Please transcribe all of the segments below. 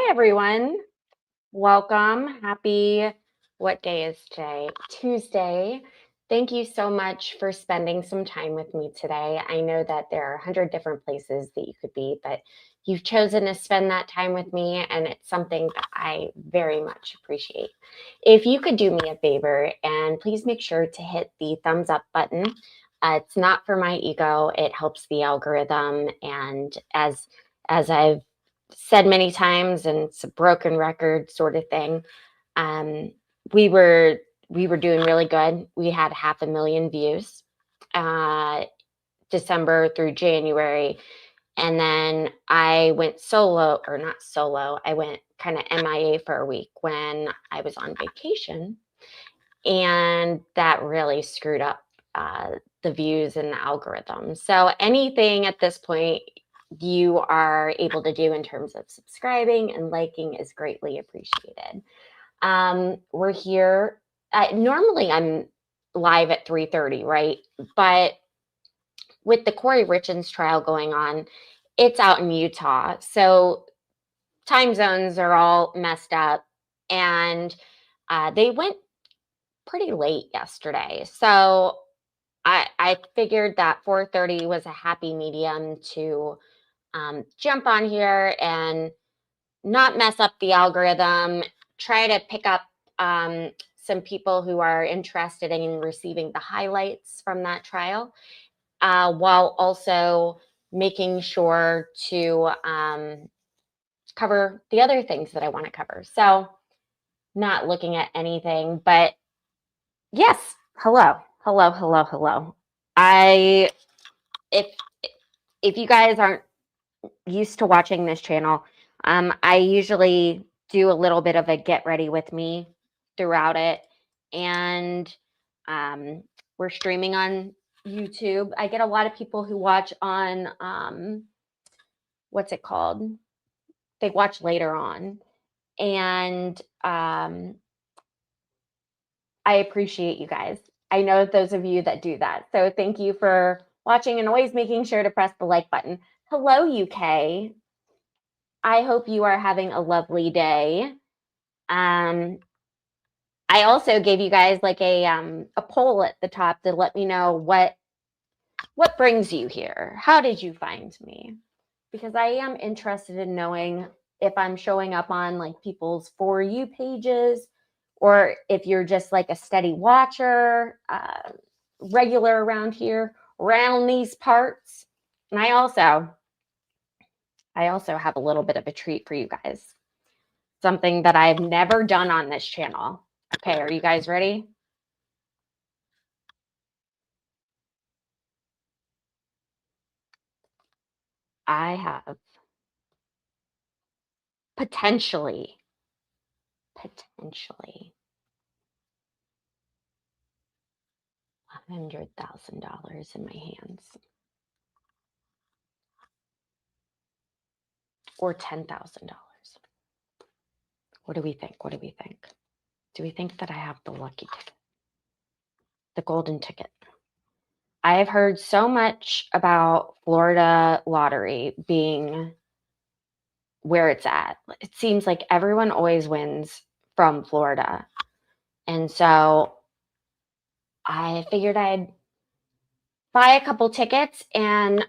Hi, everyone. Welcome. Happy, what day is today? Tuesday. Thank you so much for spending some time with me today. I know that there are 100 different places that you could be, but you've chosen to spend that time with me, and it's something that I very much appreciate. If you could do me a favor, and please make sure to hit the thumbs up button. It's not for my ego. It helps the algorithm, and as I've said many times, and it's a broken record sort of thing. Um, we were doing really good. We had 500,000 views, December through January, and then I went solo, or not solo. I went kind of MIA for a week when I was on vacation, and that really screwed up the views and the algorithm. So anything at this point you are able to do in terms of subscribing and liking is greatly appreciated. We're here. Normally I'm live at 3:30, right? But with the Kouri Richins trial going on, it's out in Utah. So time zones are all messed up, and they went pretty late yesterday. So I figured that 4:30 was a happy medium to jump on here and not mess up the algorithm, try to pick up some people who are interested in receiving the highlights from that trial, while also making sure to cover the other things that I want to cover. So not looking at anything, but yes, hello. If you guys aren't used to watching this channel, I usually do a little bit of a get ready with me throughout it, and we're streaming on YouTube. I get a lot of people who watch on what's it called? They watch later on, and I appreciate you guys. I know those of you that do that. So thank you for watching and always making sure to press the like button. Hello, UK. I hope you are having a lovely day. I also gave you guys like a poll at the top to let me know what brings you here. How did you find me? Because I am interested in knowing if I'm showing up on like people's For You pages, or if you're just like a steady watcher, regular around here, around these parts. And I also have a little bit of a treat for you guys. Something that I've never done on this channel. Okay, are you guys ready? I have potentially $100,000 in my hands, or $10,000. What do we think? What do we think? Do we think that I have the lucky ticket, the golden ticket? I have heard so much about Florida lottery being where it's at. It seems like everyone always wins from Florida. And so I figured I'd buy a couple tickets and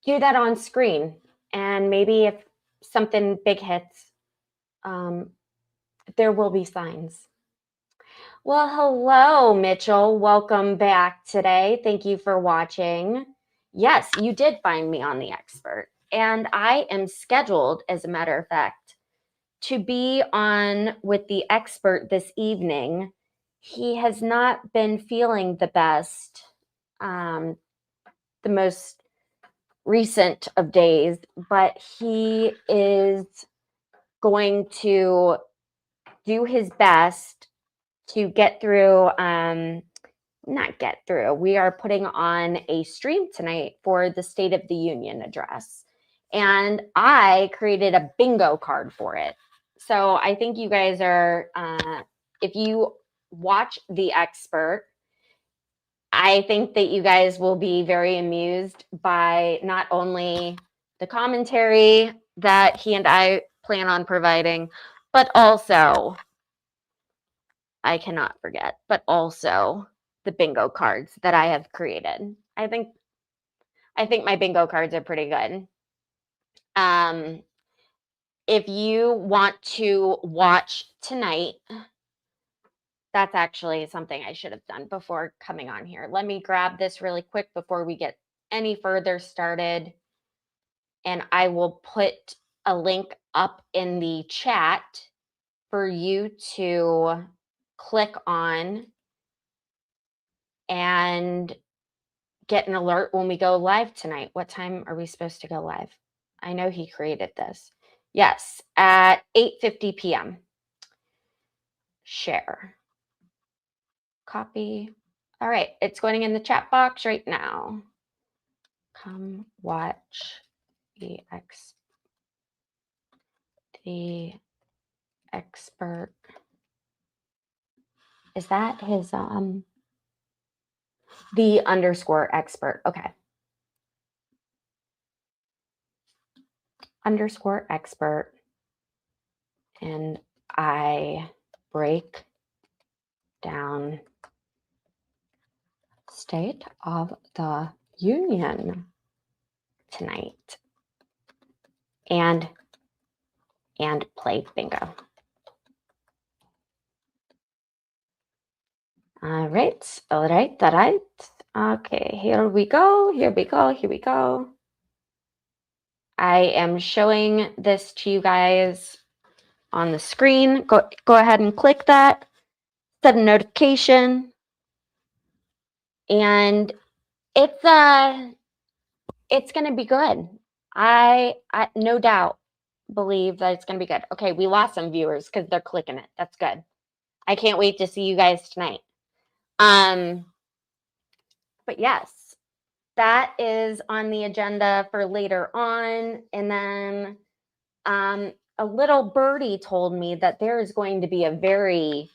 do that on screen. And maybe if something big hits, there will be signs. Well, hello, Mitchell. Welcome back today. Thank you for watching. Yes, you did find me on The Expert. And I am scheduled, as a matter of fact, to be on with The Expert this evening. He has not been feeling the best, the most recent of days, but he is going to do his best to get through, not get through. We are putting on a stream tonight for the State of the Union address, and I created a bingo card for it. So I think you guys are, if you watch The Expert, I think that you guys will be very amused by not only the commentary that he and I plan on providing, but also, I cannot forget, but also the bingo cards that I have created. I think my bingo cards are pretty good. If you want to watch tonight, that's actually something I should have done before coming on here. Let me grab this really quick before we get any further started. And I will put a link up in the chat for you to click on and get an alert when we go live tonight. What time are we supposed to go live? I know he created this. Yes, at 8:50 p.m. Share. Copy. All right, it's going in the chat box right now. Come watch the expert. Is that his the underscore expert? Okay. Underscore expert, and I break down State of the Union tonight and play bingo. All right. Okay, here we go. I am showing this to you guys on the screen. Go ahead and click that, set a notification, and it's going to be good. I no doubt believe that it's going to be good. Okay, we lost some viewers because they're clicking it. That's good. I can't wait to see you guys tonight. But yes, that is on the agenda for later on. And then a little birdie told me that there is going to be a very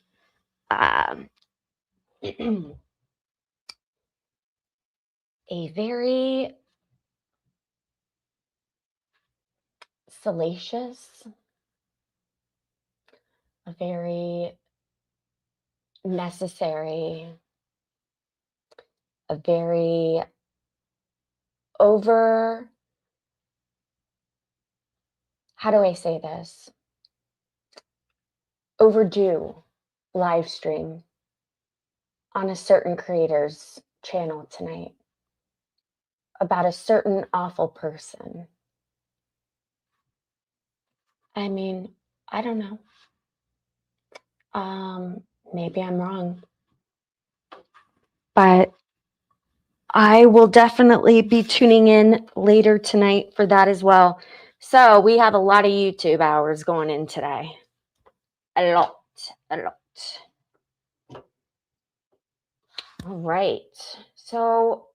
salacious, a very necessary, a very how do I say this? Overdue live stream on a certain creator's channel tonight about a certain awful person. I mean, I don't know. Maybe I'm wrong. But I will definitely be tuning in later tonight for that as well. So we have a lot of YouTube hours going in today. A lot. All right. So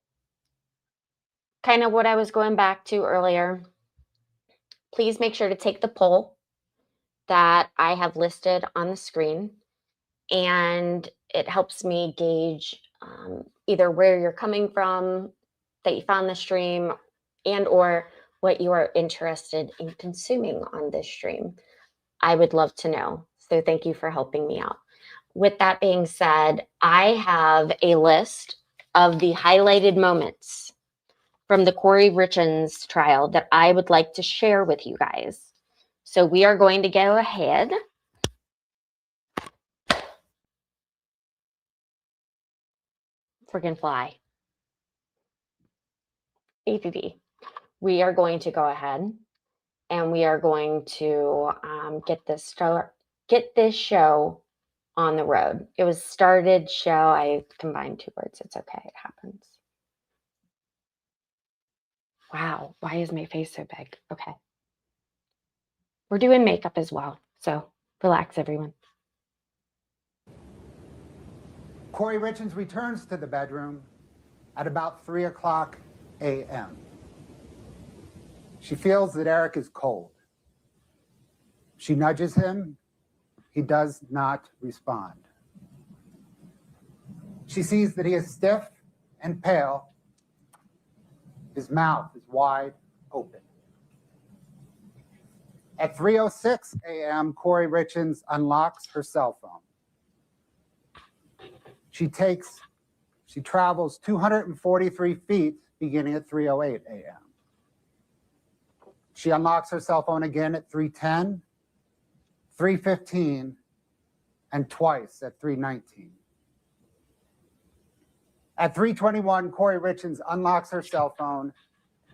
kind of what I was going back to earlier. Please make sure to take the poll that I have listed on the screen. And it helps me gauge either where you're coming from, that you found the stream, and or what you are interested in consuming on this stream. I would love to know. So thank you for helping me out. With that being said, I have a list of the highlighted moments from the Kouri Richins trial that I would like to share with you guys. So we are going to go ahead. Freaking fly. ADD. We are going to go ahead and we are going to get this show on the road. It was started show. I combined two words. It's okay. It happens. Wow. Why is my face so big? Okay. We're doing makeup as well. So relax, everyone. Kouri Richins returns to the bedroom at about 3:00 a.m. She feels that Eric is cold. She nudges him. He does not respond. She sees that he is stiff and pale. His mouth is wide open. At 3:06 a.m., Kouri Richins unlocks her cell phone. She travels 243 feet beginning at 3:08 a.m. She unlocks her cell phone again at 3:10, 3:15, and twice at 3:19. At 3:21, Kouri Richins unlocks her cell phone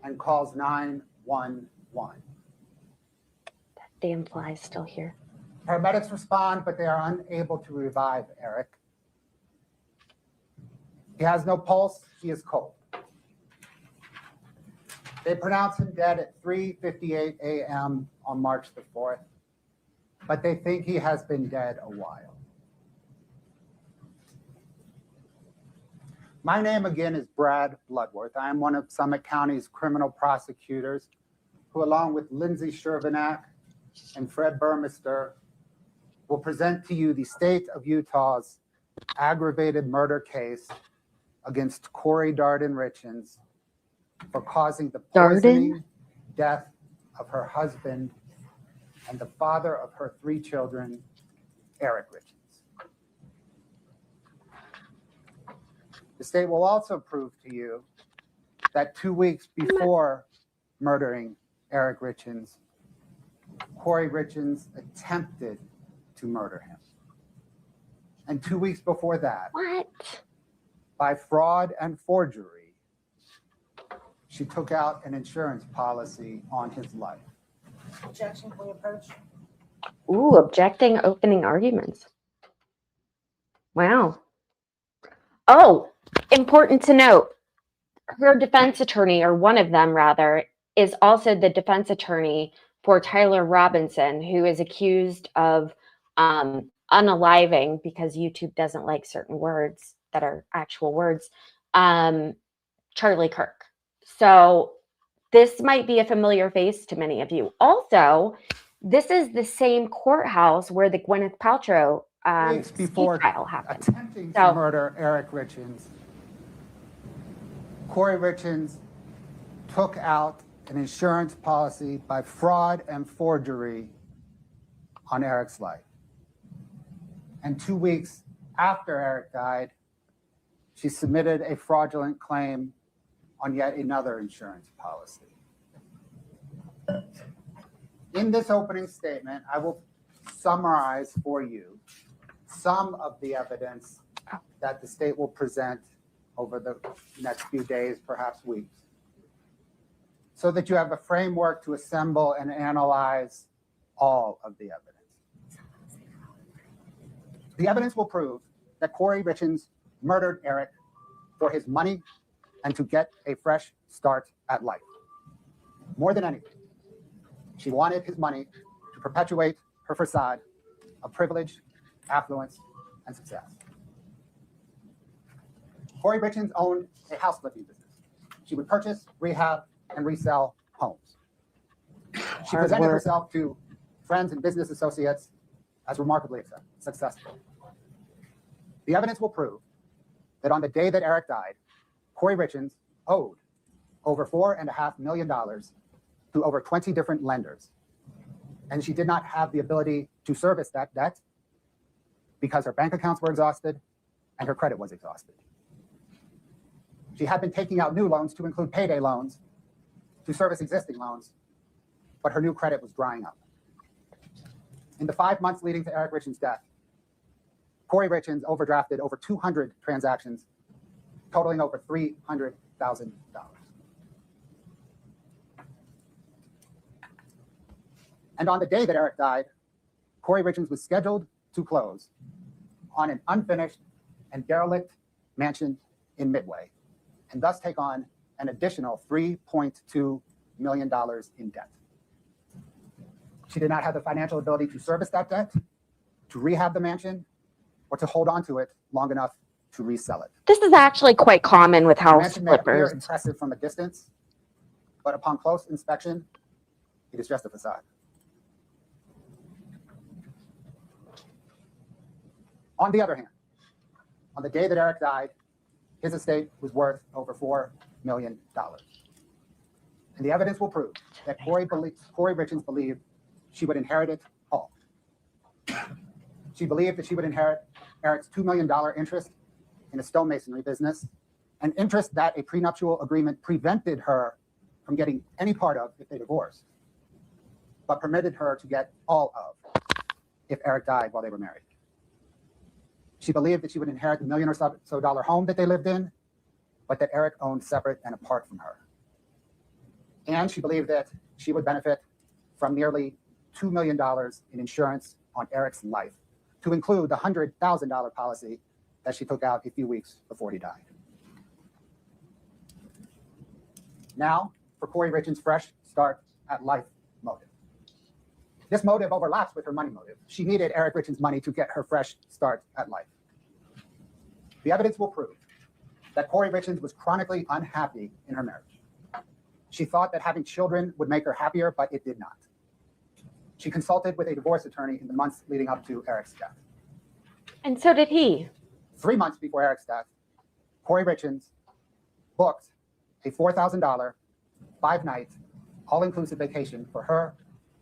and calls 911. Damn fly's still here. Paramedics respond, but they are unable to revive Eric. He has no pulse, he is cold. They pronounce him dead at 3:58 a.m. on March the 4th, but they think he has been dead a while. My name again is Brad Bloodworth. I am one of Summit County's criminal prosecutors who, along with Lindsay Shervinack and Fred Burmester, will present to you the state of Utah's aggravated murder case against Kouri Darden Richins for causing the poisoning death of her husband and the father of her 3 children, Eric Richins. The state will also prove to you that 2 weeks before murdering Eric Richins, Kouri Richins attempted to murder him. And 2 weeks before that, What? by fraud and forgery, she took out an insurance policy on his life. Objection, can we approach? Ooh, objecting opening arguments. Wow. Oh, important to note, her defense attorney, or one of them rather, is also the defense attorney for Tyler Robinson, who is accused of unaliving, because YouTube doesn't like certain words that are actual words, Charlie Kirk. So this might be a familiar face to many of you. Also, this is the same courthouse where the Gwyneth Paltrow Weeks before trial happened. attempting to murder Eric Richins, Kouri Richins took out an insurance policy by fraud and forgery on Eric's life. And 2 weeks after Eric died, she submitted a fraudulent claim on yet another insurance policy. In this opening statement, I will summarize for you some of the evidence that the state will present over the next few days, perhaps weeks, so that you have a framework to assemble and analyze all of the evidence. The evidence will prove that Kouri Richins murdered Eric for his money and to get a fresh start at life. More than anything, she wanted his money to perpetuate her facade of privilege, affluence, and success. Kouri Richins owned a house flipping business. She would purchase, rehab, and resell homes. She presented herself to friends and business associates as remarkably successful. The evidence will prove that on the day that Eric died, Kouri Richins owed over $4.5 million to over 20 different lenders. And she did not have the ability to service that debt because her bank accounts were exhausted and her credit was exhausted. She had been taking out new loans to include payday loans to service existing loans, but her new credit was drying up. In the 5 months leading to Eric Richins' death, Kouri Richins overdrafted over 200 transactions, totaling over $300,000. And on the day that Eric died, Kouri Richins was scheduled to close on an unfinished and derelict mansion in Midway, and thus take on an additional $3.2 million in debt. She did not have the financial ability to service that debt, to rehab the mansion, or to hold on to it long enough to resell it. This is actually quite common with The house mansion may appear flippers. impressive from a distance, but upon close inspection, it is just a facade. On the other hand, on the day that Eric died, his estate was worth over $4 million. And the evidence will prove that Kouri Richins believed she would inherit it all. She believed that she would inherit Eric's $2 million interest in a stonemasonry business, an interest that a prenuptial agreement prevented her from getting any part of if they divorced, but permitted her to get all of if Eric died while they were married. She believed that she would inherit the $1 million or so home that they lived in, but that Eric owned separate and apart from her. And she believed that she would benefit from nearly $2 million in insurance on Eric's life, to include the $100,000 policy that she took out a few weeks before he died. Now, for Kouri Richins' fresh start at life motive. This motive overlaps with her money motive. She needed Eric Richins' money to get her fresh start at life. The evidence will prove that Kouri Richins was chronically unhappy in her marriage. She thought that having children would make her happier, but it did not. She consulted with a divorce attorney in the months leading up to Eric's death. And so did he. 3 months before Eric's death, Kouri Richins booked a $4,000, 5-night, all-inclusive vacation for her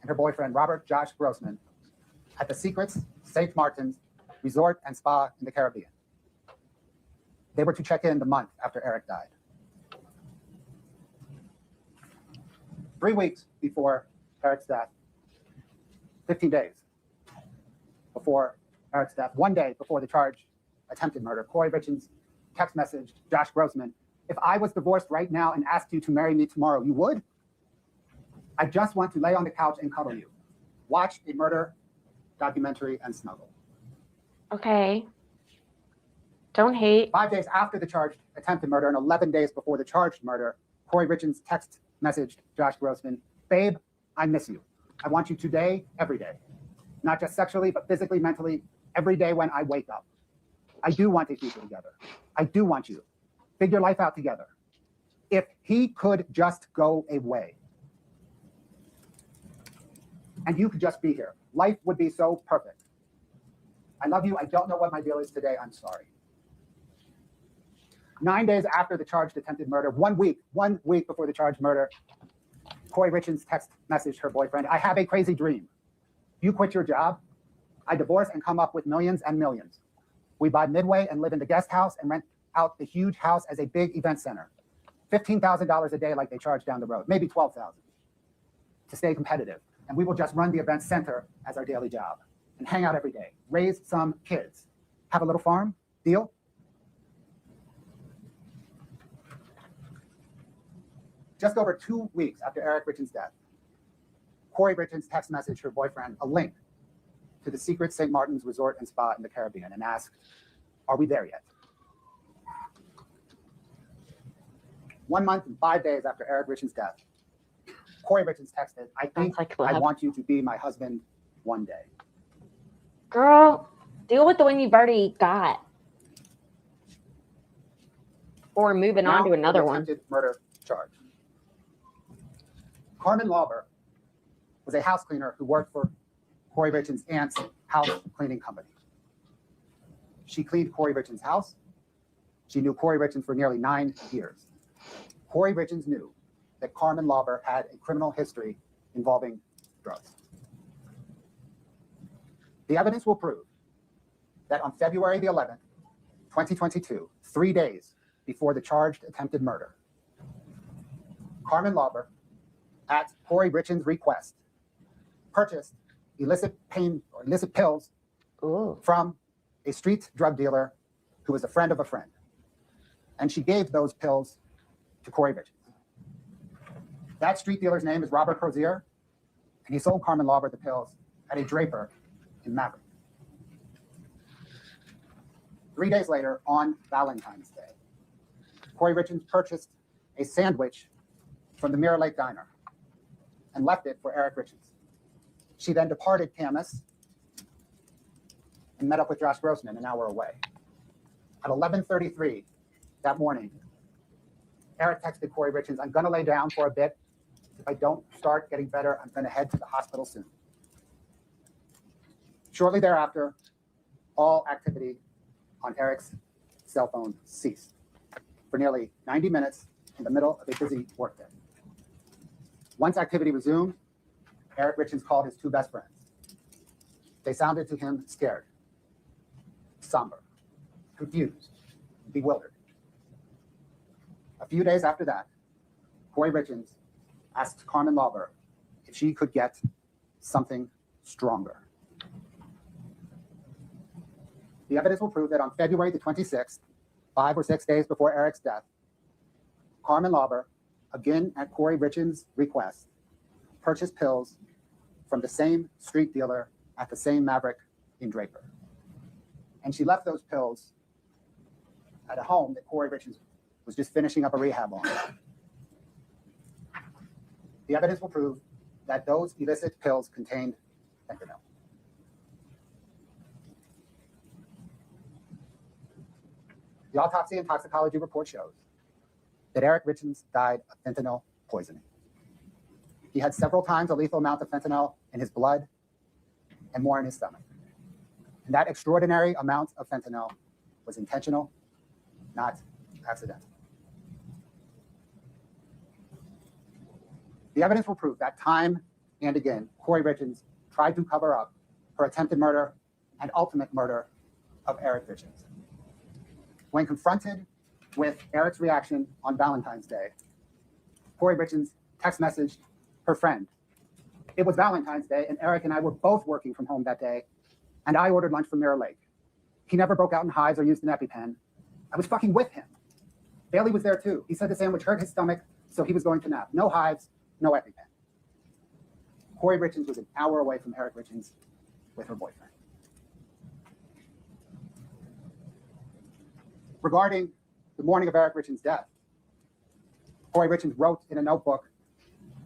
and her boyfriend, Robert Josh Grossman, at the Secrets St. Martin's Resort and Spa in the Caribbean. They were to check in the month after Eric died. 3 weeks before Eric's death, 15 days before Eric's death, 1 day before the charged attempted murder, Kouri Richins text messaged Josh Grossman, "If I was divorced right now and asked you to marry me tomorrow, you would? I just want to lay on the couch and cuddle you. Watch a murder documentary and snuggle." Okay. Don't hate. 5 days after the charged attempted murder and 11 days before the charged murder, Kouri Richins text messaged Josh Grossman, "Babe, I miss you. I want you today, every day. Not just sexually, but physically, mentally, every day when I wake up. I do want a future together. I do want you. Figure life out together. If he could just go away and you could just be here, life would be so perfect. I love you. I don't know what my deal is today. I'm sorry." 9 days after the charged attempted murder, 1 week before the charged murder, Kouri Richins text messaged her boyfriend, "I have a crazy dream. You quit your job. I divorce and come up with millions and millions. We buy Midway and live in the guest house and rent out the huge house as a big event center. $15,000 a day like they charge down the road, maybe $12,000 to stay competitive. And we will just run the event center as our daily job and hang out every day, raise some kids, have a little farm. Deal?" Just over 2 weeks after Eric Richins' death, Kouri Richins text messaged her boyfriend a link to the Secret St. Martin's Resort and Spa in the Caribbean and asked, "Are we there yet?" 1 month and 5 days after Eric Richins' death, Kouri Richins texted, "I think I want you to be my husband one day." Girl, deal with the one you've already got. Or moving on to another one. Attempted murder charge. Carmen Lauber was a house cleaner who worked for Kouri Richins' aunt's house cleaning company. She cleaned Kouri Richins' house. She knew Kouri Richins for nearly 9 years. Kouri Richins knew that Carmen Lauber had a criminal history involving drugs. The evidence will prove that on February the 11th, 2022, 3 days before the charged attempted murder, Carmen Lauber, at Kouri Richins' request, purchased illicit pills from a street drug dealer who was a friend of a friend. And she gave those pills to Kouri Richins. That street dealer's name is Robert Crozier, and he sold Carmen Lauber the pills at a draper in Maverick. 3 days later, on Valentine's Day, Kouri Richins purchased a sandwich from the Mirror Lake Diner and left it for Eric Richins. She then departed Camas and met up with Josh Grossman an hour away. At 11:33 that morning, Eric texted Kouri Richins, "I'm gonna lay down for a bit. If I don't start getting better, I'm gonna head to the hospital soon." Shortly thereafter, all activity on Eric's cell phone ceased for nearly 90 minutes in the middle of a busy workday. Once activity resumed, Eric Richins called his two best friends. They sounded to him scared, somber, confused, bewildered. A few days after that, Kouri Richins asked Carmen Lauber if she could get something stronger. The evidence will prove that on February the 26th, 5 or 6 days before Eric's death, Carmen Lauber, again at Kouri Richins' request, purchased pills from the same street dealer at the same Maverick in Draper. And she left those pills at a home that Kouri Richins was just finishing up a rehab on. The evidence will prove that those illicit pills contained fentanyl. The autopsy and toxicology report shows that Eric Richins died of fentanyl poisoning. He had several times a lethal amount of fentanyl in his blood and more in his stomach. And that extraordinary amount of fentanyl was intentional, not accidental. The evidence will prove that time and again, Kouri Richins tried to cover up her attempted murder and ultimate murder of Eric Richins. When confronted with Eric's reaction on Valentine's Day, Kouri Richins text messaged her friend. It was Valentine's Day, and Eric and I were both working from home that day, and I ordered lunch from Mirror Lake. He never broke out in hives or used an EpiPen. I was fucking with him. Bailey was there too. He said the sandwich hurt his stomach, so he was going to nap. No hives, no EpiPen. Kouri Richins was an hour away from Eric Richins with her boyfriend. Regarding the morning of Eric Richins' death, Kouri Richins wrote in a notebook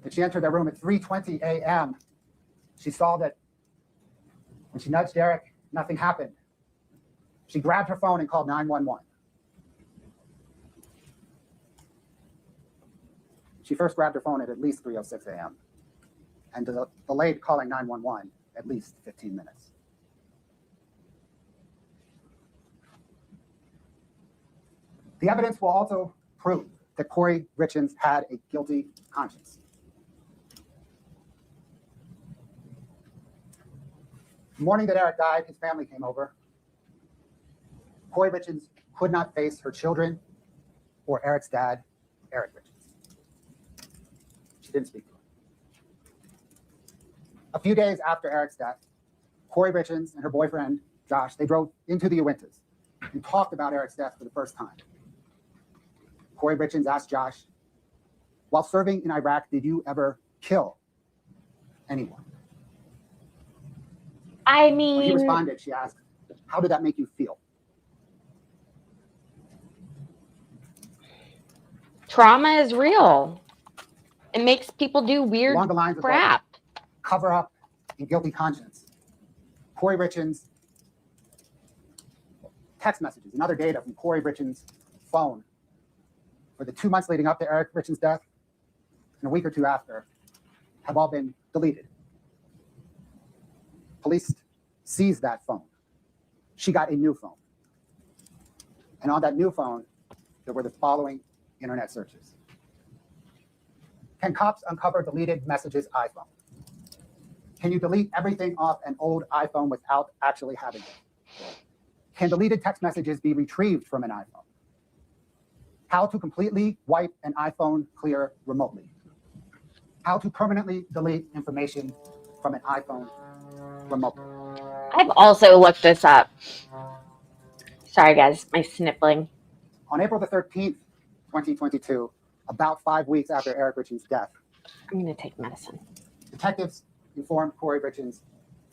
that she entered their room at 3:20 a.m. She saw that when she nudged Eric, nothing happened. She grabbed her phone and called 911. She first grabbed her phone at least 3:06 a.m. and delayed calling 911 at least 15 minutes. The evidence will also prove that Kouri Richins had a guilty conscience. The morning that Eric died, his family came over. Kouri Richins could not face her children or Eric's dad, Eric Richins. She didn't speak to him. A few days after Eric's death, Kouri Richins and her boyfriend, Josh, they drove into the Uintas and talked about Eric's death for the first time. Kouri Richins asked Josh, while serving in Iraq, did you ever kill anyone? I When he mean, responded, she asked, how did that make you feel? trauma is real. It makes people do weird Along the lines of crap. cover up and guilty conscience, Kouri Richins' text messages and other data from Kouri Richins' phone for the 2 months leading up to Eric Richins' death and a week or two after have all been deleted. Police seized that phone. She got a new phone. And on that new phone, there were the following internet searches. Can cops uncover deleted messages iPhone? Can you delete everything off an old iPhone without actually having it? Can deleted text messages be retrieved from an iPhone? How to completely wipe an iPhone clear remotely? How to permanently delete information from an iPhone remotely? I've also looked this up. Sorry, guys, my sniffling. On April the 13th, 2022, about 5 weeks after Eric Richins' death, I'm going to take medicine. detectives informed Kouri Richins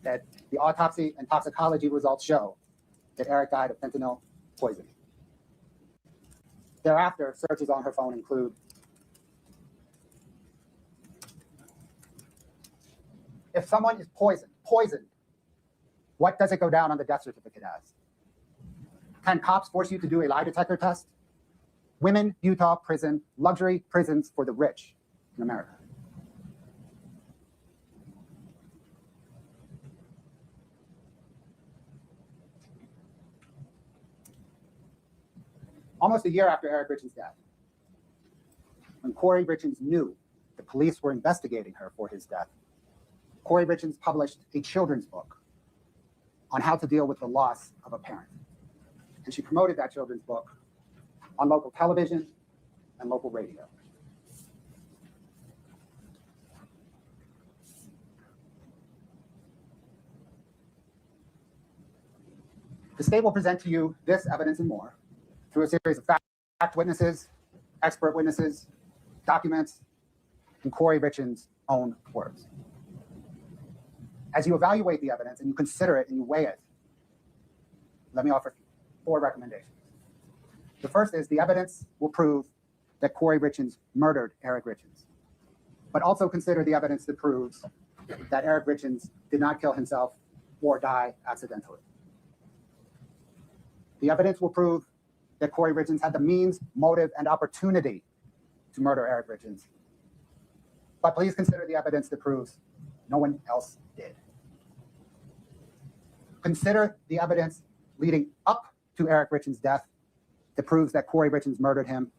that the autopsy and toxicology results show that Eric died of fentanyl poisoning. Thereafter, searches on her phone include if someone is poisoned, what does it go down on the death certificate as? Can cops force you to do a lie detector test? Women, Utah prison, luxury prisons for the rich in America. Almost a year after Eric Richins' death, when Kouri Richins knew the police were investigating her for his death, Kouri Richins published a children's book on how to deal with the loss of a parent. And she promoted that children's book on local television and local radio. The state will present to you this evidence and more through a series of fact witnesses, expert witnesses, documents, and Kouri Richins' own words. As you evaluate the evidence and you consider it and you weigh it, let me offer 4 recommendations. The first is the evidence will prove that Kouri Richins murdered Eric Richins, but also consider the evidence that proves that Eric Richins did not kill himself or die accidentally. The evidence will prove that Kouri Richins had the means, motive, and opportunity to murder Eric Richins. But please consider the evidence that proves no one else did. Consider the evidence leading up to Eric Richins' death that proves that Kouri Richins murdered him,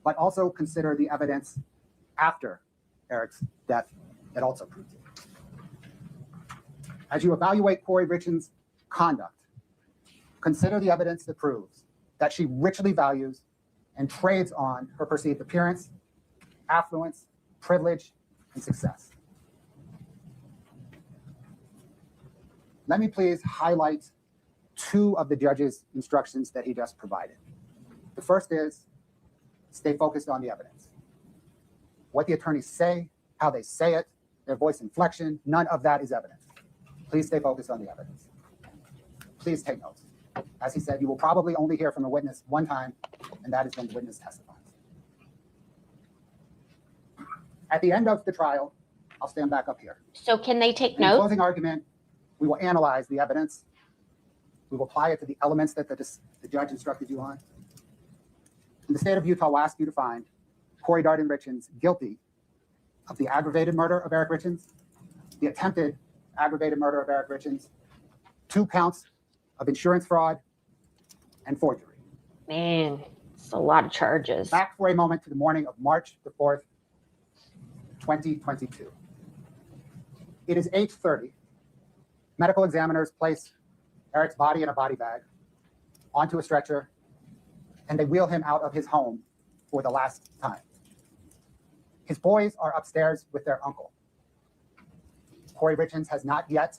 but also consider the evidence after Eric's death that also proves it. As you evaluate Kouri Richins' conduct, consider the evidence that proves that she richly values and trades on her perceived appearance, affluence, privilege, and success. Let me please highlight 2 of the judge's instructions that he just provided. The first is stay focused on the evidence. What the attorneys say, how they say it, their voice inflection, none of that is evidence. Please stay focused on the evidence. Please take notes. As he said, you will probably only hear from a witness one time, and that is when the witness testifies. At the end of the trial, I'll stand back up here. So can they take In the notes? closing argument, we will analyze the evidence. We will apply it to the elements that the judge instructed you on. And the state of Utah will ask you to find Kouri Darden Richins guilty of the aggravated murder of Eric Richins, the attempted aggravated murder of Eric Richins, 2 counts of insurance fraud, and forgery. Man, it's a lot of charges. Back for a moment to the morning of March the 4th, 2022. It is 8:30. Medical examiners place Eric's body in a body bag onto a stretcher, and they wheel him out of his home for the last time. His boys are upstairs with their uncle. Kouri Richins has not yet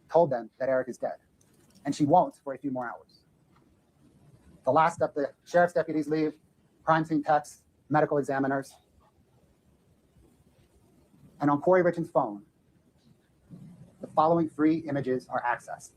told them that Eric is dead, and she won't for a few more hours. The last of the sheriff's deputies leave, crime scene techs, medical examiners, and on Kouri Richins' phone, the following 3 images are accessed.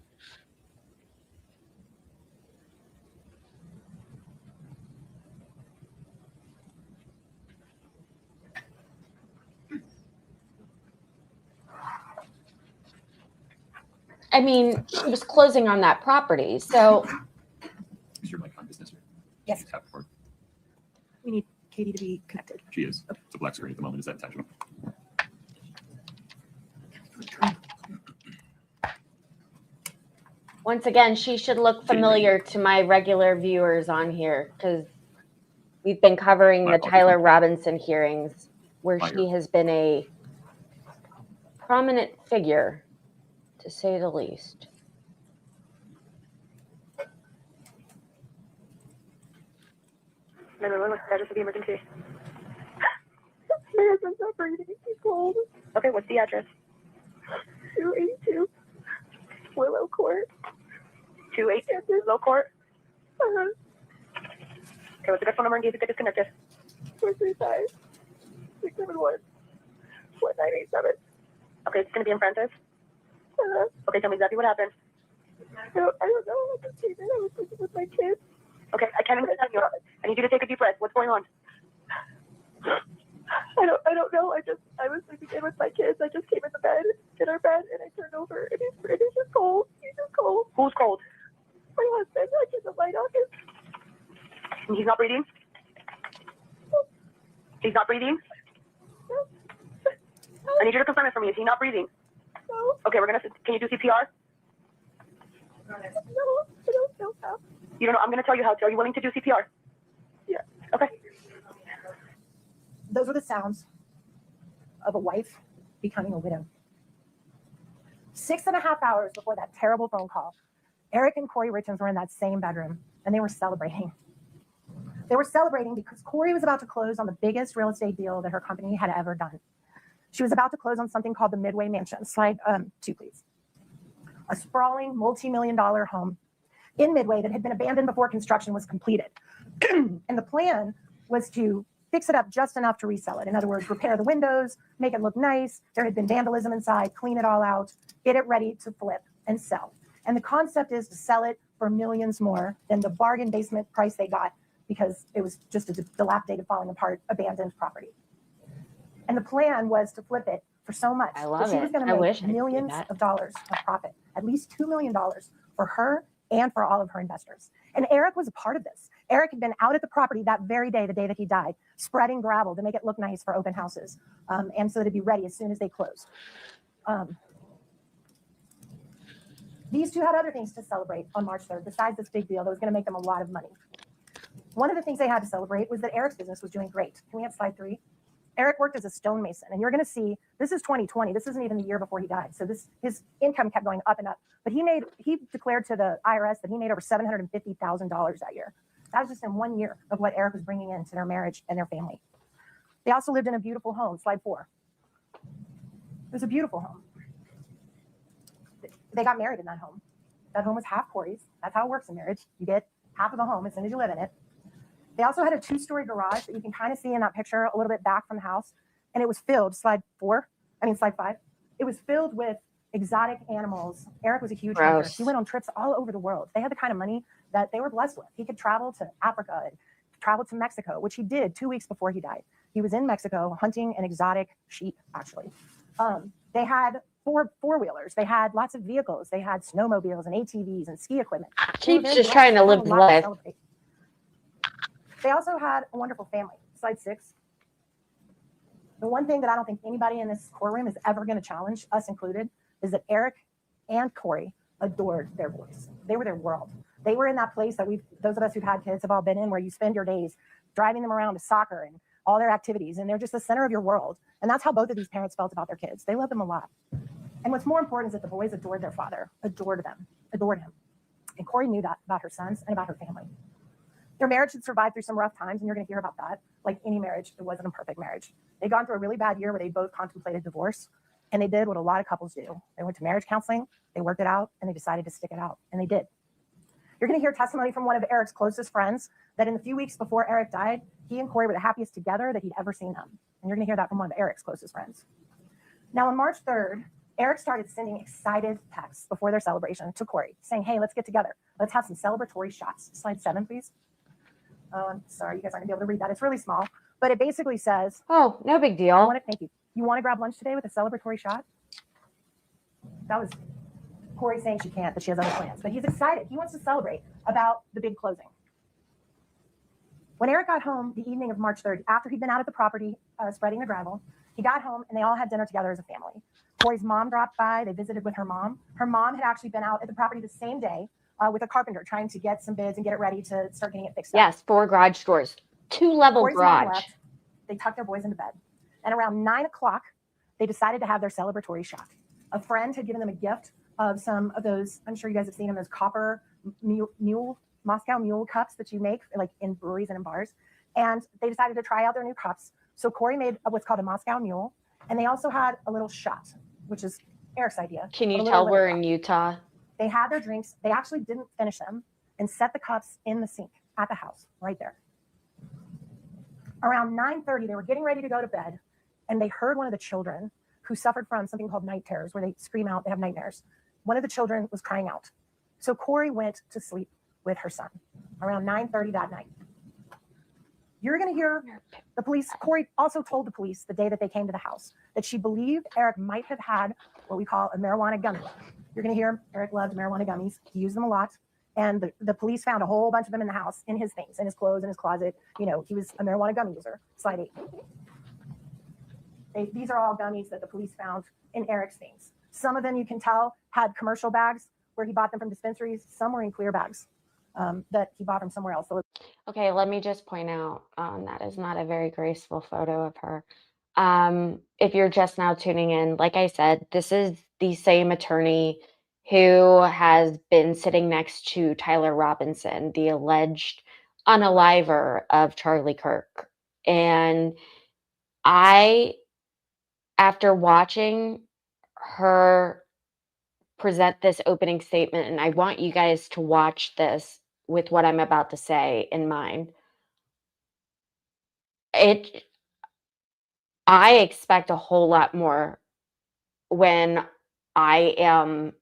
I mean, she was closing on that property, so Is your mic on business? Yes. Tap record. We need Katie to be connected. She is. It's a black screen at the moment. Is that intentional? once again, she should look familiar to my regular viewers on here because we've been covering the Tyler Robinson hearings where she has been a prominent figure, to say the least. No, what's the status of the emergency? My husband's not breathing. He's cold. Okay, what's the address? 282 Willow Court. 282 Willow Court? Uh-huh. Okay, what's the phone number in case it gets disconnected? 435 671 1987. Okay, it's going to be in Francis? Uh-huh. Okay, tell me exactly what happened. I don't know. I just came in. I was sleeping with my kids. Okay, I can't understand you. I need you to take a deep breath. What's going on? I don't know. I was sleeping in with my kids. I just came in our bed, and I turned over, and he's just cold. He's just cold. Who's cold? My husband. I turned the light on him. And he's not breathing? He's not breathing? No. I need you to confirm it for me. Is he not breathing? No. Okay, can you do CPR? No, I don't know how. You don't know? I'm going to tell you how to. Are you willing to do CPR? Yeah. Okay. Those were the sounds of a wife becoming a widow. 6.5 hours before that terrible phone call, Eric and Kouri Richins were in that same bedroom, and they were celebrating. They were celebrating because Kouri was about to close on the biggest real estate deal that her company had ever done. She was about to close on something called the Midway Mansion. Slide 2, please. A sprawling, multi-million-dollar home in Midway that had been abandoned before construction was completed. And the plan was to fix it up just enough to resell it. In other words, repair the windows, make it look nice. There had been vandalism inside, clean it all out, get it ready to flip and sell. And the concept is to sell it for millions more than the bargain basement price they got, because it was just a dilapidated, falling apart, abandoned property. And the plan was to flip it for so much I love that she was it. going I to wish make I could do millions that. of dollars of profit, at least $2 million for her and for all of her investors. And Eric was a part of this. Eric had been out at the property that very day, the day that he died, spreading gravel to make it look nice for open houses, and so that it'd be ready as soon as they closed. These two had other things to celebrate on March 3rd, besides this big deal that was going to make them a lot of money. One of the things they had to celebrate was that Eric's business was doing great. Can we have slide 3? Eric worked as a stonemason, and you're going to see, this is 2020. This isn't even the year before he died. So his income kept going up and up. But he declared to the IRS that he made over $750,000 that year. That was just in 1 year of what Eric was bringing into their marriage and their family. They also lived in a beautiful home. Slide 4. It was a beautiful home. They got married in that home. That home was half Kouri's. That's how it works in marriage. You get half of the home as soon as you live in it. They also had a 2-story garage that you can kind of see in that picture a little bit back from the house. And it was filled, slide 5. It was filled with exotic animals. Eric was a huge hunter. He went on trips all over the world. They had the kind of money that they were blessed with. He could travel to Africa and travel to Mexico, which he did 2 weeks before he died. He was in Mexico hunting an exotic sheep, actually. They had four-wheelers. They had lots of vehicles. They had snowmobiles and ATVs and ski equipment. Sheep's just trying to live the life. They also had a wonderful family. Slide 6. The one thing that I don't think anybody in this courtroom is ever going to challenge, us included, is that Eric and Kouri adored their boys. They were their world. They were in that place that those of us who've had kids have all been in, where you spend your days driving them around to soccer and all their activities, and they're just the center of your world. And that's how both of these parents felt about their kids. They loved them a lot. And what's more important is that the boys adored their father, adored him. And Kouri knew that about her sons and about her family. Their marriage had survived through some rough times, and you're going to hear about that. Like any marriage, it wasn't a perfect marriage. They'd gone through a really bad year where they both contemplated divorce, and they did what a lot of couples do. They went to marriage counseling, they worked it out, and they decided to stick it out, and they did. You're going to hear testimony from one of Eric's closest friends that in the few weeks before Eric died, he and Kouri were the happiest together that he'd ever seen them. And you're going to hear that from one of Eric's closest friends. Now, on March 3rd, Eric started sending excited texts before their celebration to Kouri, saying, hey, let's get together. Let's have some celebratory shots. Slide 7, please. Oh, I'm sorry, you guys aren't going to be able to read that. It's really small. But it basically says, oh, no big deal. Thank you. You want to grab lunch today with a celebratory shot? That was Kouri saying she can't, that she has other plans. But he's excited. He wants to celebrate about the big closing. When Eric got home the evening of March 3rd, after he'd been out at the property spreading the gravel, he got home and they all had dinner together as a family. Kouri's mom dropped by. They visited with her mom. Her mom had actually been out at the property the same day with a carpenter trying to get some bids and get it ready to start getting it fixed up. Yes, 4 garage doors, 2-level Kouri's mom garage. left. They tucked their boys into bed. And around 9 o'clock, they decided to have their celebratory shot. A friend had given them a gift of some of those, I'm sure you guys have seen them, those copper Moscow Mule cups that you make like in breweries and in bars. And they decided to try out their new cups. So Kouri made what's called a Moscow Mule. And they also had a little shot, which is Eric's idea. Can you tell we're in Utah? They had their drinks. They actually didn't finish them and set the cups in the sink at the house right there. Around 9:30, they were getting ready to go to bed, and they heard one of the children who suffered from something called night terrors, where they scream out, they have nightmares. One of the children was crying out. So Kouri went to sleep with her son around 9:30 that night. You're going to hear the police. Kouri also told the police the day that they came to the house that she believed Eric might have had what we call a marijuana gummy. You're going to hear Eric loved marijuana gummies. He used them a lot. And the police found a whole bunch of them in the house, in his things, in his clothes, in his closet. You know, he was a marijuana gummy user. Slide 8. These are all gummies that the police found in Eric's things. Some of them, you can tell, had commercial bags where he bought them from dispensaries. Some were in clear bags that he bought from somewhere else. So okay, let me just point out that is not a very graceful photo of her. If you're just now tuning in, like I said, this is the same attorney who has been sitting next to Tyler Robinson, the alleged unaliver of Charlie Kirk. And I, after watching her present this opening statement, and I want you guys to watch this with what I'm about to say in mind. I expect a whole lot more when I am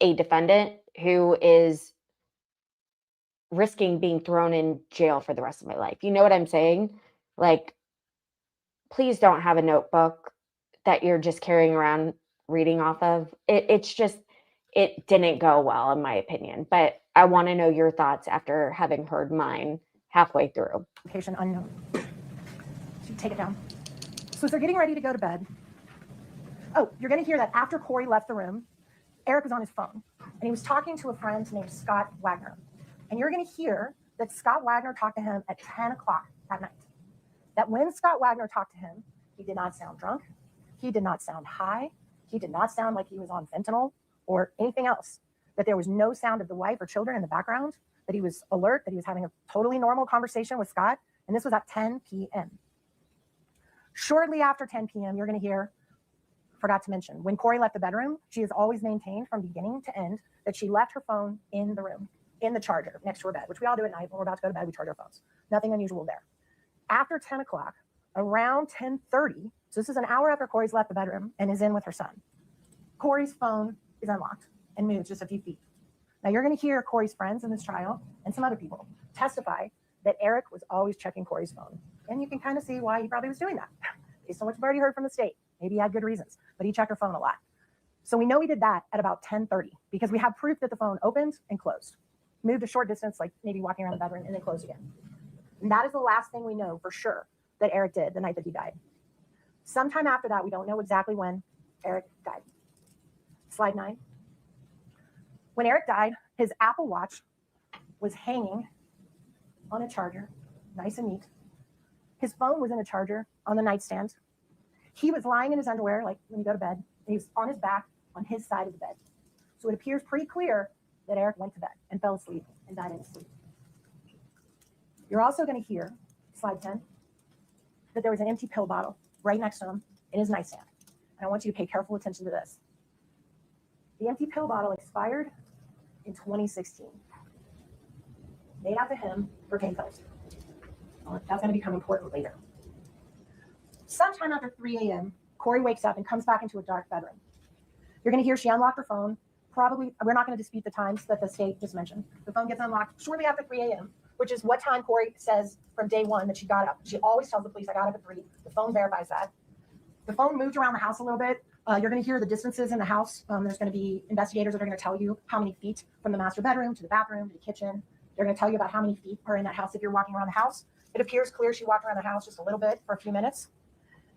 a defendant who is risking being thrown in jail for the rest of my life. You know what I'm saying? Like, please don't have a notebook that you're just carrying around reading off of. It's just, it didn't go well, in my opinion. But I want to know your thoughts after having heard mine halfway through. Location unknown. So take it down. So as they're getting ready to go to bed, oh, you're going to hear that after Kouri left the room, Eric was on his phone, and he was talking to a friend named Scott Wagner. And you're going to hear that Scott Wagner talked to him at 10 o'clock at night. That when Scott Wagner talked to him, he did not sound drunk. He did not sound high. He did not sound like he was on fentanyl or anything else. That there was no sound of the wife or children in the background. That he was alert, that he was having a totally normal conversation with Scott. And this was at 10 p.m. Shortly after 10 p.m., you're going to hear, forgot to mention, when Kouri left the bedroom, she has always maintained from beginning to end that she left her phone in the room, in the charger next to her bed, which we all do at night when we're about to go to bed, we charge our phones. Nothing unusual there. After 10 o'clock, around 10:30, so this is an hour after Kouri's left the bedroom and is in with her son, Kouri's phone is unlocked and moves just a few feet. Now you're going to hear Kouri's friends in this trial and some other people testify that Eric was always checking Kouri's phone. And you can kind of see why he probably was doing that. Based on what you've already heard from the state. Maybe he had good reasons, but he checked her phone a lot. So we know he did that at about 10:30 because we have proof that the phone opened and closed. Moved a short distance, like maybe walking around the bedroom, and then closed again. And that is the last thing we know for sure that Eric did the night that he died. Sometime after that, we don't know exactly when Eric died. Slide 9. When Eric died, his Apple Watch was hanging on a charger, nice and neat. His phone was in a charger on the nightstand. He was lying in his underwear, like when you go to bed, and he was on his back on his side of the bed. So it appears pretty clear that Eric went to bed and fell asleep and died in his sleep. You're also going to hear, slide 10, that there was an empty pill bottle right next to him in his nightstand. And I want you to pay careful attention to this. The empty pill bottle expired in 2016. Made after him for painkillers. That's going to become important later. Sometime after 3 a.m., Kouri wakes up and comes back into a dark bedroom. You're going to hear she unlocked her phone. Probably, we're not going to dispute the times that the state just mentioned. The phone gets unlocked shortly after 3 a.m., which is what time Kouri says from day one that she got up. She always tells the police, I got up at 3. The phone verifies that. The phone moved around the house a little bit. You're going to hear the distances in the house. There's going to be investigators that are going to tell you how many feet from the master bedroom to the bathroom to the kitchen. They're going to tell you about how many feet are in that house if you're walking around the house. It appears clear she walked around the house just a little bit for a few minutes.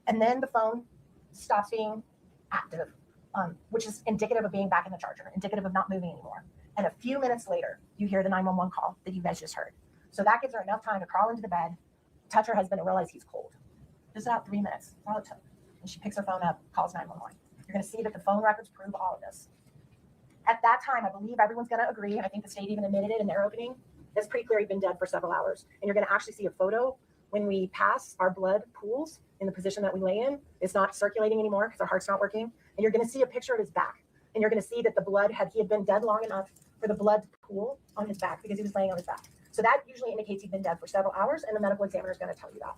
And then the phone stops being active, which is indicative of being back in the charger, indicative of not moving anymore. And a few minutes later, you hear the 911 call that you guys just heard. So that gives her enough time to crawl into the bed, touch her husband, and realize he's cold. Just about 3 minutes. That's all it took. And she picks her phone up, calls 911. You're going to see that the phone records prove all of this. At that time, I believe everyone's going to agree, and I think the state even admitted it in their opening, it's pretty clear he'd been dead for several hours. And you're going to actually see a photo when we pass, our blood pools in the position that we lay in. It's not circulating anymore because our heart's not working. And you're going to see a picture of his back. And you're going to see that the blood, he had been dead long enough for the blood to pool on his back because he was laying on his back. So that usually indicates he'd been dead for several hours, and the medical examiner is going to tell you that.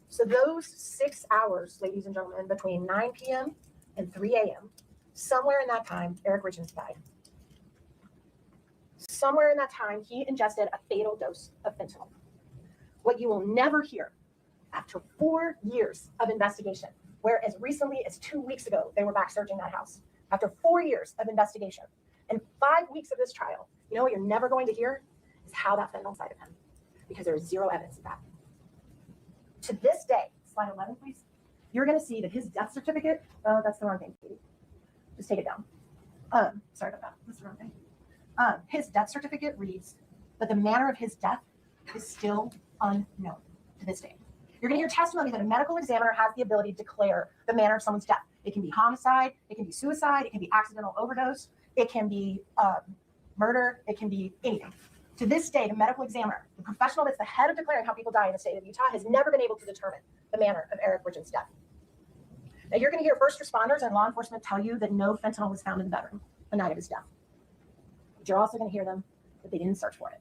So those 6 hours, ladies and gentlemen, between 9 p.m. and 3 a.m., somewhere in that time, Eric Richins died. Somewhere in that time, he ingested a fatal dose of fentanyl. What you will never hear after 4 years of investigation, where as recently as 2 weeks ago, they were back searching that house. After 4 years of investigation and 5 weeks of this trial, you know what you're never going to hear is how that fentanyl inside of him, because there is zero evidence of that. To this day, slide 11, please. You're going to see that his death certificate, oh, that's the wrong thing, Katie. Just take it down. Sorry about that. That's the wrong thing. His death certificate reads that the manner of his death is still unknown to this day. You're going to hear testimony that a medical examiner has the ability to declare the manner of someone's death. It can be homicide. It can be suicide. It can be accidental overdose. It can be murder. It can be anything. To this day, the medical examiner, the professional that's the head of declaring how people die in the state of Utah, has never been able to determine the manner of Eric Richins' death. Now, you're going to hear first responders and law enforcement tell you that no fentanyl was found in the bedroom the night of his death. But you're also going to hear them that they didn't search for it.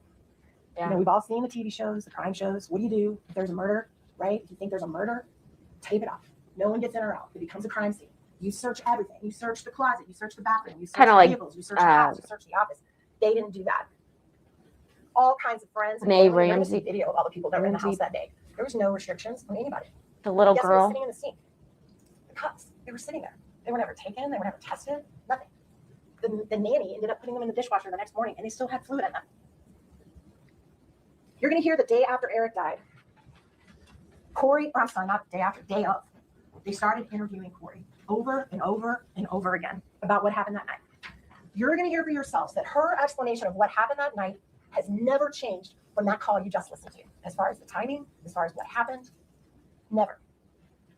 Yeah. You know, we've all seen the TV shows, the crime shows. What do you do if there's a murder, right? If you think there's a murder, tape it off. No one gets in or out. It becomes a crime scene. You search everything. You search the closet. You search the bathroom. You search Kinda the like, vehicles. You search the house. You search the office. They didn't do that. All kinds of friends. Nay, family, you're gonna Ramsey- see video of all the people that were in the Ramsey- house that day. There was no restrictions on anybody. The little Guess who was girl. sitting in the sink? The cups. They were sitting there. They were never taken. They were never tested. Nothing. The nanny ended up putting them in the dishwasher the next morning, and they still had fluid in them. You're going to hear the day after Eric died. Not the day after, day of. They started interviewing Kouri over and over and over again about what happened that night. You're going to hear for yourselves that her explanation of what happened that night has never changed from that call you just listened to. As far as the timing, as far as what happened, never.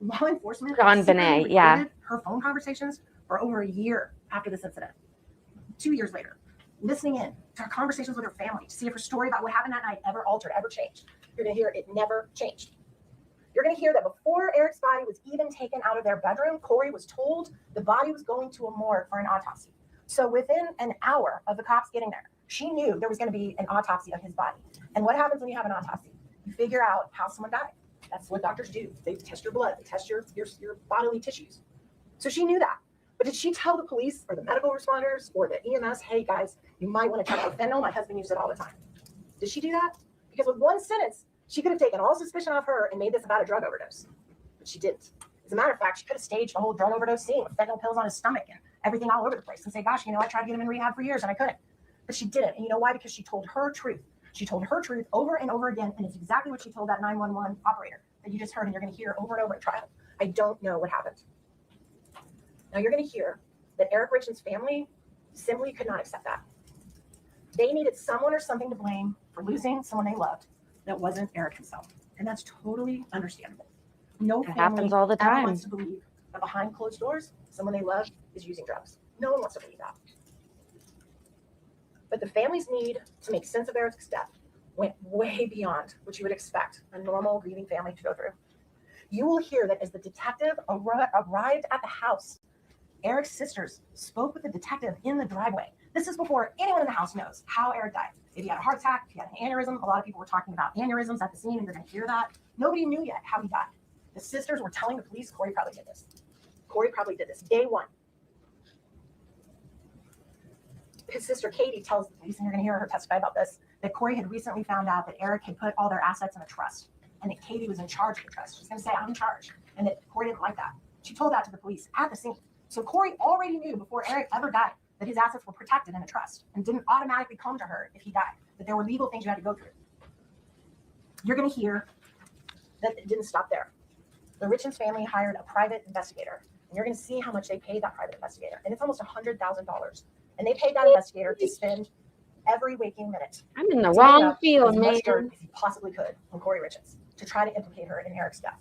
Law enforcement John secretly Benet, yeah. recorded her phone conversations for over a year after this incident. 2 years later, listening in to her conversations with her family to see if her story about what happened that night ever altered, ever changed. You're going to hear it never changed. You're going to hear that before Eric's body was even taken out of their bedroom, Kouri was told the body was going to a morgue for an autopsy. So within an hour of the cops getting there, she knew there was going to be an autopsy of his body. And what happens when you have an autopsy? You figure out how someone died. That's what doctors do. They test your blood. They test your bodily tissues. So she knew that. But did she tell the police or the medical responders or the EMS, hey guys, you might want to check out fentanyl. My husband used it all the time. Did she do that? Because with one sentence, she could have taken all suspicion off her and made this about a drug overdose. But she didn't. As a matter of fact, she could have staged a whole drug overdose scene with fentanyl pills on his stomach and everything all over the place and say, gosh, I tried to get him in rehab for years and I couldn't. But she didn't. And you know why? Because she told her truth. She told her truth over and over again. And it's exactly what she told that 911 operator that you just heard and you're going to hear over and over at trial. I don't know what happened. Now you're going to hear that Eric Richins' family simply could not accept that. They needed someone or something to blame for losing someone they loved that wasn't Eric himself. And that's totally understandable. No It family happens all the ever time. wants to believe that behind closed doors, someone they love is using drugs. No one wants to believe that. But the family's need to make sense of Eric's death went way beyond what you would expect a normal grieving family to go through. You will hear that as the detective arrived at the house, Eric's sisters spoke with the detective in the driveway. This is before anyone in the house knows how Eric died. If he had a heart attack, if he had an aneurysm, a lot of people were talking about aneurysms at the scene, and you're going to hear that. Nobody knew yet how he died. The sisters were telling the police, Kouri probably did this. Kouri probably did this. Day one. His sister Katie tells the police, and you're going to hear her testify about this, that Kouri had recently found out that Eric had put all their assets in a trust, and that Katie was in charge of the trust. She's going to say, I'm in charge, and that Kouri didn't like that. She told that to the police at the scene. So Kouri already knew before Eric ever died that his assets were protected in a trust and didn't automatically come to her if he died, that there were legal things you had to go through. You're going to hear that it didn't stop there. The Richins family hired a private investigator, and you're going to see how much they paid that private investigator. And it's almost $100,000. And they paid that investigator to spend every waking minute. I'm in the to wrong dig up field, as man. much dirt as he possibly could on Kouri Richins to try to implicate her in Eric's death.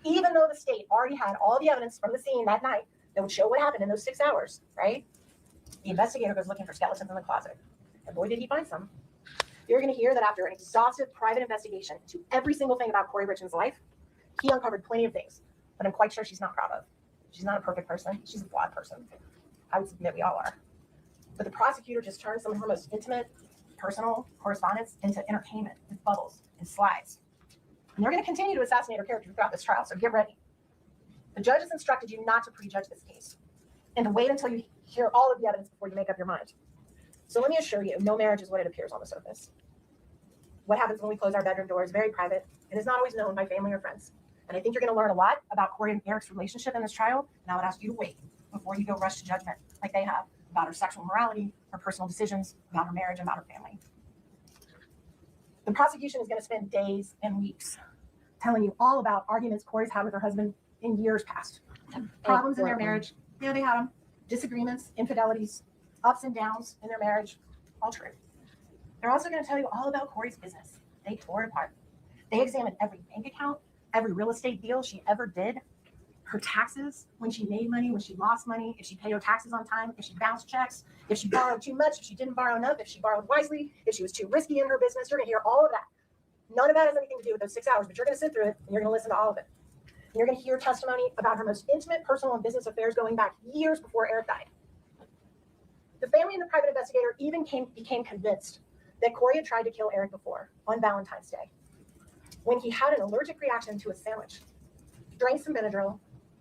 Even though the state already had all the evidence from the scene that night that would show what happened in those 6 hours, right? The investigator goes looking for skeletons in the closet. And boy, did he find some. You're going to hear that after an exhaustive private investigation into every single thing about Kouri Richins' life, he uncovered plenty of things that I'm quite sure she's not proud of. She's not a perfect person. She's a flawed person. I would submit we all are. But the prosecutor just turned some of her most intimate, personal correspondence into entertainment with bubbles and slides. And they're going to continue to assassinate her character throughout this trial, so get ready. The judge has instructed you not to prejudge this case and to wait until you hear all of the evidence before you make up your mind. So let me assure you, no marriage is what it appears on the surface. What happens when we close our bedroom door is very private and is not always known by family or friends. And I think you're going to learn a lot about Kouri and Eric's relationship in this trial, and I would ask you to wait before you go rush to judgment like they have about her sexual morality, her personal decisions, about her marriage, and about her family. The prosecution is going to spend days and weeks telling you all about arguments Kouri's had with her husband in years past. Problems in their marriage. Yeah, they had them. Disagreements, infidelities, ups and downs in their marriage. All true. They're also going to tell you all about Kouri's business. They tore it apart. They examined every bank account, every real estate deal she ever did, her taxes, when she made money, when she lost money, if she paid her taxes on time, if she bounced checks, if she borrowed too much, if she didn't borrow enough, if she borrowed wisely, if she was too risky in her business. You're going to hear all of that. None of that has anything to do with those 6 hours, but you're going to sit through it and you're going to listen to all of it. And you're going to hear testimony about her most intimate personal and business affairs going back years before Eric died. The family and the private investigator even became convinced that Kouri had tried to kill Eric before on Valentine's Day, when he had an allergic reaction to a sandwich, drank some Benadryl,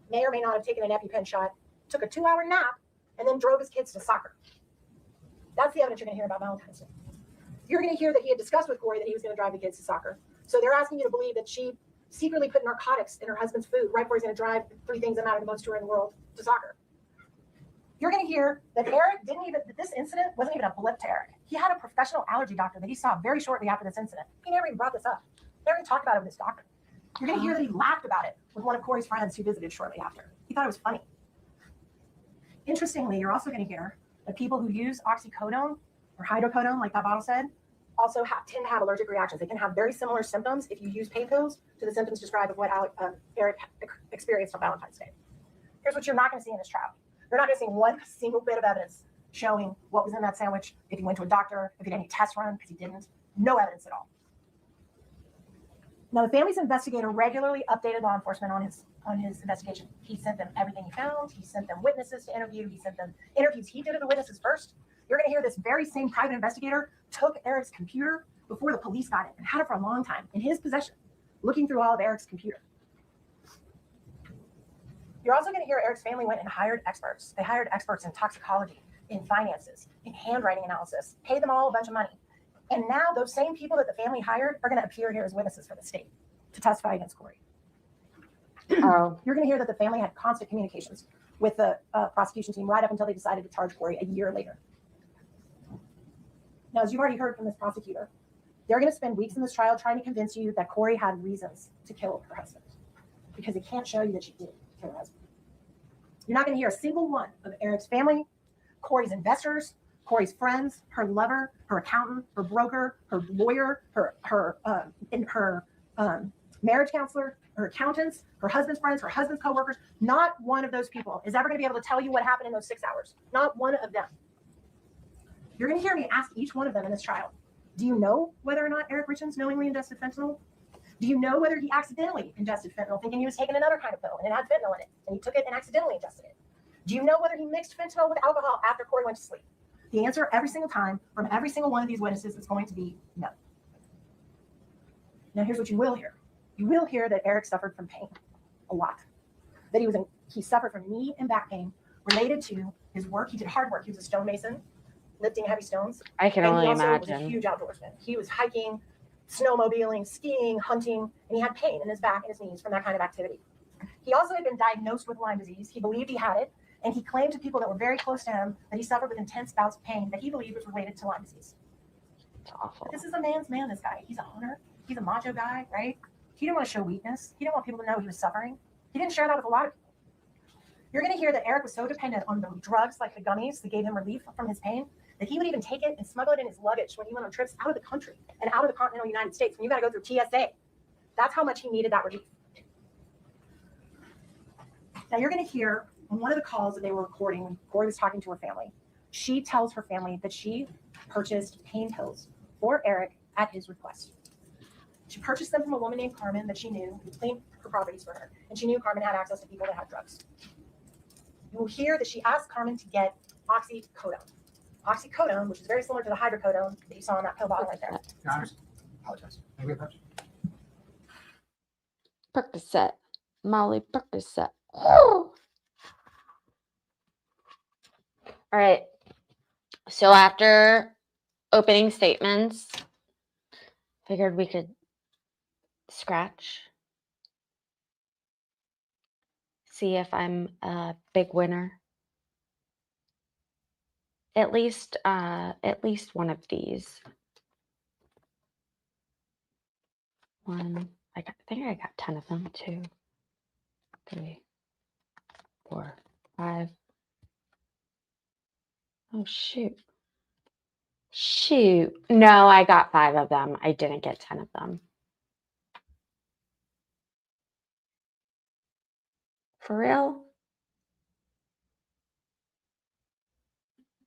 may or may not have taken an EpiPen shot, took a 2-hour nap, and then drove his kids to soccer. That's the evidence you're going to hear about Valentine's Day. You're going to hear that he had discussed with Kouri that he was going to drive the kids to soccer. So they're asking you to believe that she secretly put narcotics in her husband's food right before he's going to drive 3 things that matter the most to her in the world to soccer. You're going to hear that Eric that this incident wasn't even a blip to Eric. He had a professional allergy doctor that he saw very shortly after this incident. He never even brought this up. Never even talked about it with his doctor. You're going to hear that he laughed about it with one of Kouri's friends who visited shortly after. He thought it was funny. Interestingly, you're also going to hear that people who use oxycodone or hydrocodone, like that bottle said, also tend to have allergic reactions. They can have very similar symptoms if you use pain pills to the symptoms described of what Eric experienced on Valentine's Day. Here's what you're not going to see in this trial. You're not going to see one single bit of evidence showing what was in that sandwich, if he went to a doctor, if he did any tests run, because he didn't. No evidence at all. Now, the family's investigator regularly updated law enforcement on his investigation. He sent them everything he found. He sent them witnesses to interview. He sent them interviews he did of the witnesses first. You're going to hear this very same private investigator took Eric's computer before the police got it and had it for a long time in his possession, looking through all of Eric's computer. You're also going to hear Eric's family went and hired experts. They hired experts in toxicology, in finances, in handwriting analysis, paid them all a bunch of money. And now those same people that the family hired are going to appear here as witnesses for the state to testify against Kouri. Oh, You're going to hear that the family had constant communications with the prosecution team right up until they decided to charge Kouri a year later. Now, as you've already heard from this prosecutor, they're going to spend weeks in this trial trying to convince you that Kouri had reasons to kill her husband because they can't show you that she did kill her husband. You're not going to hear a single one of Eric's family, Kouri's investors, Kouri's friends, her lover, her accountant, her broker, her lawyer, her marriage counselor, her accountants, her husband's friends, her husband's coworkers. Not one of those people is ever going to be able to tell you what happened in those 6 hours. Not one of them. You're going to hear me ask each one of them in this trial, do you know whether or not Eric Richins knowingly ingested fentanyl? Do you know whether he accidentally ingested fentanyl, thinking he was taking another kind of pill and it had fentanyl in it, and he took it and accidentally ingested it? Do you know whether he mixed fentanyl with alcohol after Kouri went to sleep? The answer every single time from every single one of these witnesses is going to be no. Now, here's what you will hear. You will hear that Eric suffered from pain a lot. That he suffered from knee and back pain related to his work. He did hard work. He was a stonemason, lifting heavy stones. I can And only he also was imagine. a huge outdoorsman. He was hiking, snowmobiling, skiing, hunting, and he had pain in his back and his knees from that kind of activity. He also had been diagnosed with Lyme disease. He believed he had it, and he claimed to people that were very close to him that he suffered with intense bouts of pain that he believed was related to Lyme disease. It's awful. But this is a man's man, this guy. He's a hunter. He's a macho guy, right? He didn't want to show weakness. He didn't want people to know he was suffering. He didn't share that with a lot of people. You're going to hear that Eric was so dependent on the drugs like the gummies that gave him relief from his pain that he would even take it and smuggle it in his luggage when he went on trips out of the country and out of the continental United States when you got to go through TSA. That's how much he needed that relief. Now you're going to hear on one of the calls that they were recording when Kouri was talking to her family, she tells her family that she purchased pain pills for Eric at his request. She purchased them from a woman named Carmen that she knew who cleaned her properties for her, and she knew Carmen had access to people that had drugs. You will hear that she asked Carmen to get oxycodone. Oxycodone, which is very similar to the hydrocodone that you saw in that pill bottle right there. Your Honor, apologize. May we approach? Percocet. Molly Percocet. All right. So after opening statements, figured we could scratch. See if I'm a big winner. At least one of these. I think I got 10 of them. 2, 3, 4, 5. Oh shoot. No, I got 5 of them. I didn't get 10 of them. For real?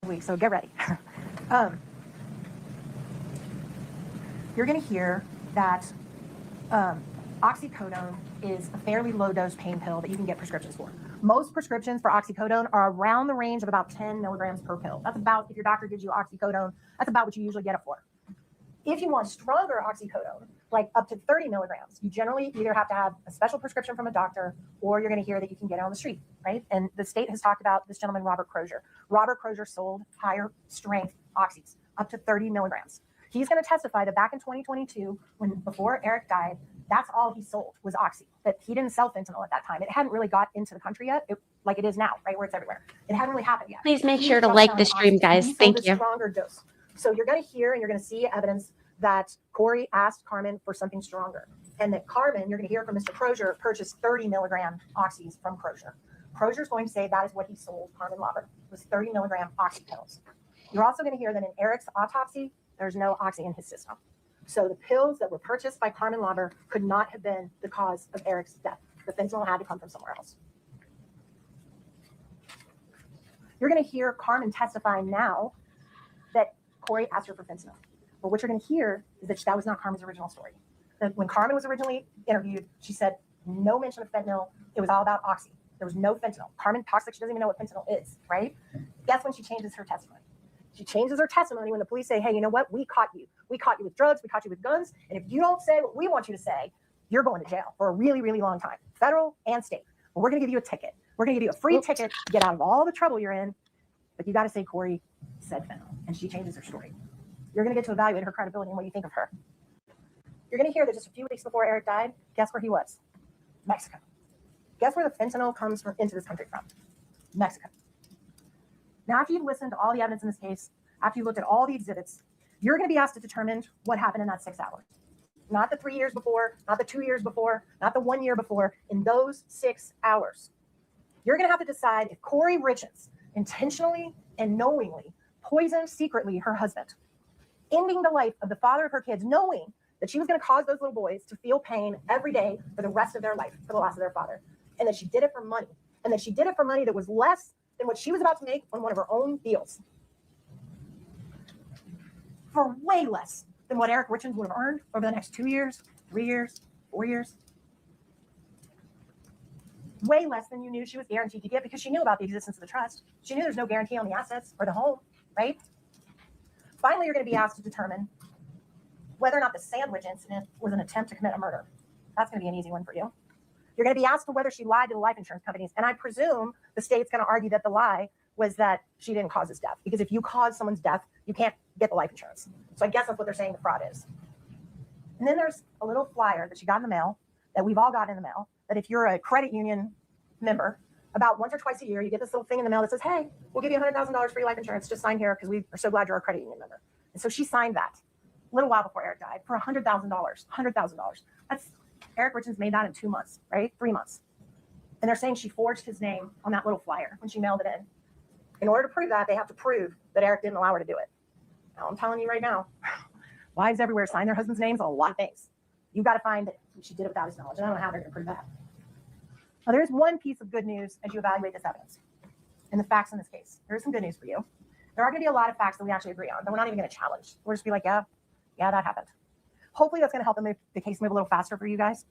Week, so get ready. You're going to hear that oxycodone is a fairly low dose pain pill that you can get prescriptions for. Most prescriptions for oxycodone are around the range of about 10 milligrams per pill. That's about, if your doctor gives you oxycodone, that's about what you usually get it for. If you want stronger oxycodone, like up to 30 milligrams, you generally either have to have a special prescription from a doctor, or you're going to hear that you can get it on the street, right? And the state has talked about this gentleman, Robert Crozier. Robert Crozier sold higher strength oxys, up to 30 milligrams. He's going to testify that back in 2022, before Eric died, that's all he sold was oxy, that he didn't sell fentanyl at that time. It hadn't really got into the country yet, like it is now, right, where it's everywhere. It hadn't really happened yet. Please make He sure to was like selling the stream, oxy, and guys. he sold Thank a you. stronger dose. So you're going to hear and you're going to see evidence that Kouri asked Carmen for something stronger, and that Carmen, you're going to hear from Mr. Crozier, purchased 30 milligram oxys from Crozier. Crozier's going to say that is what he sold Carmen Lauber, was 30 milligram oxy pills. You're also going to hear that in Eric's autopsy, there's no oxy in his system. So the pills that were purchased by Carmen Lauber could not have been the cause of Eric's death. The fentanyl had to come from somewhere else. You're going to hear Carmen testify now that Kouri asked her for fentanyl. But what you're going to hear is that that was not Carmen's original story. That when Carmen was originally interviewed, she said no mention of fentanyl. It was all about oxy. There was no fentanyl. Carmen talks like she doesn't even know what fentanyl is, right? Guess when she changes her testimony? She changes her testimony when the police say, hey, you know what? We caught you. We caught you with drugs. We caught you with guns. And if you don't say what we want you to say, you're going to jail for a really, really long time, federal and state. But we're going to give you a ticket. We're going to give you a free ticket to get out of all the trouble you're in. But you got to say Kouri said fentanyl. And she changes her story. You're going to get to evaluate her credibility and what you think of her. You're going to hear that just a few weeks before Eric died, guess where he was? Mexico. Guess where the fentanyl comes from into this country from? Mexico. Now, after you've listened to all the evidence in this case, after you've looked at all the exhibits, you're going to be asked to determine what happened in that 6 hours. Not the 3 years before, not the 2 years before, not the 1 year before, in those 6 hours. You're going to have to decide if Kouri Richins intentionally and knowingly poisoned secretly her husband, ending the life of the father of her kids, knowing that she was going to cause those little boys to feel pain every day for the rest of their life, for the loss of their father, and that she did it for money, and that she did it for money that was less than what she was about to make on one of her own deals, for way less than what Eric Richins would have earned over the next 2 years, 3 years, 4 years. Way less than you knew she was guaranteed to get, because she knew about the existence of the trust. She knew there's no guarantee on the assets or the home, right? Finally, you're going to be asked to determine whether or not the sandwich incident was an attempt to commit a murder. That's going to be an easy one for you. You're going to be asked to whether she lied to the life insurance companies. And I presume the state's going to argue that the lie was that she didn't cause his death. Because if you cause someone's death, you can't get the life insurance. So I guess that's what they're saying the fraud is. And then there's a little flyer that she got in the mail, that we've all gotten in the mail, that if you're a credit union member, about once or twice a year, you get this little thing in the mail that says, hey, we'll give you $100,000 free life insurance. Just sign here because we are so glad you're a credit union member. And so she signed that a little while before Eric died for $100,000. $100,000. That's Eric Richins made that in 2 months, right? 3 months. And they're saying she forged his name on that little flyer when she mailed it in. In order to prove that, they have to prove that Eric didn't allow her to do it. Now, I'm telling you right now, wives everywhere sign their husband's names on a lot of things. You've got to find that she did it without his knowledge. And I don't know how they're going to prove that. Now, there is one piece of good news as you evaluate this evidence and the facts in this case. There is some good news for you. There are going to be a lot of facts that we actually agree on that we're not even going to challenge. We'll just be like, yeah, that happened. Hopefully that's going to help the case move a little faster for you guys.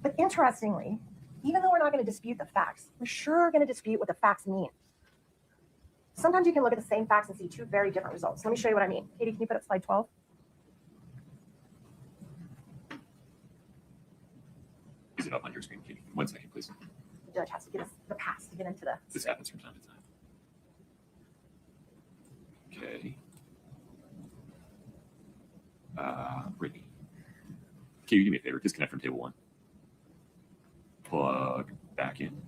But interestingly, even though we're not going to dispute the facts, we're sure going to dispute what the facts mean. Sometimes you can look at the same facts and see two very different results. Let me show you what I mean. Katie, can you put up slide 12? Is it up on your screen, Katie? 1 second, please. The judge has to give us the pass to get into the... This happens from time to time. Okay. Brittany. Can you do me a favor? Disconnect from table 1. Plug back in.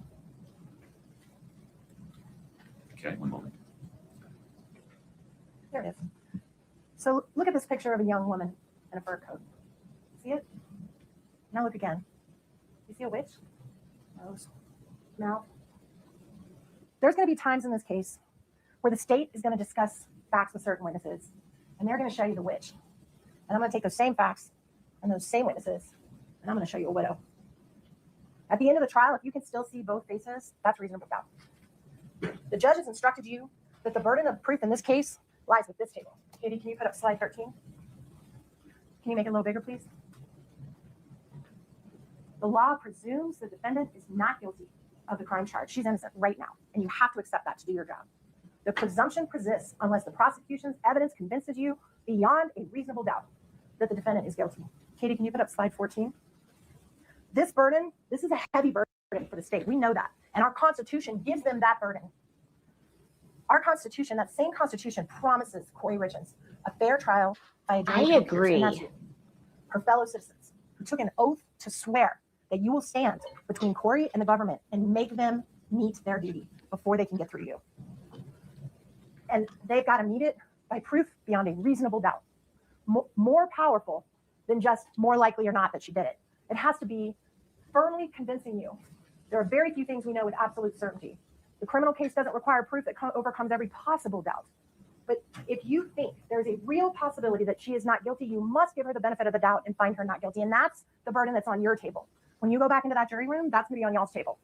Okay, 1 moment. There it is. So look at this picture of a young woman in a fur coat. See it? Now look again. You see a witch? Nose, mouth. There's going to be times in this case where the state is going to discuss facts with certain witnesses, and they're going to show you the witch. And I'm going to take those same facts and those same witnesses, and I'm going to show you a widow. At the end of the trial, if you can still see both faces, that's reasonable doubt. The judge has instructed you that the burden of proof in this case lies with this table. Katie, can you put up slide 13? Can you make it a little bigger, please? The law presumes the defendant is not guilty of the crime charge. She's innocent right now, and you have to accept that to do your job. The presumption persists unless the prosecution's evidence convinces you beyond a reasonable doubt that the defendant is guilty. Katie, can you put up slide 14? This burden, this is a heavy burden for the state. We know that. And our Constitution gives them that burden. Our Constitution, that same Constitution, promises Kouri Richins a fair trial by a jury. I agree. And that's you, her fellow citizens, who took an oath to swear that you will stand between Kouri and the government and make them meet their duty before they can get through you. And they've got to meet it by proof beyond a reasonable doubt. More powerful than just more likely or not that she did it. It has to be firmly convincing you. There are very few things we know with absolute certainty. The criminal case doesn't require proof that overcomes every possible doubt. But if you think there's a real possibility that she is not guilty, you must give her the benefit of the doubt and find her not guilty. And that's the burden that's on your table. When you go back into that jury room, that's going to be on y'all's table.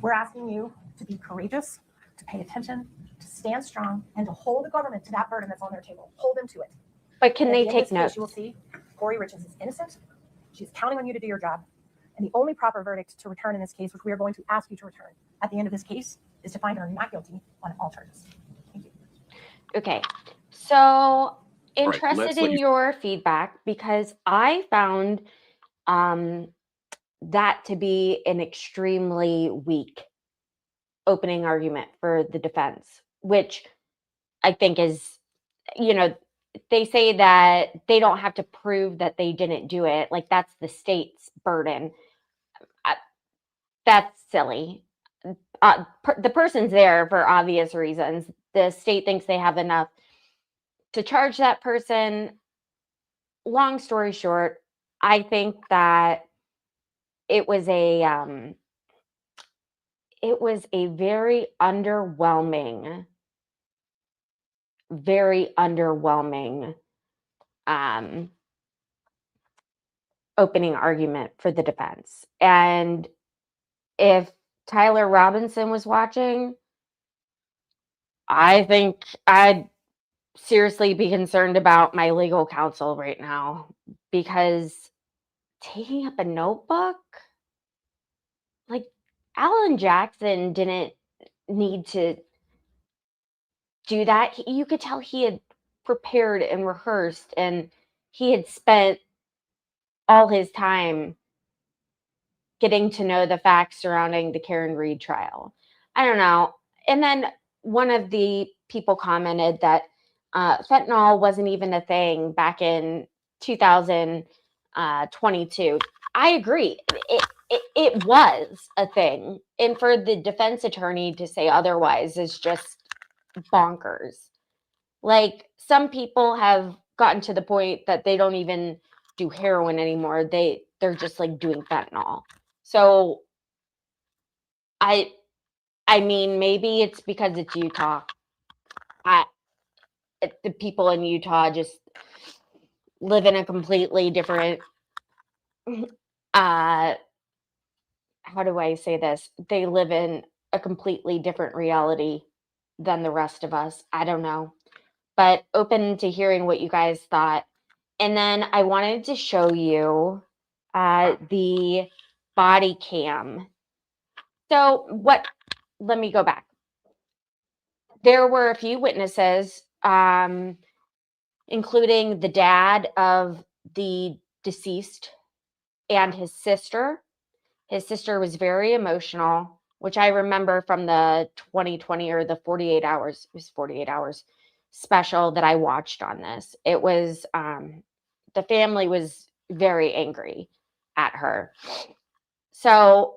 We're asking you to be courageous, to pay attention, to stand strong, and to hold the government to that burden that's on their table. Hold them to it. But can And they at the end of take this case, notes? you will see Kouri Richins is innocent. She's counting on you to do your job. And the only proper verdict to return in this case, which we are going to ask you to return at the end of this case, is to find her not guilty on all charges. Thank you. Okay, so let's interested let in you- your feedback because I found that to be an extremely weak opening argument for the defense, which I think is, they say that they don't have to prove that they didn't do it. Like that's the state's burden. That's silly. The person's there for obvious reasons. The state thinks they have enough to charge that person. Long story short, I think that it was a very underwhelming opening argument for the defense. And if Tyler Robinson was watching, I think I'd seriously be concerned about my legal counsel right now, because taking up a notebook, like Alan Jackson didn't need to do that. You could tell he had prepared and rehearsed, and he had spent all his time getting to know the facts surrounding the Karen Reed trial. I don't know. And then one of the people commented that fentanyl wasn't even a thing back in 2022. I agree. It was a thing. And for the defense attorney to say otherwise is just bonkers. Like, some people have gotten to the point that they don't even do heroin anymore. They're just like doing fentanyl. So I mean, maybe it's because it's Utah. The people in Utah just live in a completely different, how do I say this? They live in a completely different reality than the rest of us. I don't know, but open to hearing what you guys thought. And then I wanted to show you the body cam. So let me go back. There were a few witnesses, including the dad of the deceased and his sister. His sister was very emotional, which I remember from the 2020 or the 48 hours, it was 48 hours special that I watched on this. It was, the family was very angry at her. So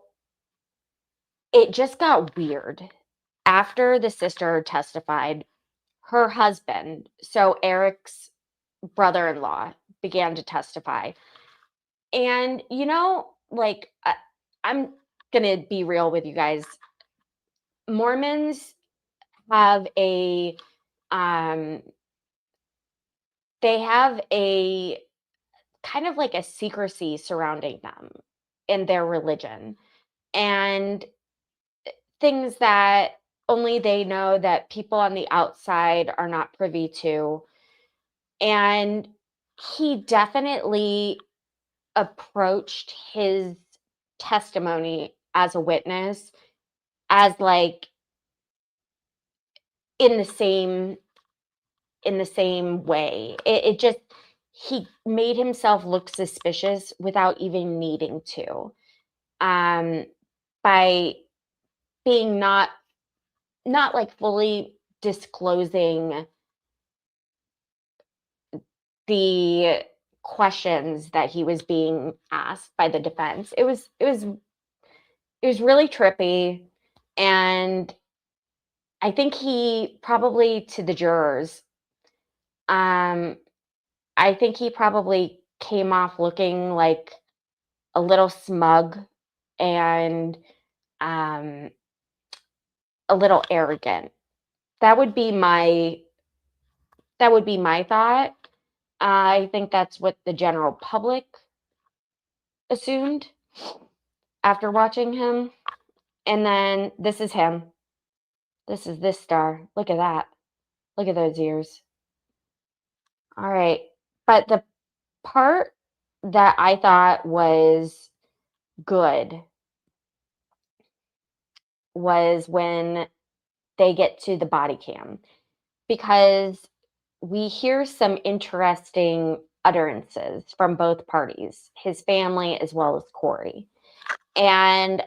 it just got weird. After the sister testified, her husband, so Eric's brother-in-law, began to testify. And, like, I'm going to be real with you guys. Mormons have they have a kind of like a secrecy surrounding them. and their religion, and things that only they know that people on the outside are not privy to. And he definitely approached his testimony as a witness as like in the same way. It just, he made himself look suspicious without even needing to, by being not like fully disclosing the questions that he was being asked by the defense. It was really trippy, and I think he probably, to the jurors, I think he probably came off looking like a little smug and a little arrogant. That would be my thought. I think that's what the general public assumed after watching him. And then this is him. This is this star. Look at that. Look at those ears. All right. But the part that I thought was good was when they get to the body cam, because we hear some interesting utterances from both parties, his family as well as Kouri. And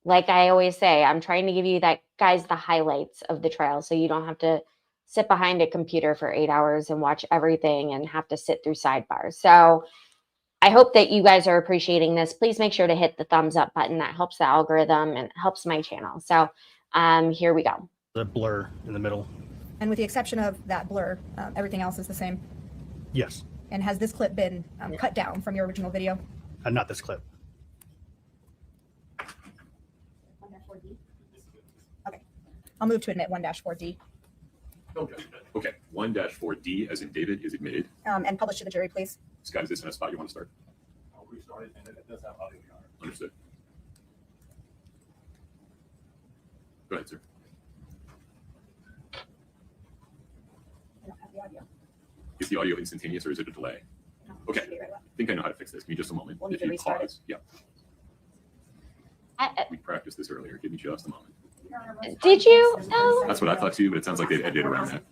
like I always say, I'm trying to give you the highlights of the trial, so you don't have to sit behind a computer for 8 hours and watch everything and have to sit through sidebars. So I hope that you guys are appreciating this. Please make sure to hit the thumbs up button. That helps the algorithm and helps my channel. So here we go. The blur in the middle. And with the exception of that blur, everything else is the same. Yes. And has this clip been cut down from your original video? Not this clip. Okay. I'll move to admit 1-4D. Okay. 1-4D, as in David, is admitted. And publish to the jury, please. Scott, is this in a spot you want to start? I'll restart it, and it does have audio. Understood. Go ahead, sir. I don't have the audio. Is the audio instantaneous or is it a delay? No, Okay. it should be right away. I think I know how to fix this. Give me just a moment. We'll need If to you restart it. pause. Yeah. I, We practiced this earlier. Give me just a moment. did you? No. That's what I thought too, but it sounds like they've edited around that.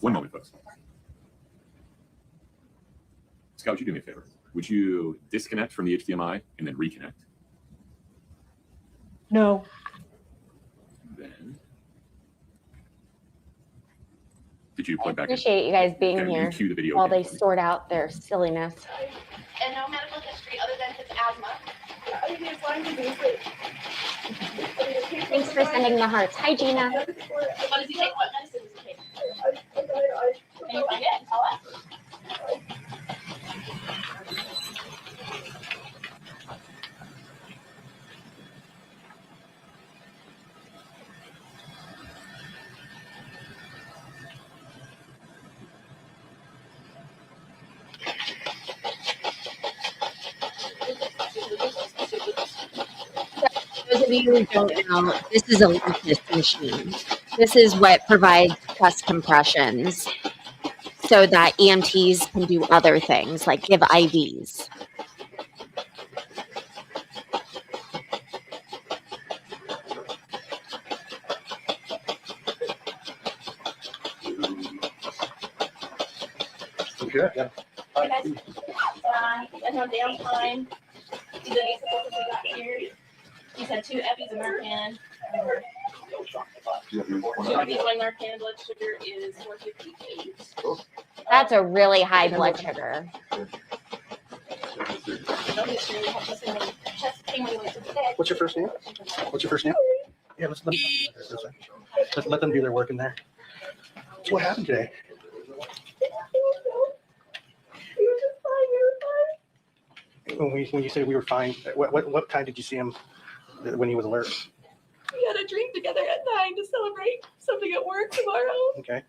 One moment, folks. Scott, would you do me a favor? Would you disconnect from the HDMI and then reconnect? No. Then, did you I plug back in? appreciate you guys being Okay, you here cue the video while again they for me. sort out their silliness. And no medical history other than his asthma. Thanks for sending the hearts. Hi, Gina. What does he take? What medicine does he take? Can you find it and tell us? Those of you who don't know, this is a Lucas machine. This is what provides chest compressions so that EMTs can do other things like give IVs. Good. Yeah. Hey guys, I know downtime. These are the supports we got here. He's had 2 Eppies of Narcan. One Narcan blood sugar is 458. That's a really high blood sugar. No history. Chest pain when he went to bed. What's your first name? What's your first name? Yeah, let's let them do their work in there. So what happened today? When you say we were fine, what time did you see him when he was alert? We had a drink together at 9 to celebrate something at work tomorrow. Okay.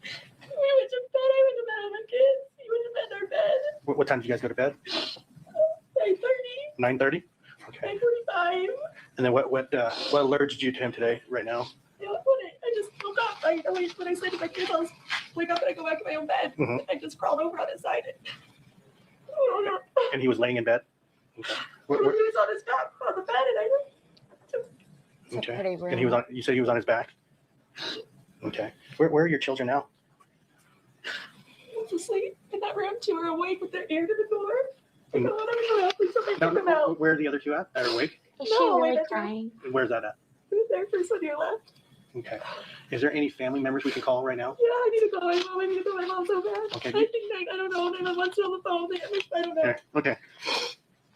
We went to bed. I went to bed with my kids. He went to bed in our bed. What time did you guys go to bed? I 9:30. Okay. 9:45. And then what alerted you to him today? Right now. I just woke up. When I sleep in my kids' house, wake up and I go back to my own bed. Mhm. I just crawled over on his side. And he was laying in bed. Okay. He was on his back on the bed, and I It's a Okay. pretty room. And he was on. You said he was on his back. Okay. Where are your children now? was asleep in that room. 2 are awake with their ear to the door. I Mm. go, let me go out. Please somebody No, take them out. where are the other two at? They're awake. Is she No, really that's crying? And where's that at? Their first one here left. Okay. Is there any family members we can call right now? Yeah, I need to call my mom. I need to call my mom so bad. Okay. I think I don't know. My mom's still on the phone. I don't know. Okay. Okay.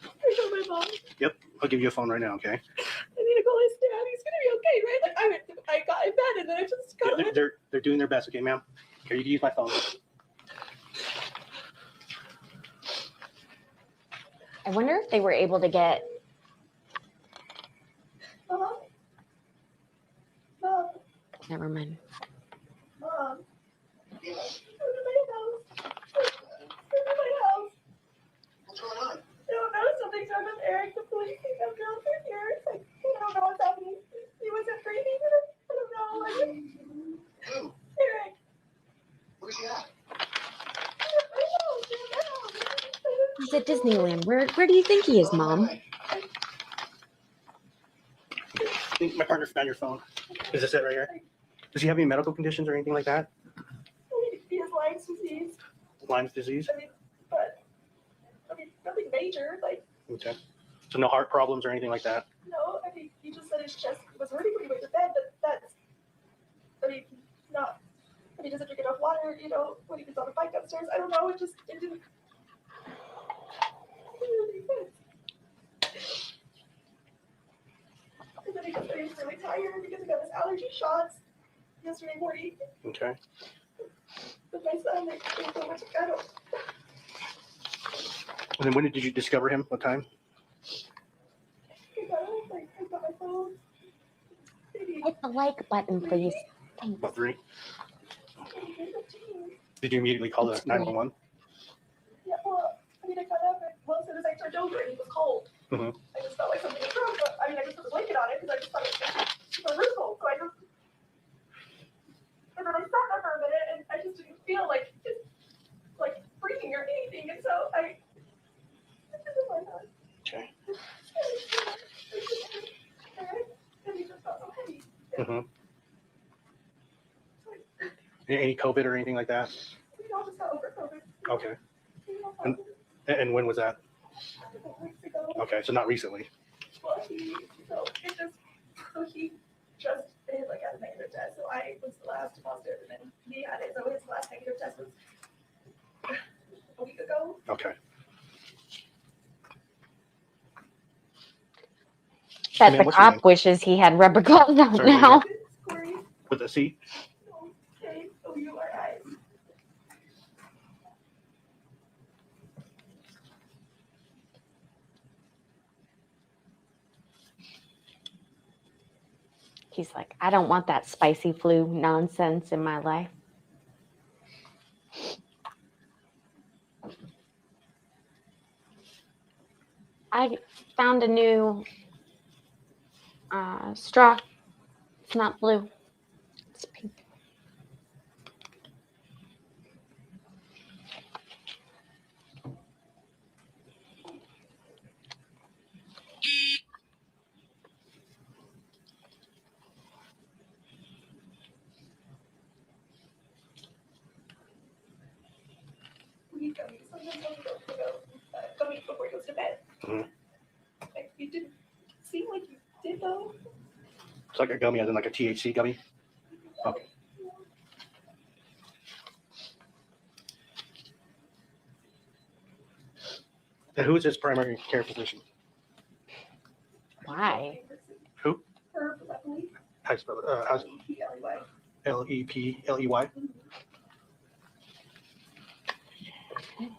I call my mom. Yep. I'll give you a phone right now. Okay. I need to call his dad. He's gonna be okay, right? Like I got in bed and then I just got. They're doing their best. Okay, ma'am. Here, you can use my phone. I wonder if they were able to get. Mom. Mom. Never mind. Mom. Come to my house. Come to my house. What's going on? I don't know. Something's wrong with Eric. The police think I'm girls are here. It's like, I don't know what's happening. He wasn't breathing. I don't know. Who? Eric. Where's he at? He's at Disneyland. Where do you think he is, Mom? I think my partner found your phone. Is this it right here? Does he have any medical conditions or anything like that? He has Lyme's disease. Lyme's disease? Nothing major. Like, Okay. So no heart problems or anything like that? no, he just said his chest was hurting when he went to bed, but that's, not, he doesn't drink enough water, when he gets on the bike upstairs. I don't know, it didn't. And then he just said he was really tired because he got his allergy shots yesterday morning. Okay. With my son, they so much, I don't. And then when did you discover him? What time? I got my phone. Maybe Hit the like button, please. Thanks. About 3. Did you immediately call the 911? Yeah, well, I got up and as soon as I turned over, it was cold. Mhm. I just felt like something was wrong, but I just put a blanket on it because I just thought it was really cold. So and then I sat there for a minute and I just didn't feel like breathing or anything. And so I just went on. Okay. And he just felt so heavy. Mm-hmm. Any COVID or anything like that? We all just got over COVID. Okay. And And when was that? a couple weeks ago. Okay, so not recently. Well, he just had a negative test. So I was the last positive, and then he had it. So his last negative test was a week ago. Okay. Bet Man, the what's your name? cop wishes he had rubber gloves on Sorry, now. It's Kouri. With a C? Kouri. He's like, I don't want that spicy flu nonsense in my life. I found a new straw. It's not blue. It's pink. Gummies before he goes to bed. Mhm. Like, you didn't seem like you did though. It's like a gummy, as in like a THC gummy? Okay. And who is his primary care physician? Why? Who? Herb, I believe. How do you spell it? How's P-L-E-Y.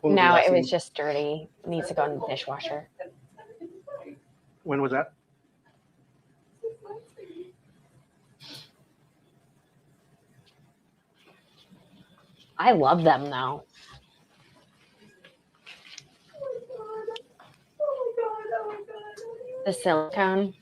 Lepley? No, it was just dirty. Needs to go in the dishwasher. When was that? I love them though. Oh my The silicone.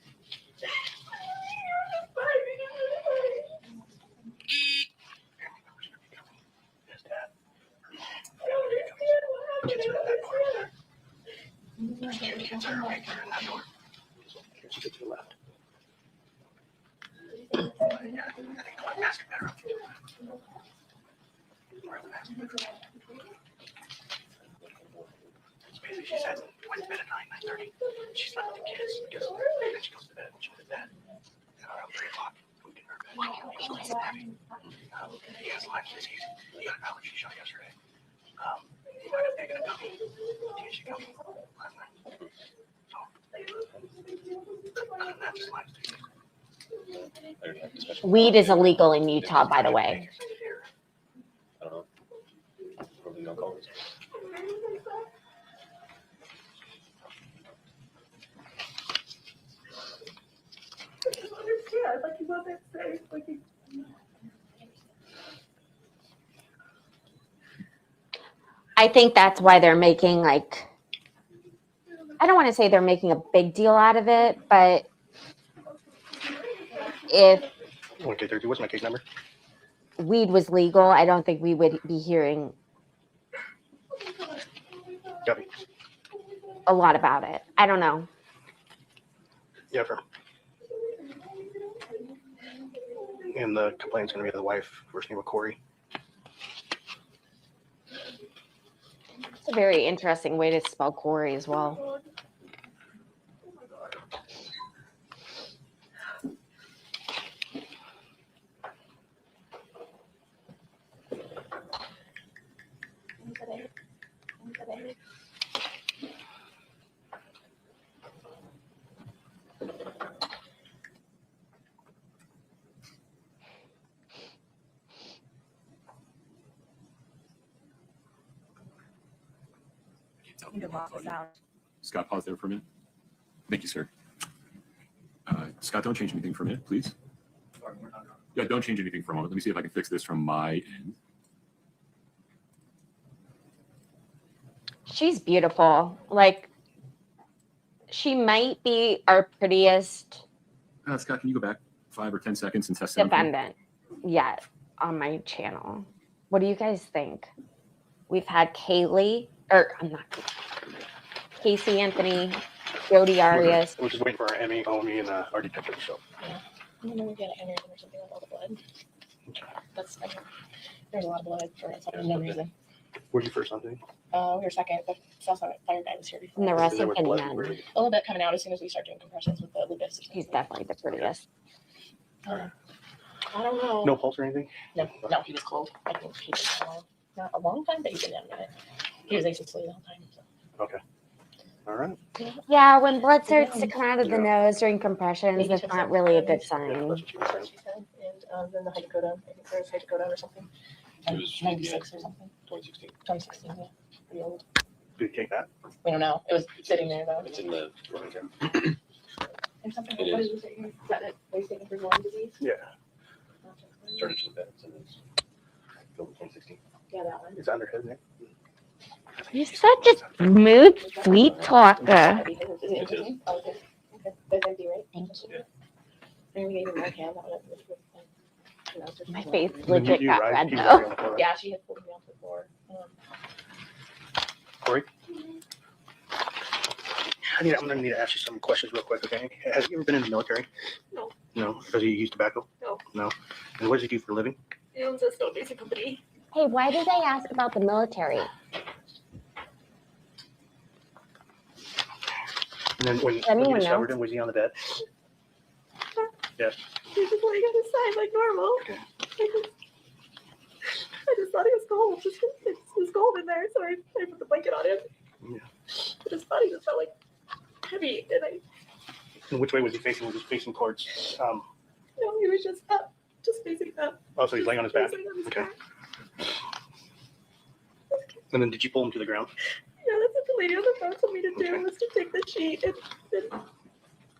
Basically, she said, went to bed at 9:30. She's left with the kids. Then she goes to bed. She went to bed. And around 3 o'clock, we get her bed. He's heavy. He has Lyme disease. He got an allergy shot yesterday. He might have taken a gummy. THC gummy last night. So, other than that, just Lyme disease. Weed is illegal in Utah, by the way. I don't know. Probably no colors. Like he wasn't safe. Like he... I think that's why they're making like, I don't want to say they're making a big deal out of it, but if 1K32, what's my case number? weed was legal, I don't think we would be hearing Copy. a lot about it. I don't know. Yeah, firm. And the complaint's going to be the wife, first name of Kouri. It's a very interesting way to spell Kouri as well. Scott, pause there for a minute. Thank you, sir. Scott, don't change anything for a minute, please. Yeah, don't change anything for a moment. Let me see if I can fix this from my end. She's beautiful. Like, she might be our prettiest Scott, can you go back 5 or 10 seconds and test something? defendant yet on my channel. What do you guys think? We've had Kaylee, or I'm not Casey Anthony, Jody Arias. We're just waiting for our Emmy, Omi, and our detective to show. I don't know if we had an aneurysm or something with all the blood. That's, I mean, there's a lot of blood for no reason. Where'd you first on today? We were second. The fire guy was here before. And the rest Is there of with the blood? men. Really? A little bit coming out as soon as we start doing compressions with the lupus. He's definitely the prettiest. I don't know. No pulse or anything? No, he was cold. I think he was not a long time, but he's been down a minute. He was asexually the whole time. So. Okay. All right. Yeah, when blood starts to come out of the nose during compressions, that's not really a good Yeah, sign. that's what she was That's what saying. she said. And then the hydrocodone, I think there was hydrocodone or something. It was 96 or something. 2016. 2016, yeah. Pretty old. Did you take that? We don't know. It was sitting there though. It's in the drawing tab. And something. It What is. did you say? Is that it? Are you taking for Lyme disease? Yeah. Started to the bed. It's in this. Filled in 2016. Yeah, that one. It's under his name. You're such a smooth, sweet talker. Is it interesting? Oh, okay. Okay. That's empty, right? Thank you. Maybe we gave him more hand. That one. My face Then legit you got rise- red you though. rise on the floor, right? Yeah, she had pulled me off the floor. Kouri? I'm gonna need to ask you some questions real quick, okay? Has he ever been in the military? No. No? Does he use tobacco? No. No? And what does he do for a living? He owns a stone basic company. Hey, why did they ask about the military? And then when you anyone discovered know? him, was he on the bed? Yes. He's just laying on his side like normal. Okay. I just thought he was cold. Just it was cold in there, so I put the blanket on him. Yeah. But his body just felt like heavy, and And which way was he facing? Was he facing towards, he was just up, just facing up. oh, so he's laying on his back? Just laying on his Okay. back. And then did you pull him to the ground? Yeah, that's what the lady on the phone told me to do, Okay. was to take the sheet and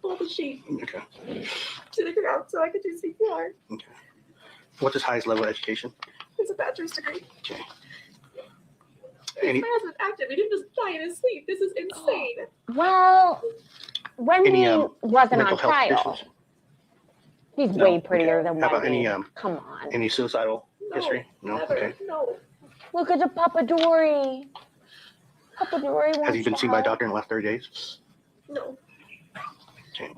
pull the sheet Okay. to the ground so I could do CPR. Okay. What's his highest level of education? It's a bachelor's degree. Okay. My husband's active. He didn't just die in his sleep. This is insane. Well, when Any, he wasn't mental on health trial. issues? He's No, way okay. prettier than How about Wendy. any, Come on. Any suicidal history? No? Never. Okay. No. Look at the Papa Dory. Papa Dory wants Has he been to seen by a help. doctor in the last 30 days? No. Okay.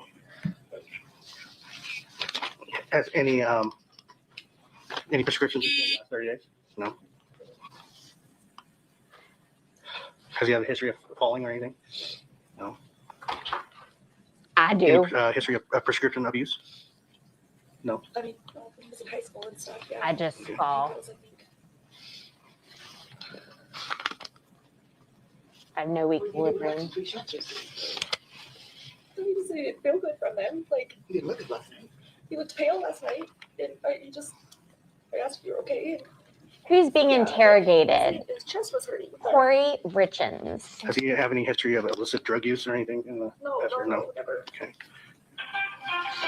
Has any prescriptions in the last 30 days? No. Has he had a history of falling or anything? No. I do. Any history of prescription abuse? No. I mean, when he was in high school and stuff, yeah. I just Okay. fall. Girls, I think. I have no Well, you didn't have equilibrium. 3 shots yesterday. He just didn't feel good from them. Like, You didn't look good last night. he looked pale last night. And I asked if you were okay. Who's being Yeah, interrogated? His chest was hurting. Kouri Richins. Does he have any history of illicit drug use or anything in the No, past or no, never.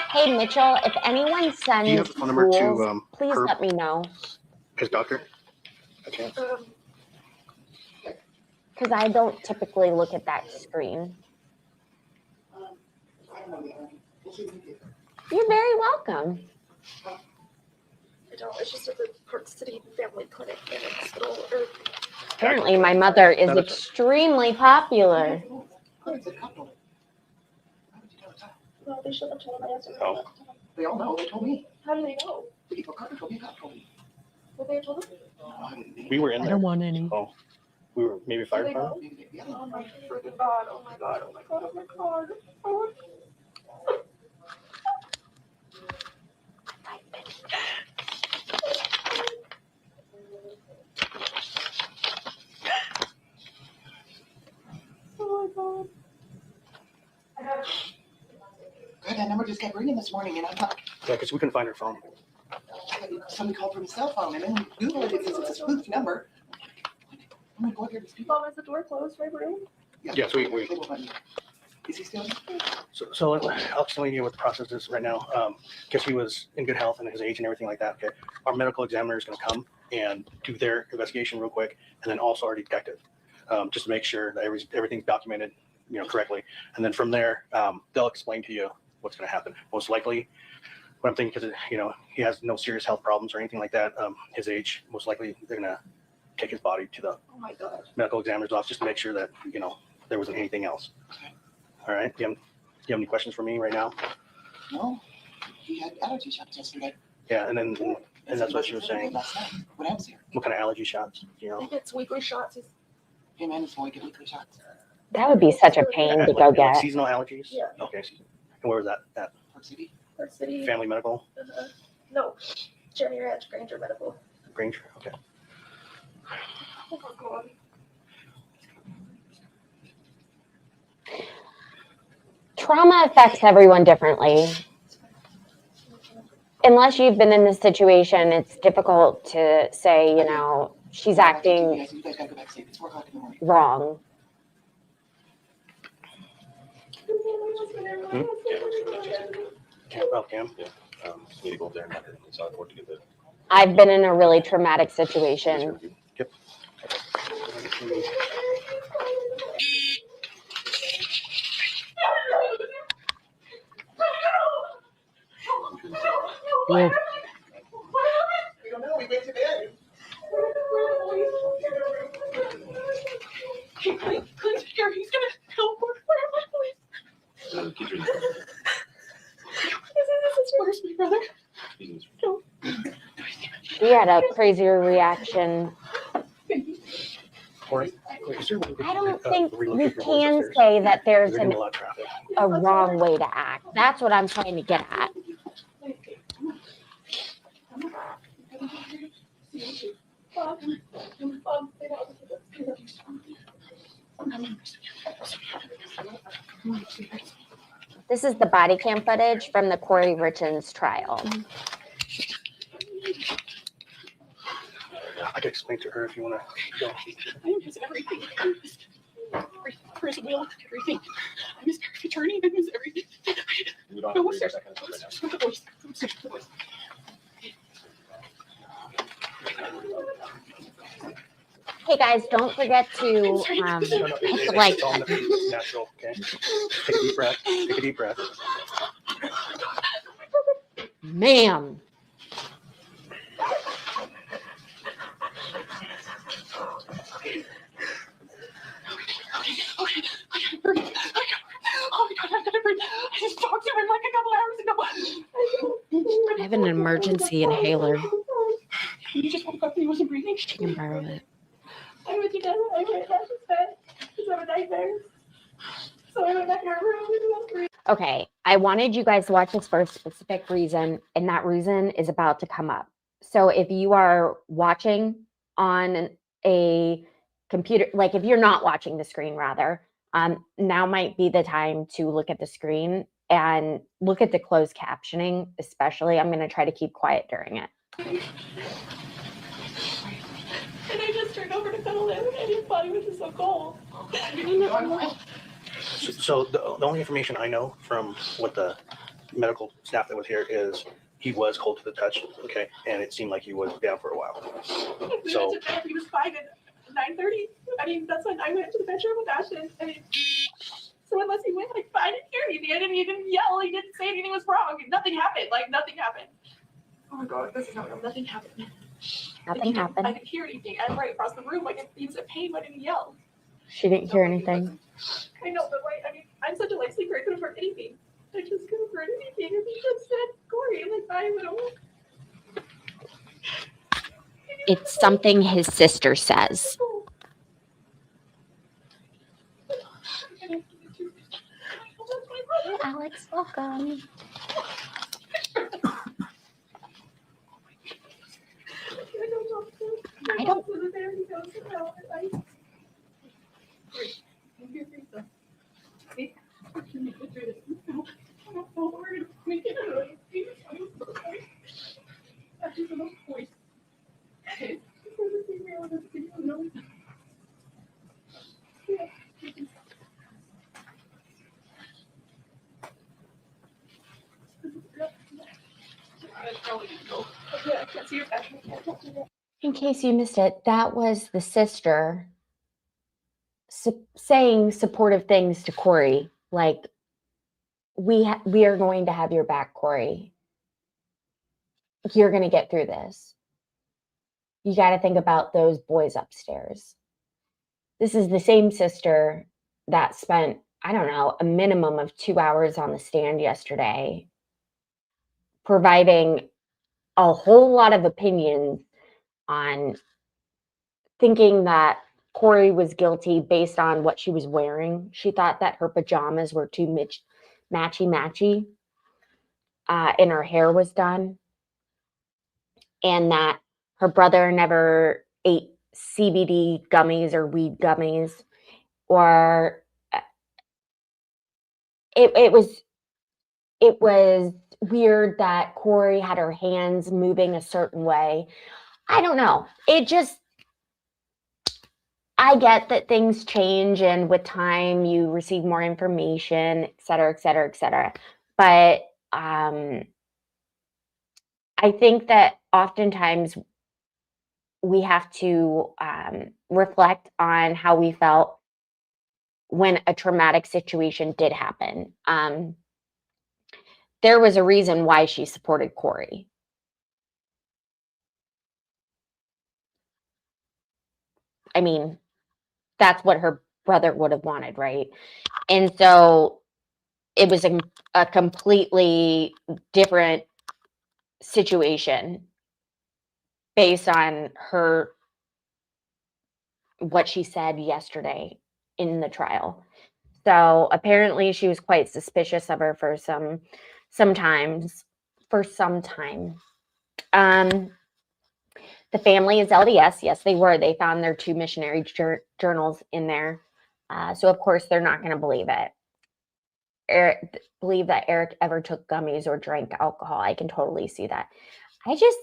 Hey, Mitchell, if anyone sends Do you have the phone number to tools, please Herb, let me know. his doctor? Okay. Because I don't typically look at that screen. I don't know, we'll see what we do. You're very welcome. I don't. It's just at the Park City Family Clinic and Hospital. Or, Apparently, my mother is Not a- extremely popular. Oh, it's a couple. Why would you tell us that? no, they shouldn't have told him. I asked him. Oh. They all know, they told me. How do they know? The people Carter told me, God told me. What they told him? We were in there. want any. Oh, we were maybe fired they from. know? Maybe they- yeah. Oh my freaking God. Oh my God. Oh my God. Oh my God. Oh. Oh my God. God, that number just kept ringing this morning and I thought, Yeah, because we couldn't find her phone. somebody called from his cell phone and then Google it, it says it's a spoof number. I'm gonna go up here to speak. Mom, is the door closed, my room? Yes, we- Is he still? So I'll explain to you what the process is right now. Because he was in good health and his age and everything like that. Okay, our medical examiner is going to come and do their investigation real quick, and then also our detective, just to make sure that everything's documented, correctly. And then from there, they'll explain to you what's going to happen. Most likely, what I'm thinking, because he has no serious health problems or anything like that. His age, most likely they're going to take his body to the Oh my God. medical examiner's office just to make sure that there wasn't anything else. All right. Do you have any questions for me right now? No, he had allergy shots yesterday. Yeah, and that's what she was saying. Last night, when I was here. What kind of allergy shots? He gets weekly shots. He's, Hey man, it's boy, get weekly shots. That would be such a pain to go Like get. seasonal allergies? Yeah. Okay. And where was that? At Park City. Park City. Family Medical No, Jenny Ranch, Granger Medical. Granger? Okay. Oh my God. Trauma affects everyone differently. Unless you've been in this situation, it's difficult to say, she's acting You guys gotta go back to sleep. It's 4 o'clock in the morning. wrong. Cam? Yeah. Need to go up there and decide what to get the. I've been in a really traumatic situation. Yep. Yeah. We don't know, we went to bed. Please, here, he's gonna help. Where am I, please? Kids are in This is worse, my brother. the. We had a crazier reaction. Corey? I don't think we can say that there's There's a lot of traffic. a wrong way to act. That's what I'm trying to get at. This is the body cam footage from the Kouri Richins trial. I could explain to her if you want to go. I miss everything. I miss Chris Will, everything. I miss Eric attorney. I miss everything. We don't have Go to worry upstairs. about that kind of stuff right now. Go upstairs. Go upstairs. Go upstairs. Hey guys, don't forget to No, like. it's natural, okay? Take a deep breath. Take a deep breath. Ma'am. Okay, I gotta breathe. Oh my God, I gotta breathe. I just talked to him like a couple hours ago. I have an emergency inhaler. He just woke up and he wasn't breathing. You can borrow it. I went to bed. I went back to bed because I'm a nightmare. So I went back in our room and was breathing. Okay, I wanted you guys to watch this for a specific reason, and that reason is about to come up. So if you are watching on a computer, like if you're not watching the screen rather, now might be the time to look at the screen and look at the closed captioning, especially. I'm going to try to keep quiet during it. And I just turned over to cuddle him and his body was just so cold. So the only information I know from what the medical staff that was here is he was cold to the touch, okay, and it seemed like he was down for a while. So He was fine at 9:30. I mean, that's when I went to the bedroom with Ashton. I mean, so unless he went, like, I didn't hear anything. He didn't yell. He didn't say anything was wrong. Nothing happened. Like, nothing happened. Oh my God, this is not real. Nothing happened. Nothing happened. I didn't hear anything. I'm right across the room. Like, he was in pain, but I didn't yell. She didn't hear anything. I know, but like, I mean, I'm such a light sleeper. I couldn't have heard anything. I just couldn't have heard anything. And he just said, Kouri. I'm like, I don't. It's something his sister says. Alex, welcome. I don't. In case you missed it, that was the sister saying supportive things to Kouri, like, we are going to have your back, Kouri. You're going to get through this. You got to think about those boys upstairs. This is the same sister that spent, I don't know, a minimum of 2 hours on the stand yesterday, providing a whole lot of opinions on thinking that Kouri was guilty based on what she was wearing. She thought that her pajamas were too matchy-matchy, and her hair was done, and that her brother never ate CBD gummies or weed gummies, or it was weird that Kouri had her hands moving a certain way. I don't know. I get that things change, and with time you receive more information, et cetera, et cetera, et cetera. But I think that oftentimes we have to reflect on how we felt when a traumatic situation did happen. There was a reason why she supported Kouri. I mean, that's what her brother would have wanted, right? And so it was a completely different situation based on what she said yesterday in the trial. So apparently she was quite suspicious of her for some time. The family is LDS. Yes, they were. They found their 2 missionary journals in there. So of course they're not going to believe it. Believe that Eric ever took gummies or drank alcohol. I can totally see that. I just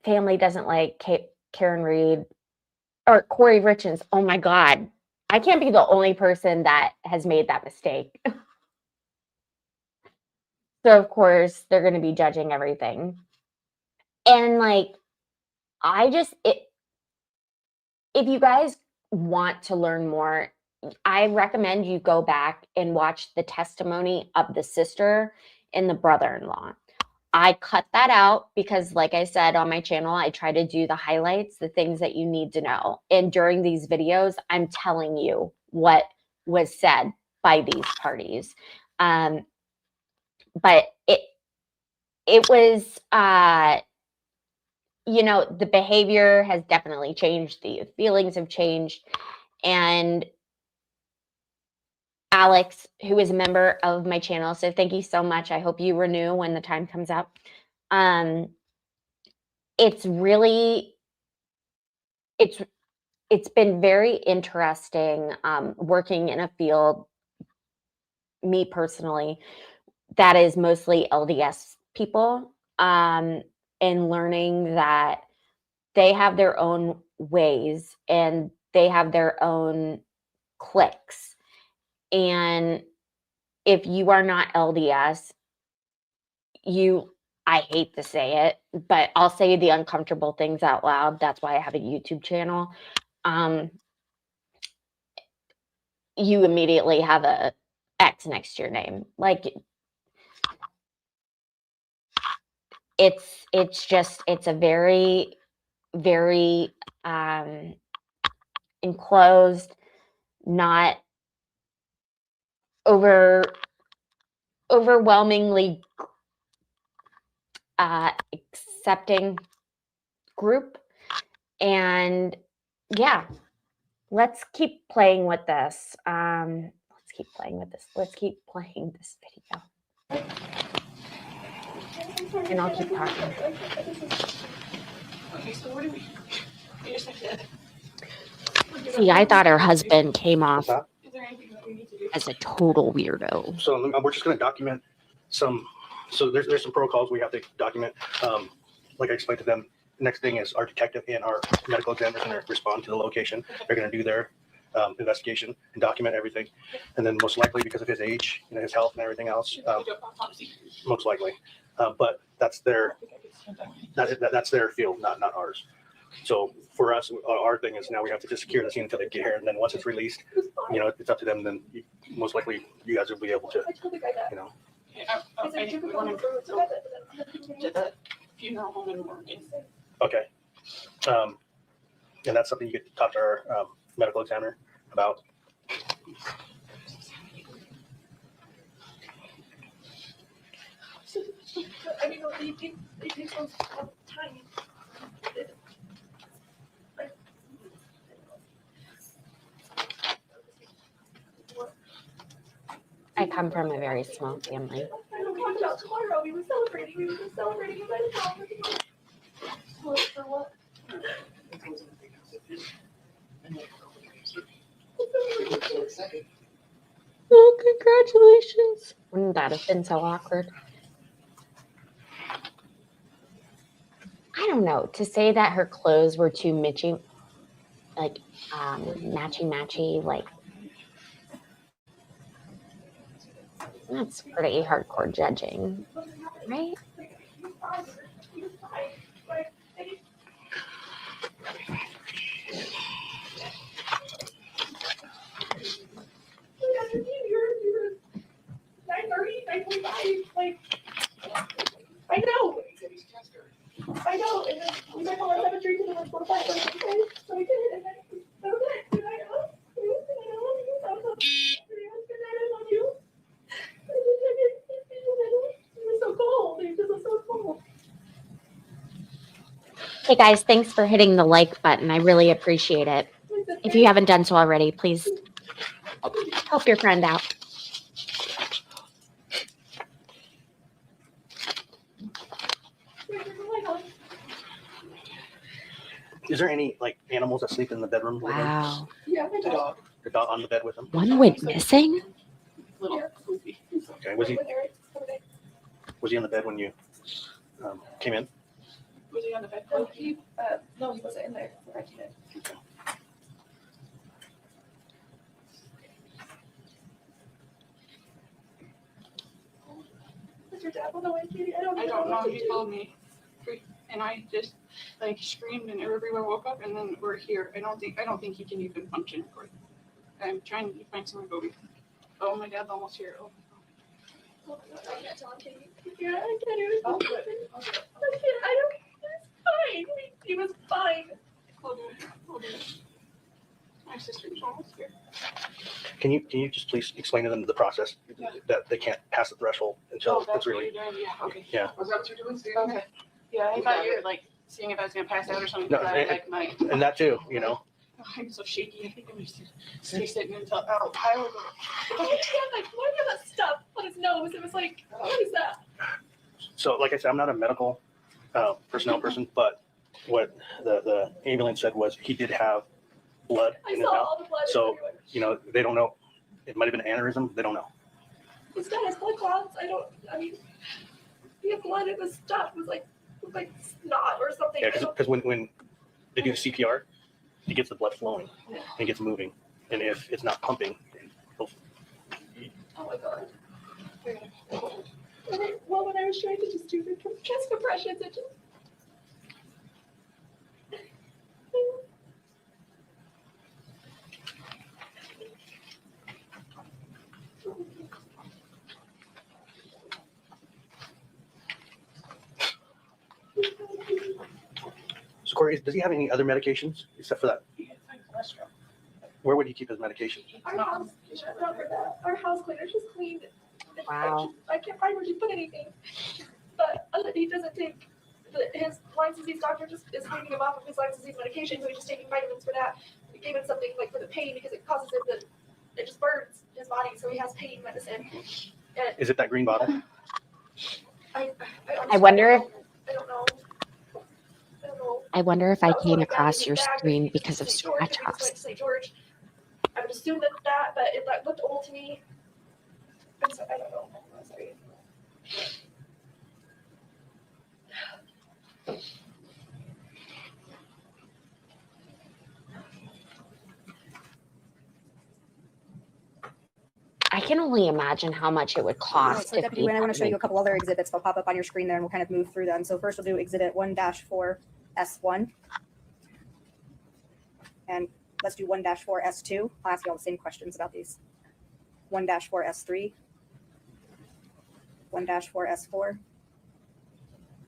family doesn't like Karen Reed or Kouri Richins. Oh my God. I can't be the only person that has made that mistake. So of course they're going to be judging everything. And if you guys want to learn more, I recommend you go back and watch the testimony of the sister and the brother-in-law. I cut that out because, like I said on my channel, I try to do the highlights, the things that you need to know. And during these videos, I'm telling you what was said by these parties. But it was, you know, the behavior has definitely changed. The feelings have changed. And Alex, who is a member of my channel, so thank you so much. I hope you renew when the time comes up. It's really, it's been very interesting working in a field, me personally, that is mostly LDS people, and learning that they have their own ways and they have their own cliques. And if you are not LDS, I hate to say it, but I'll say the uncomfortable things out loud. That's why I have a YouTube channel. You immediately have a X next to your name. Like, it's a very, very enclosed, not overwhelmingly accepting group. And yeah, let's keep playing with this. Let's keep playing this video. And I'll keep talking. Okay, so what do we? See, I thought her husband came off What's that? Is there anything that we need to do? as a total weirdo. So we're just going to document some. So there's some protocols we have to document. Like I explained to them, the next thing is our detective and our medical examiner are going to respond to the location. They're going to do their investigation and document everything. And then most likely, because of his age, you know, his health and everything else, most likely. But that's their field, not ours. So for us, our thing is now we have to just secure the scene until they get here, and then once it's released, you know, it's up to them. Then most likely you guys will be able to, you know. To the funeral home in Morgan. Okay. And that's something you could talk to our medical examiner about. I mean, they take some time. I come from a very small family. I don't come out tomorrow. We were celebrating. We were celebrating by the time. For what? Oh, congratulations. Wouldn't that have been so awkward? I don't know. To say that her clothes were too matchy, like matchy, like that's pretty hardcore judging, right? You're 9:30, 9:45. Like, I know. I know. And then we might all have a drink and then let's go to bed. Like, okay, so we did it. And then that was it. Good night. That was good night. I love you. It was so cold. It was so cold. Hey guys, thanks for hitting the like button. I really appreciate it. If you haven't done so already, please help your friend out. Is there any like animals that sleep in the bedroom? with them? Wow. Yeah, my dog. The dog on the bed with them. One went missing? Little goofy. Okay. Was he on the bed when you came in? Was he on the bed? No, he wasn't in there. I did. Okay. Is your dad on the way, Katie? I don't I don't know. He told me. and I just like screamed and everyone woke up and then we're here. I don't think he can even function. I'm trying to find somewhere to go. Oh, my dad's almost here. Oh. I can't tell him. Yeah, I can't even. I don't. It's fine. He was fine. Hold it. My sister's almost here. Can you just please explain to them the process that they can't pass the threshold until that's it's really. what you're doing? Yeah. Okay. Yeah. Was that what you're doing? Okay. Yeah, I thought you were like seeing if I was gonna pass out or something. No, because I like my. And that too, you know. I'm so shaky. I think I'm just stay sitting until I will go. He had like one of that stuff on his nose. It was like, what is that? So, like I said, I'm not a medical personnel person, but what the ambulance said was he did have blood I in his saw mouth. all the blood. So, everywhere. you know, they don't know. It might have been an aneurysm. They don't know. His dad has blood clots. I mean, he had blood in his stuff. It was like snot or something. Yeah, because when they do CPR, he gets the blood flowing and gets moving. And if it's not pumping, Oh my god. Well, when I was trying to just do the chest compressions, it just. so Kouri, does he have any other medications except for that? Where would he keep his medication? Our house, not for that. Our house cleaner just cleaned. Wow. I can't find where she put anything. But he doesn't take his Lyme disease doctor just is weaning him off of his Lyme disease medication, so he's just taking vitamins for that. We gave him something like for the pain because it causes him it just burns his body, so he has pain medicine. And Is it that green bottle? I wonder if I don't know. I wonder if I That was came what got across in his your bag, but screen he just because of St. George, Scratch if he just went House. to St. George. I would assume that, but it looked old to me. And so I don't know. I'm sorry. I can only imagine how much it would cost. So if Deputy we Wynn, I want had to show you a an- couple other exhibits. They'll pop up on your screen there and we'll kind of move through them. So first we'll do exhibit 1-4S1. And let's do 1-4S2. I'll ask you all the same questions about these. 1-4S3. 1-4S4.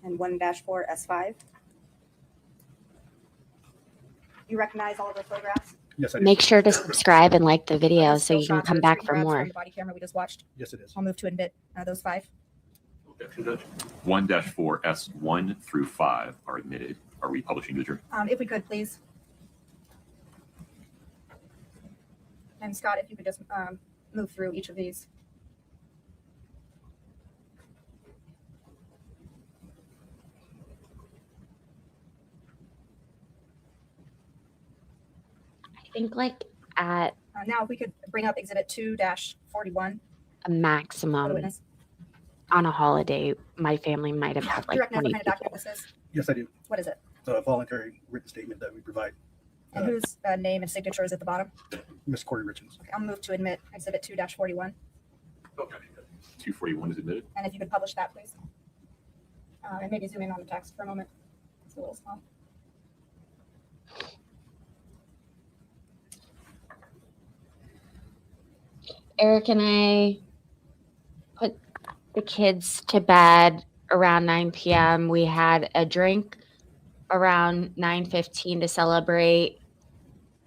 And 1-4S5. You recognize all of the photographs? Yes, I do. Make sure to subscribe and like the video Those so you still can shots come or back screen for grabs more. from the body camera we just watched. Yes, it is. I'll move to admit those 5. Objection, Judge. 1-4S1 through 5 are admitted. Are we publishing the jury? If we could, please. And Scott, if you could just move through each of these. I think like at Now, if we could bring up exhibit 2-41 a for the maximum witness. on a holiday, my family might have had Do you like recognize 20 what kind of people. document this is? Yes, I do. What is it? The voluntary written statement that we provide. And whose name and signature is at the bottom? Miss Kouri Richins. Okay, I'll move to admit exhibit 2-41. Okay. 241 is admitted. And if you could publish that, please. And maybe zoom in on the text for a moment. It's a little small. Eric and I put the kids to bed around 9 p.m. We had a drink around 9:15 to celebrate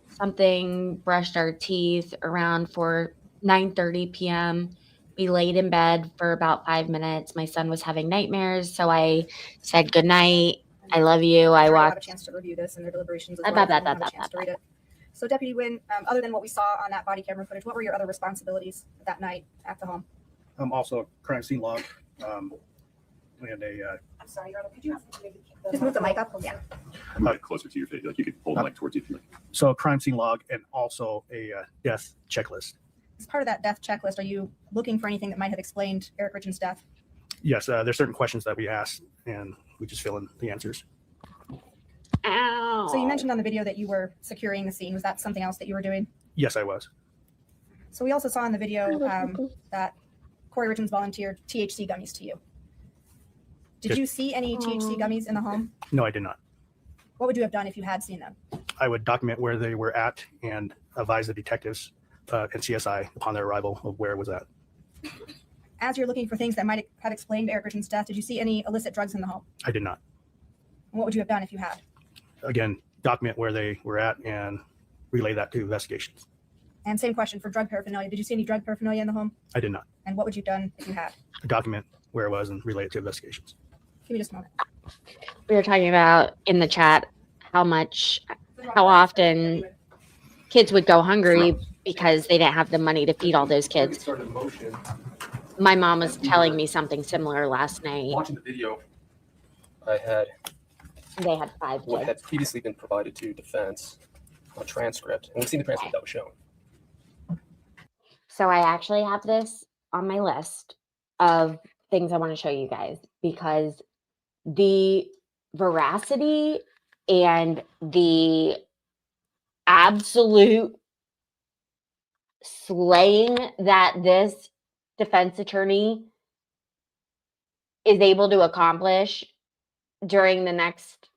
something, brushed our teeth around 9:30 p.m. We laid in bed for about 5 minutes. My son was having nightmares, so I said good night. I love you. I Have a walked. chance to review this and their deliberations as Blah, well. blah, if you blah, have a blah, chance to blah, read it. So Deputy Wynn, other than what we saw on that body camera footage, what were your other responsibilities that night at the home? I'm also a crime scene log. And a I'm sorry, Your Honor, could you just move the mic up? Yeah. Move it closer to your face. Like you could hold the mic towards you if you like. so a crime scene log and also a death checklist. As part of that death checklist, are you looking for anything that might have explained Eric Richins' death? Yes, there's certain questions that we ask and we just fill in the answers. Ow. So you mentioned on the video that you were securing the scene. Was that something else that you were doing? Yes, I was. So we also saw in the video that Kouri Richins volunteered THC gummies to you. Did you see any THC gummies in the home? No, I did not. What would you have done if you had seen them? I would document where they were at and advise the detectives and CSI upon their arrival of where it was at. As you're looking for things that might have explained Eric Richins' death, did you see any illicit drugs in the home? I did not. And what would you have done if you had? Again, document where they were at and relay that to investigations. And same question for drug paraphernalia. Did you see any drug paraphernalia in the home? I did not. And what would you have done if you had? Document where it was and relay it to investigations. Give me just a moment. We were talking about in the chat how often kids would go hungry because they didn't have the money to feed all those kids. My mom was telling me something similar last night. Watching the video, I had They had 5 what kids. had previously been provided to defense, a transcript, and we've seen the transcript that was shown. So I actually have this on my list of things I want to show you guys because the veracity and the absolute slaying that this defense attorney is able to accomplish during the next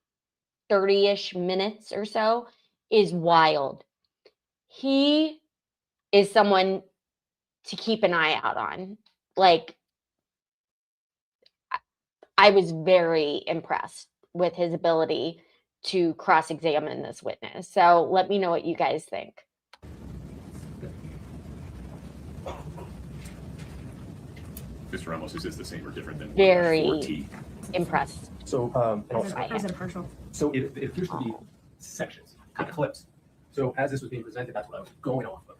30-ish minutes or so is wild. He is someone to keep an eye out on. Like, I was very impressed with his ability to cross-examine this witness. So let me know what you guys think. Mr. Ramos, is this the same or different than Very 4T? impressed. So, I am. impartial. so it appears to be sections, kind of clips. So as this was being presented, that's what I was going off of.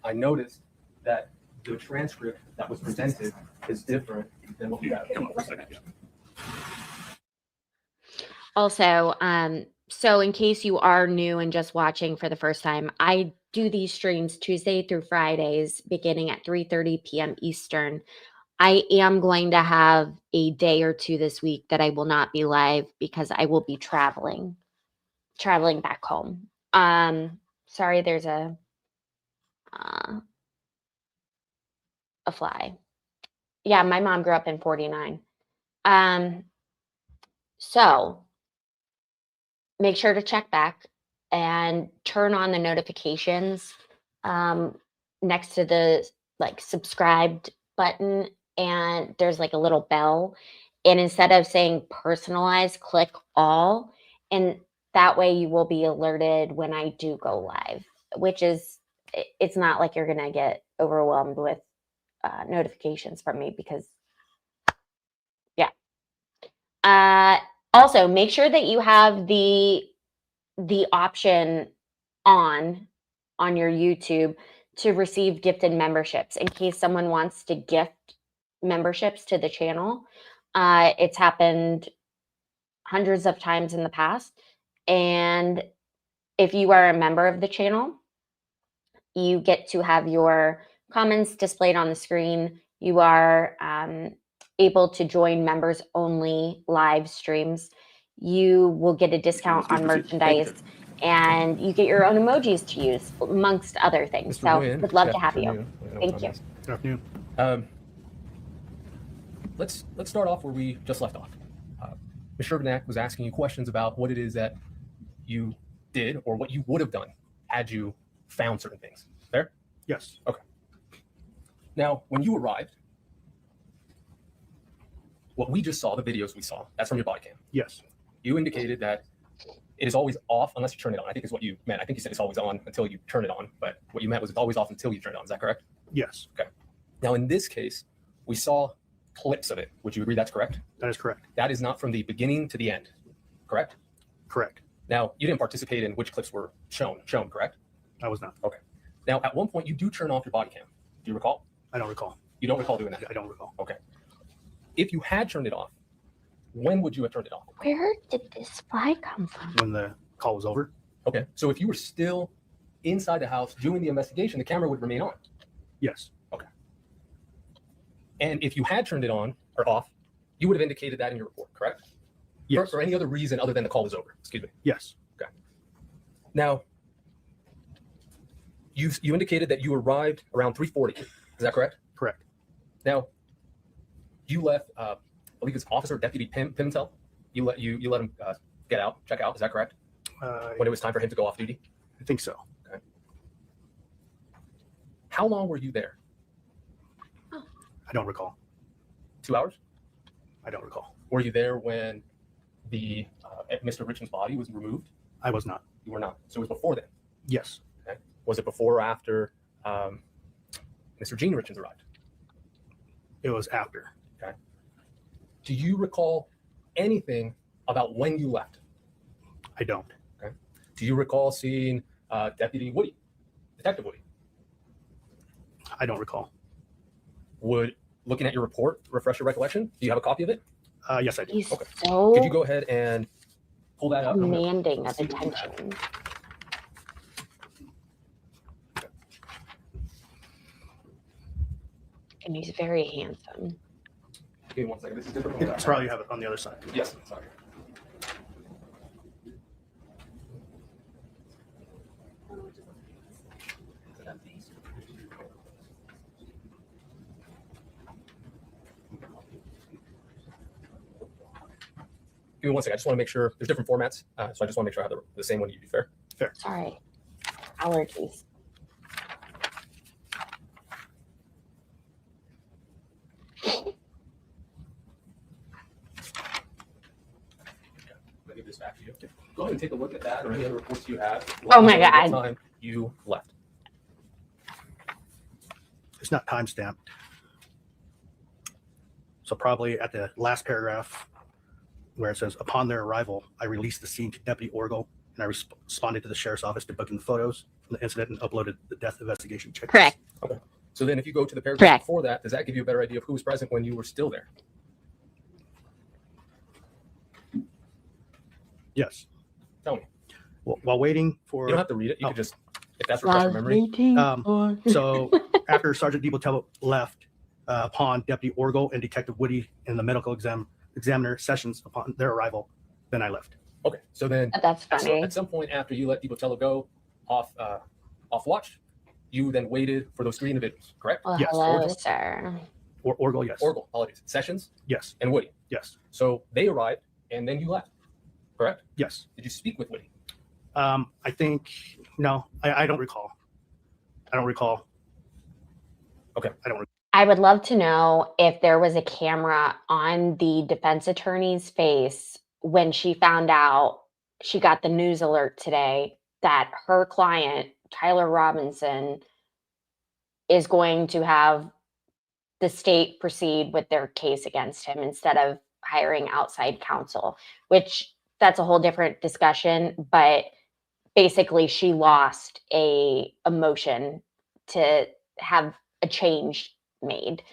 I noticed that the transcript that was presented is different than what we have. Come on for a second. Yeah. Also, so in case you are new and just watching for the first time, I do these streams Tuesday through Fridays beginning at 3:30 p.m. Eastern. I am going to have a day or two this week that I will not be live because I will be traveling back home. Sorry, there's a fly. Yeah, my mom grew up in 49. So make sure to check back and turn on the notifications next to the subscribed button, and there's like a little bell, and instead of saying personalized, click all, and that way you will be alerted when I do go live, which is, it's not like you're gonna get overwhelmed with notifications from me because also make sure that you have the option on your YouTube to receive gifted memberships in case someone wants to gift memberships to the channel. It's happened hundreds of times in the past. And if you are a member of the channel, you get to have your comments displayed on the screen. You are able to join members only live streams. You will get a discount on merchandise, and you get your own emojis to use, amongst other things. So would love to have you. Thank you. Good afternoon. Let's start off where we just left off. Ms. Sherbanak was asking you questions about what it is that you did or what you would have done had you found certain things. Fair? Yes. Okay. Now, when you arrived, what we just saw, the videos we saw, that's from your body cam. Yes. You indicated that it is always off unless you turn it on. I think is what you meant. I think you said it's always on until you turn it on, but what you meant was it's always off until you turn it on. Is that correct? Yes. Okay. Now, in this case, we saw clips of it. Would you agree that's correct? That is correct. That is not from the beginning to the end, correct? Correct. Now, you didn't participate in which clips were shown, correct? I was not. Okay. Now, at one point, you do turn off your body cam. Do you recall? I don't recall. You don't recall doing that? I don't recall. Okay. If you had turned it off, when would you have turned it off? Where did this fly come from? When the call was over. Okay. So if you were still inside the house doing the investigation, the camera would remain on. Yes. Okay. And if you had turned it on or off, you would have indicated that in your report, correct? Yes. For any other reason other than the call was over. Excuse me. Yes. Okay. Now, you indicated that you arrived around 3:40. Is that correct? Correct. Now, you left believe it's Officer Deputy Pimentel. You let him check out. Is that correct? When it was time for him to go off duty? I think so. Okay. How long were you there? I don't recall. 2 hours? I don't recall. Were you there when the Mr. Richins' body was removed? I was not. You were not. So it was before then. Yes. Okay. Was it before or after Mr. Gene Richins arrived? It was after. Okay. Do you recall anything about when you left? I don't. Okay. Do you recall seeing Detective Woody? I don't recall. Would looking at your report refresh your recollection? Do you have a copy of it? Yes, I do. He's Okay. so Could you go ahead and pull that up? demanding of attention. And he's very handsome. Give me 1 second. This is different. You probably have it on the other side. Yes. Sorry. Give me 1 second. I just want to make sure there's different formats. So I just want to make sure I have the same one to be fair. Sorry. Allergies. Let me give this back to you. Go ahead and take a look at that or any other reports you have. Oh my Let me know God. what time you left. It's not time stamped. So probably at the last paragraph where it says, upon their arrival, I released the scene to Deputy Orgel and I responded to the sheriff's office to book in the photos from the incident and uploaded the death investigation checklist. Correct. Okay. So then if you go to the paragraph Correct. before that, does that give you a better idea of who was present when you were still there? Yes. Tell me. While waiting for. You don't have to read it. You Oh. can just, if that's refresh your memory. So after Sergeant DiBotello left, upon Deputy Orgel and Detective Woody and the medical examiner sessions upon their arrival, then I left. Okay. So then That's at funny. some point after you let DiBotello go off watch, you then waited for those 3 individuals, correct? Well, Yes. hello, Orgel. sir. Orgel, yes. Orgel, apologies. Sessions Yes. and Woody. Yes. So they arrived and then you left, correct? Yes. Did you speak with Woody? I think, no, I don't recall. I don't recall. Okay. I don't. I would love to know if there was a camera on the defense attorney's face when she found out she got the news alert today that her client, Tyler Robinson, is going to have the state proceed with their case against him instead of hiring outside counsel, which that's a whole different discussion. But basically, she lost a motion to have a change made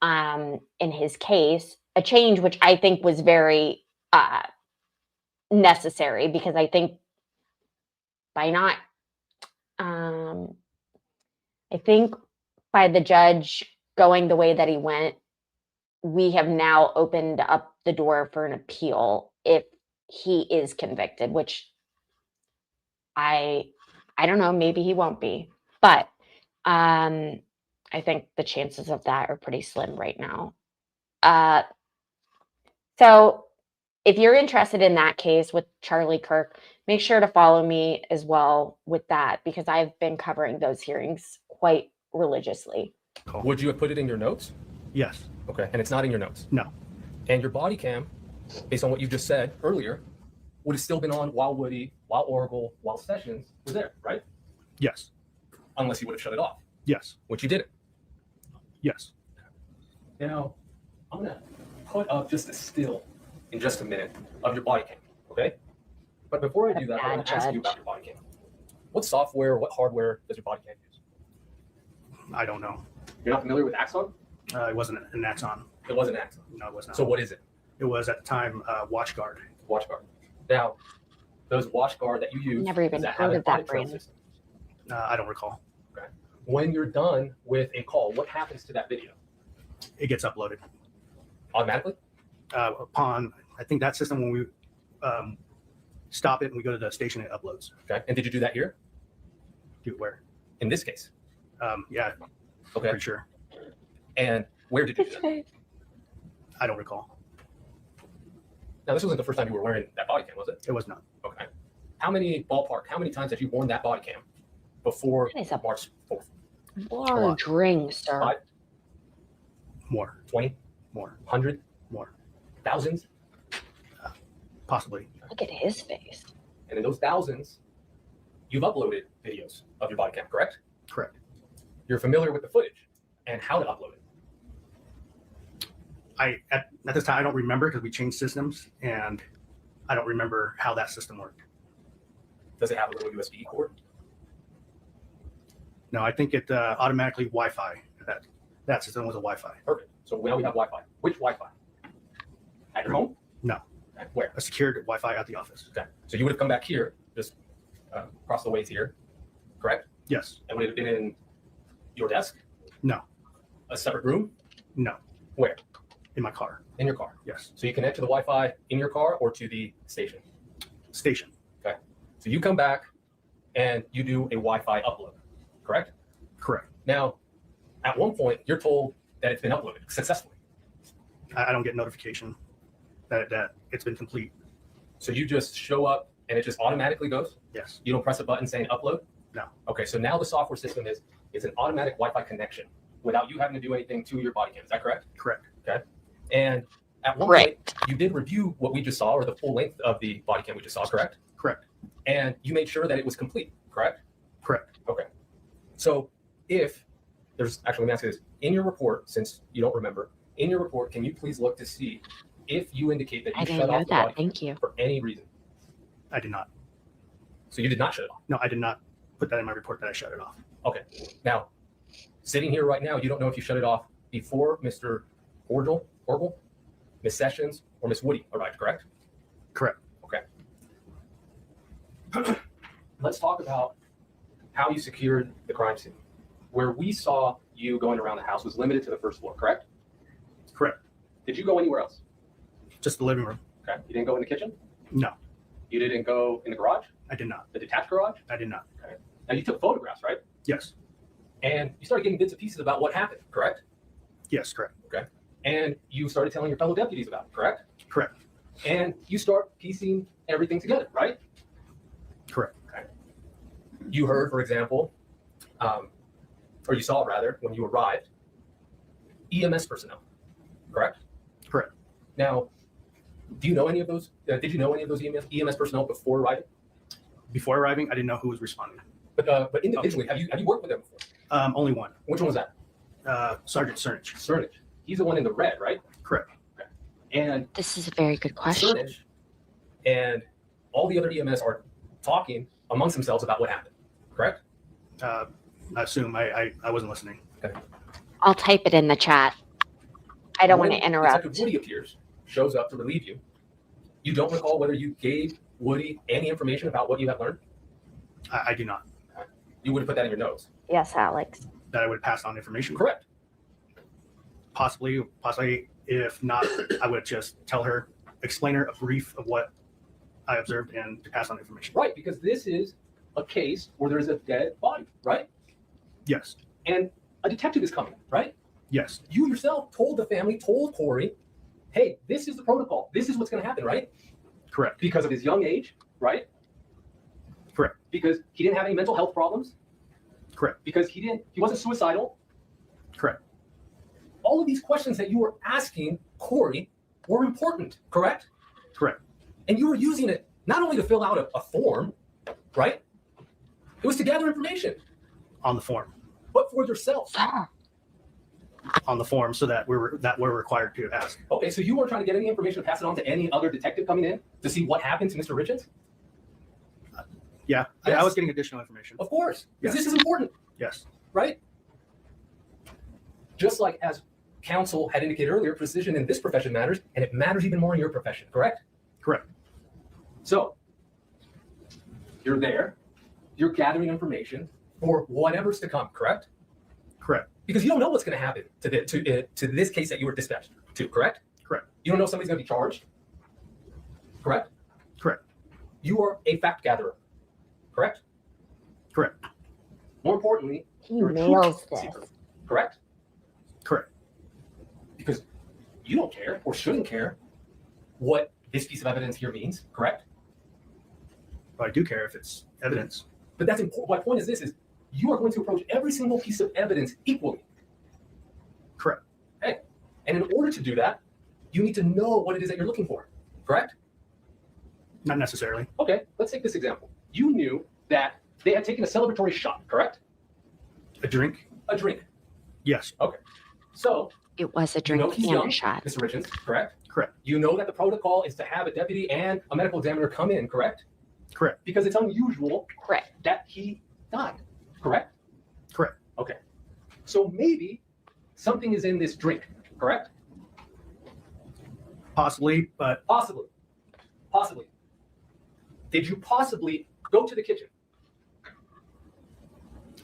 in his case, a change which I think was very necessary, because I think by not I think by the judge going the way that he went, we have now opened up the door for an appeal if he is convicted, which I don't know, maybe he won't be, but I think the chances of that are pretty slim right now. So if you're interested in that case with Charlie Kirk, make sure to follow me as well with that, because I've been covering those hearings quite religiously. Would you have put it in your notes? Yes. Okay. And it's not in your notes? No. And your body cam, based on what you just said earlier, would have still been on while Woody, while Orgel, while Sessions was there, right? Yes. Unless you would have shut it off, Yes. which you didn't. Yes. Now, I'm going to put up just a still in just a minute of your body cam, okay? But before I do that, I want to ask you about your body cam. What software, what hardware does your body cam use? I don't know. You're not familiar with Axon? It wasn't an Axon. It wasn't Axon. No, it was not. So what is it? It was at the time WatchGuard. WatchGuard. Now, those WatchGuard that you use, Never even does that have heard an of that audit trail brand. system? I don't recall. Okay. When you're done with a call, what happens to that video? It gets uploaded Automatically? upon. I think that system, when we stop it and we go to the station, it uploads. Okay. And did you do that here? Do where? In this case? Yeah. Okay. Pretty sure. And where did you do that? I don't recall. Now, this wasn't the first time you were wearing that body cam, was it? It was not. Okay. How many times have you worn that body cam before That is a March 4th? large ring, sir. 5, More. 20, More. 100, More. thousands? Possibly. Look at his face. And in those thousands, you've uploaded videos of your body cam, correct? Correct. You're familiar with the footage and how to upload it. At this time, I don't remember because we changed systems, and I don't remember how that system worked. Does it have a little USB cord? No, I think it automatically Wi-Fi. That system was a Wi-Fi. Perfect. So now we have Wi-Fi. Which Wi-Fi? At your home? No. Okay. Where? A secured Wi-Fi at the office. Okay. So you would have come back here, just across the ways here, correct? Yes. And would it have been in your desk? No. A separate room? No. Where? In my car. In your car. Yes. So you connect to the Wi-Fi in your car or to the station? Station. Okay. So you come back and you do a Wi-Fi upload, correct? Correct. Now, at one point, you're told that it's been uploaded successfully. I don't get notification that it's been complete. So you just show up and it just automatically goes? Yes. You don't press a button saying upload? No. Okay, so now the software system is an automatic Wi-Fi connection without you having to do anything to your body cam. Is that correct? Correct. Okay. And at one Right. point, you did review what we just saw, or the full length of the body cam we just saw, correct? Correct. And you made sure that it was complete, correct? Correct. Okay. So if there's, actually, let me ask you this. In your report, since you don't remember, in your report, can you please look to see if you indicate that I you didn't shut know off the that. body cam Thank you. for any reason? I did not. So you did not shut it off? No, I did not put that in my report that I shut it off. Okay. Now, sitting here right now, you don't know if you shut it off before Mr. Orgel, Miss Sessions, or Miss Woody arrived, correct? Correct. Okay. Let's talk about how you secured the crime scene. Where we saw you going around the house was limited to the first floor, correct? Correct. Did you go anywhere else? Just the living room. Okay. You didn't go in the kitchen? No, You didn't go in the garage? I did not. The detached garage? I did not. Okay. Now you took photographs, right? Yes. And you started getting bits and pieces about what happened, correct? Yes, correct. And you started telling your fellow deputies about it, correct? Correct. And you start piecing everything together, right? Correct. Okay. You heard, for example, or you saw rather, when you arrived, EMS personnel, correct? Correct. Now, do you know any of those? Did you know any of those EMS personnel before arriving? Before arriving, I didn't know who was responding. But individually, have you worked with them before? Only one. Which one was that? Sergeant Cernich. Cernich. He's the one in the red, right? Correct. Okay. And This is a very good question. Cernich and all the other EMS are talking amongst themselves about what happened, correct? I assume I wasn't listening. I'll type it in the chat. I don't want When to interrupt. Detective Woody appears, shows up to relieve you. You don't recall whether you gave Woody any information about what you have learned? I do not. You would have put that in your notes. Yes, Alex. That I would pass on information. Correct. Possibly. If not, I would just tell her, explain her a brief of what I observed and to pass on information. Right, because this is a case where there's a dead body, right? Yes. And a detective is coming, right? Yes. You yourself told the family, told Kouri, hey, this is the protocol. This is what's going to happen, right? Correct. Because of his young age, right? Correct. Because he didn't have any mental health problems. Correct. Because he wasn't suicidal. Correct. All of these questions that you were asking Kouri were important, correct? Correct. And you were using it not only to fill out a form, right? It was to gather information. On the form. But for yourself. On the form, so that we're required to ask. Okay, so you weren't trying to get any information to pass it on to any other detective coming in to see what happened to Mr. Richins? Yeah. Yes. I was getting additional information. Of course, because Yes. this is important, Yes. right? Just like as counsel had indicated earlier, precision in this profession matters, and it matters even more in your profession, correct? Correct. So you're there, you're gathering information for whatever's to come, correct? Correct. Because you don't know what's going to happen to this case that you were dispatched to, correct? Correct. You don't know if somebody's going to be charged, correct? Correct. You are a fact gatherer, correct? Correct. More importantly, He you're a nails truth this. seeker, correct? Correct. Because you don't care or shouldn't care what this piece of evidence here means, correct? But I do care if it's evidence. But that's important. My point is this: is you are going to approach every single piece of evidence equally. Correct. Okay. And in order to do that, you need to know what it is that you're looking for, correct? Not necessarily. Okay, let's take this example. You knew that they had taken a celebratory shot, correct? A drink? A drink. Yes. Okay. So It was a you drink know he's and young, a shot. Mr. Richins, correct? Correct. You know that the protocol is to have a deputy and a medical examiner come in, correct? Correct. Because it's unusual Correct. that he died, correct? Correct. Okay. So maybe something is in this drink, correct? Possibly, but Possibly. Possibly. Did you possibly go to the kitchen?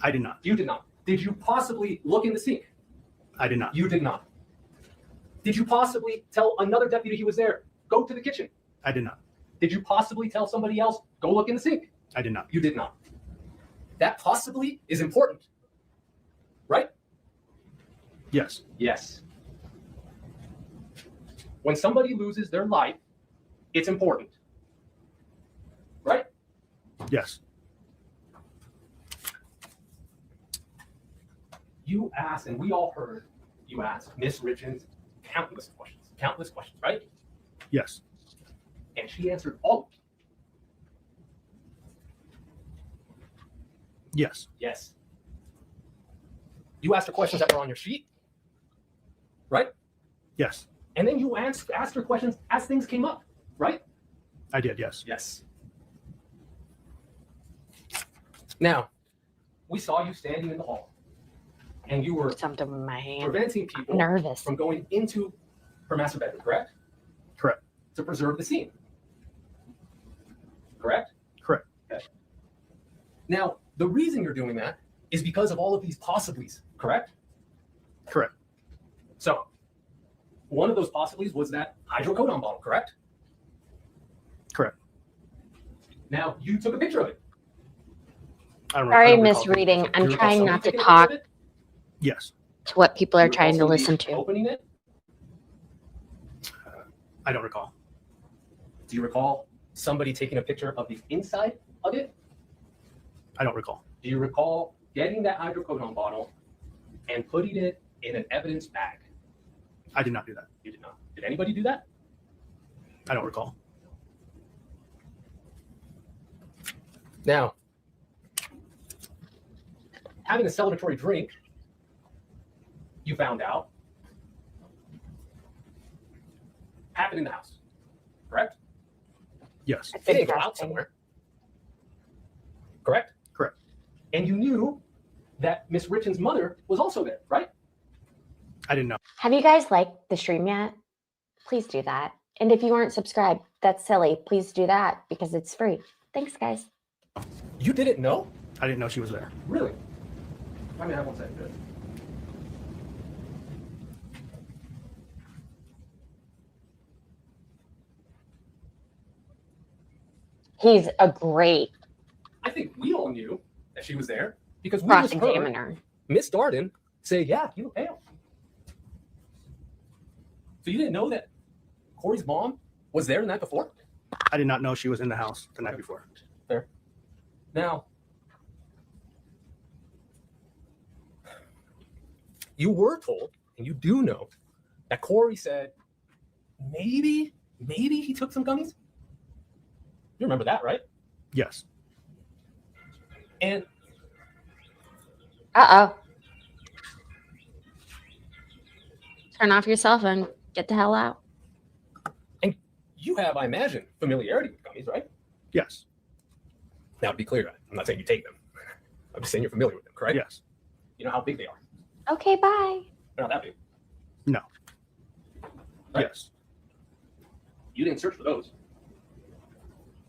I did not. You did not. Did you possibly look in the sink? I did not. You did not. Did you possibly tell another deputy he was there, go to the kitchen? I did not. Did you possibly tell somebody else, go look in the sink? I did not. You did not. That possibly is important, right? Yes. Yes. When somebody loses their life, it's important, right? Yes. You asked, and we all heard you ask Miss Richins countless questions, right? Yes. And she answered all of them. Yes. Yes. You asked her questions that were on your sheet, right? Yes. And then you asked her questions as things came up, right? I did. Yes. Yes. Now, we saw you standing in the hall, and you were Something with my hand. preventing people Nervous. from going into her master bedroom, correct? Correct. To preserve the scene. Correct? Correct. Okay. Now, the reason you're doing that is because of all of these possiblies, correct? Correct. So, one of those possibilities was that hydrocodone bottle, correct? Correct. Now, you took a picture of it. I don't, Sorry, I don't recall. misreading. Do I'm you recall trying somebody not to taking a picture of talk it? Yes. to what people Do are you recall trying to somebody listen to. opening it? I don't recall. Do you recall somebody taking a picture of the inside of it? I don't recall. Do you recall getting that hydrocodone bottle and putting it in an evidence bag? I did not do that. You did not. Did anybody do that? I don't recall. Now, having a celebratory drink, you found out, happened in the house, correct? Yes. It didn't go out somewhere, correct? Correct. And you knew that Miss Richins' mother was also there, right? I didn't know. Have you guys liked the stream yet? Please do that. And if you aren't subscribed, that's silly. Please do that because it's free. Thanks, guys. You didn't know? I didn't know she was there. Really? I mean, I won't say good. He's a great I think we all knew that she was there because we just heard cross-examiner. Miss Darden say, yeah, you look pale. So you didn't know that Kouri's mom was there the night before? I did not know she was in the house the night before. Fair. Now, you were told, and you do know, that Kouri said, maybe he took some gummies? You remember that, right? Yes. And Uh-oh. Turn off your cell phone. Get the hell out. you have, I imagine, familiarity with gummies, right? Yes. Now, to be clear, I'm not saying you take them. I'm just saying you're familiar with them, correct? Yes. You know how big they are. Okay, bye. They're not that big. No. Right? Yes. You didn't search for those.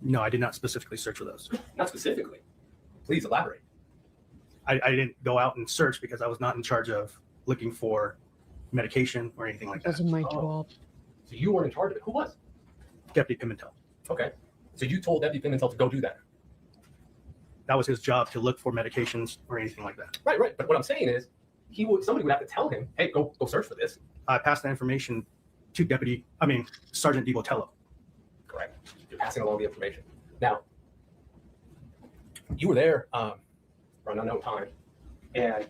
No, I did not specifically search for those. Not specifically. Please elaborate. I didn't go out and search because I was not in charge of looking for medication or anything like that. my job. So you weren't in charge of it. Who was? Deputy Pimentel. Okay. So you told Deputy Pimentel to go do that. That was his job, to look for medications or anything like that. Right, right. But what I'm saying is, somebody would have to tell him, hey, go search for this. I passed that information to Sergeant DiBotello. passing along the information. Now, you were there for an unknown time, and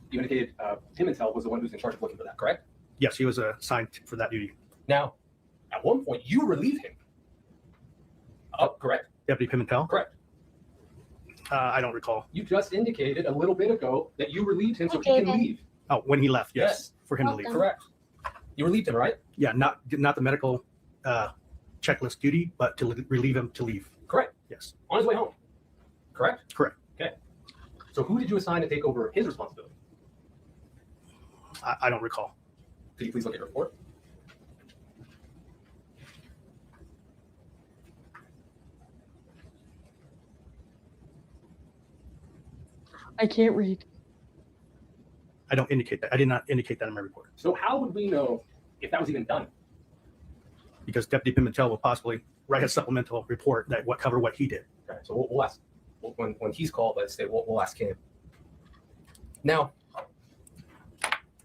you indicated Pimentel was the one who's in charge of looking for that, correct? Yes, he was assigned for that duty. Now, at one point, you relieved him. Correct? Deputy Pimentel? Correct. I don't recall. You just indicated a little bit ago that you relieved him so he Okay, can then. leave. Oh, when he left, yes, Yes. for him to leave. Welcome. Correct. You relieved him, right? Yeah, not the medical checklist duty, but to relieve him to leave. Correct. Yes, On his way home. Correct? correct. Okay. So who did you assign to take over his responsibility? I don't recall. Could you please look at your report? I can't read. I don't indicate that. I did not indicate that in my report So how would we know if that was even done? because Deputy Pimentel will possibly write a supplemental report that cover what he did. Okay, so we'll ask when he's called. Let's say we'll ask him. Now,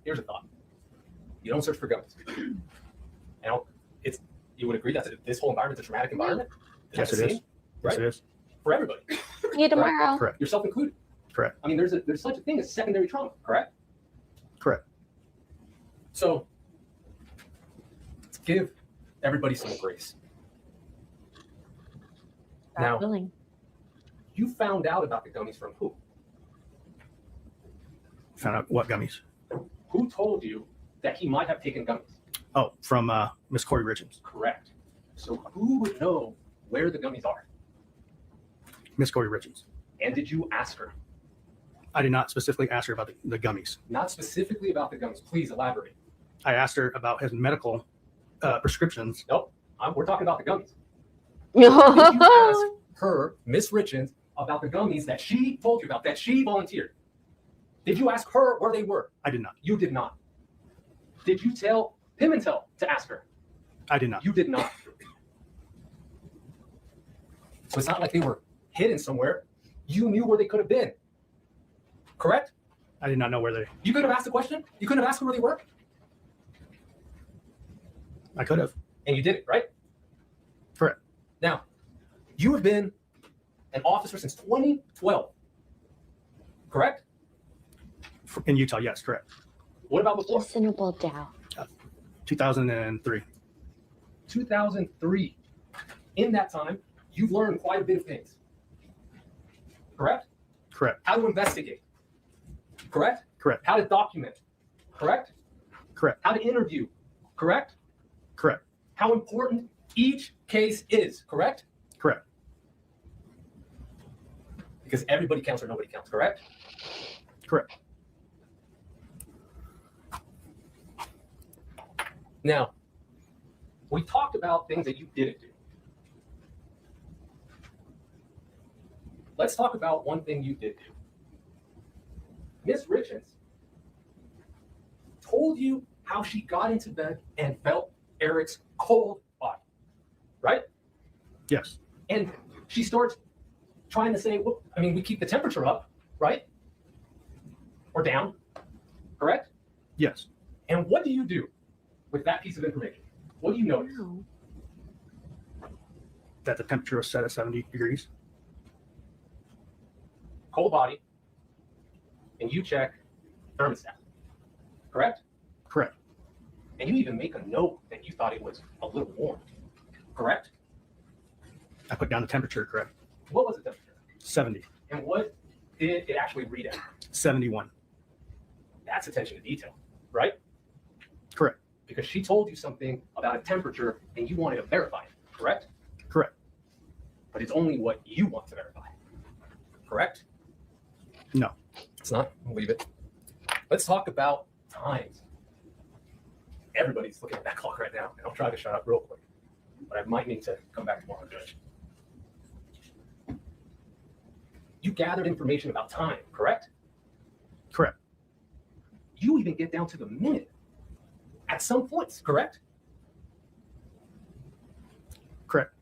here's a thought: you don't search for guns. Now, you would agree that this whole environment is a traumatic environment. Yes, it is. Right? Yes, it is. For everybody, See you tomorrow. Correct. yourself included. Correct. I mean, there's such a thing as secondary trauma. Correct. Correct. So let's give everybody some grace. Now, Willing. you found out about the gummies from who? Found out what gummies? Who told you that he might have taken gummies? Oh, from Miss Kouri Richins. Correct. So who would know where the gummies are? Miss Kouri Richins. And did you ask her? I did not specifically ask her about the gummies. Not specifically about the gummies. Please elaborate. I asked her about his medical prescriptions. Nope. We're talking about the gummies. Did you ask her, Miss Richins, about the gummies that she told you about, that she volunteered? Did you ask her where they were? I did not. You did not. Did you tell Pimentel to ask her? I did not. You did not. So it's not like they were hidden somewhere. You knew where they could have been. Correct? I did not know where they. You could have asked the question. You couldn't have asked where they were. I could have. And you did it, right? Correct. Now, you have been an officer since 2012. Correct? In Utah, yes, correct. What about before? Listenable Dow. 2003. 2003. In that time, you've learned quite a bit of things. Correct? Correct. How to investigate. Correct? Correct. How to document. Correct? Correct. How to interview. Correct? Correct. How important each case is. Correct? Correct. Because everybody counts or nobody counts. Correct? Correct. Now, we talked about things that you didn't do. Let's talk about one thing you did do. Miss Richins told you how she got into bed and felt Eric's cold body, right? Yes. And she starts trying to say, well, I mean, we keep the temperature up, right? Or down, correct? Yes. And what do you do with that piece of information? What do you notice? Wow. That the temperature was set at 70 degrees. Cold body, and you check thermostat, correct? Correct. And you even make a note that you thought it was a little warm, correct? I put down the temperature, correct. What was the temperature? 70. And what did it actually read at? 71. That's attention to detail, right? Correct. Because she told you something about a temperature and you wanted to verify it, correct? Correct. But it's only what you want to verify, correct? No. It's not. I'll leave it. Let's talk about times. Everybody's looking at that clock right now, and I'll try to shut up real quick. But I might need to come back tomorrow, Judge. You gathered information about time, correct? Correct. You even get down to the minute at some points, correct? Correct.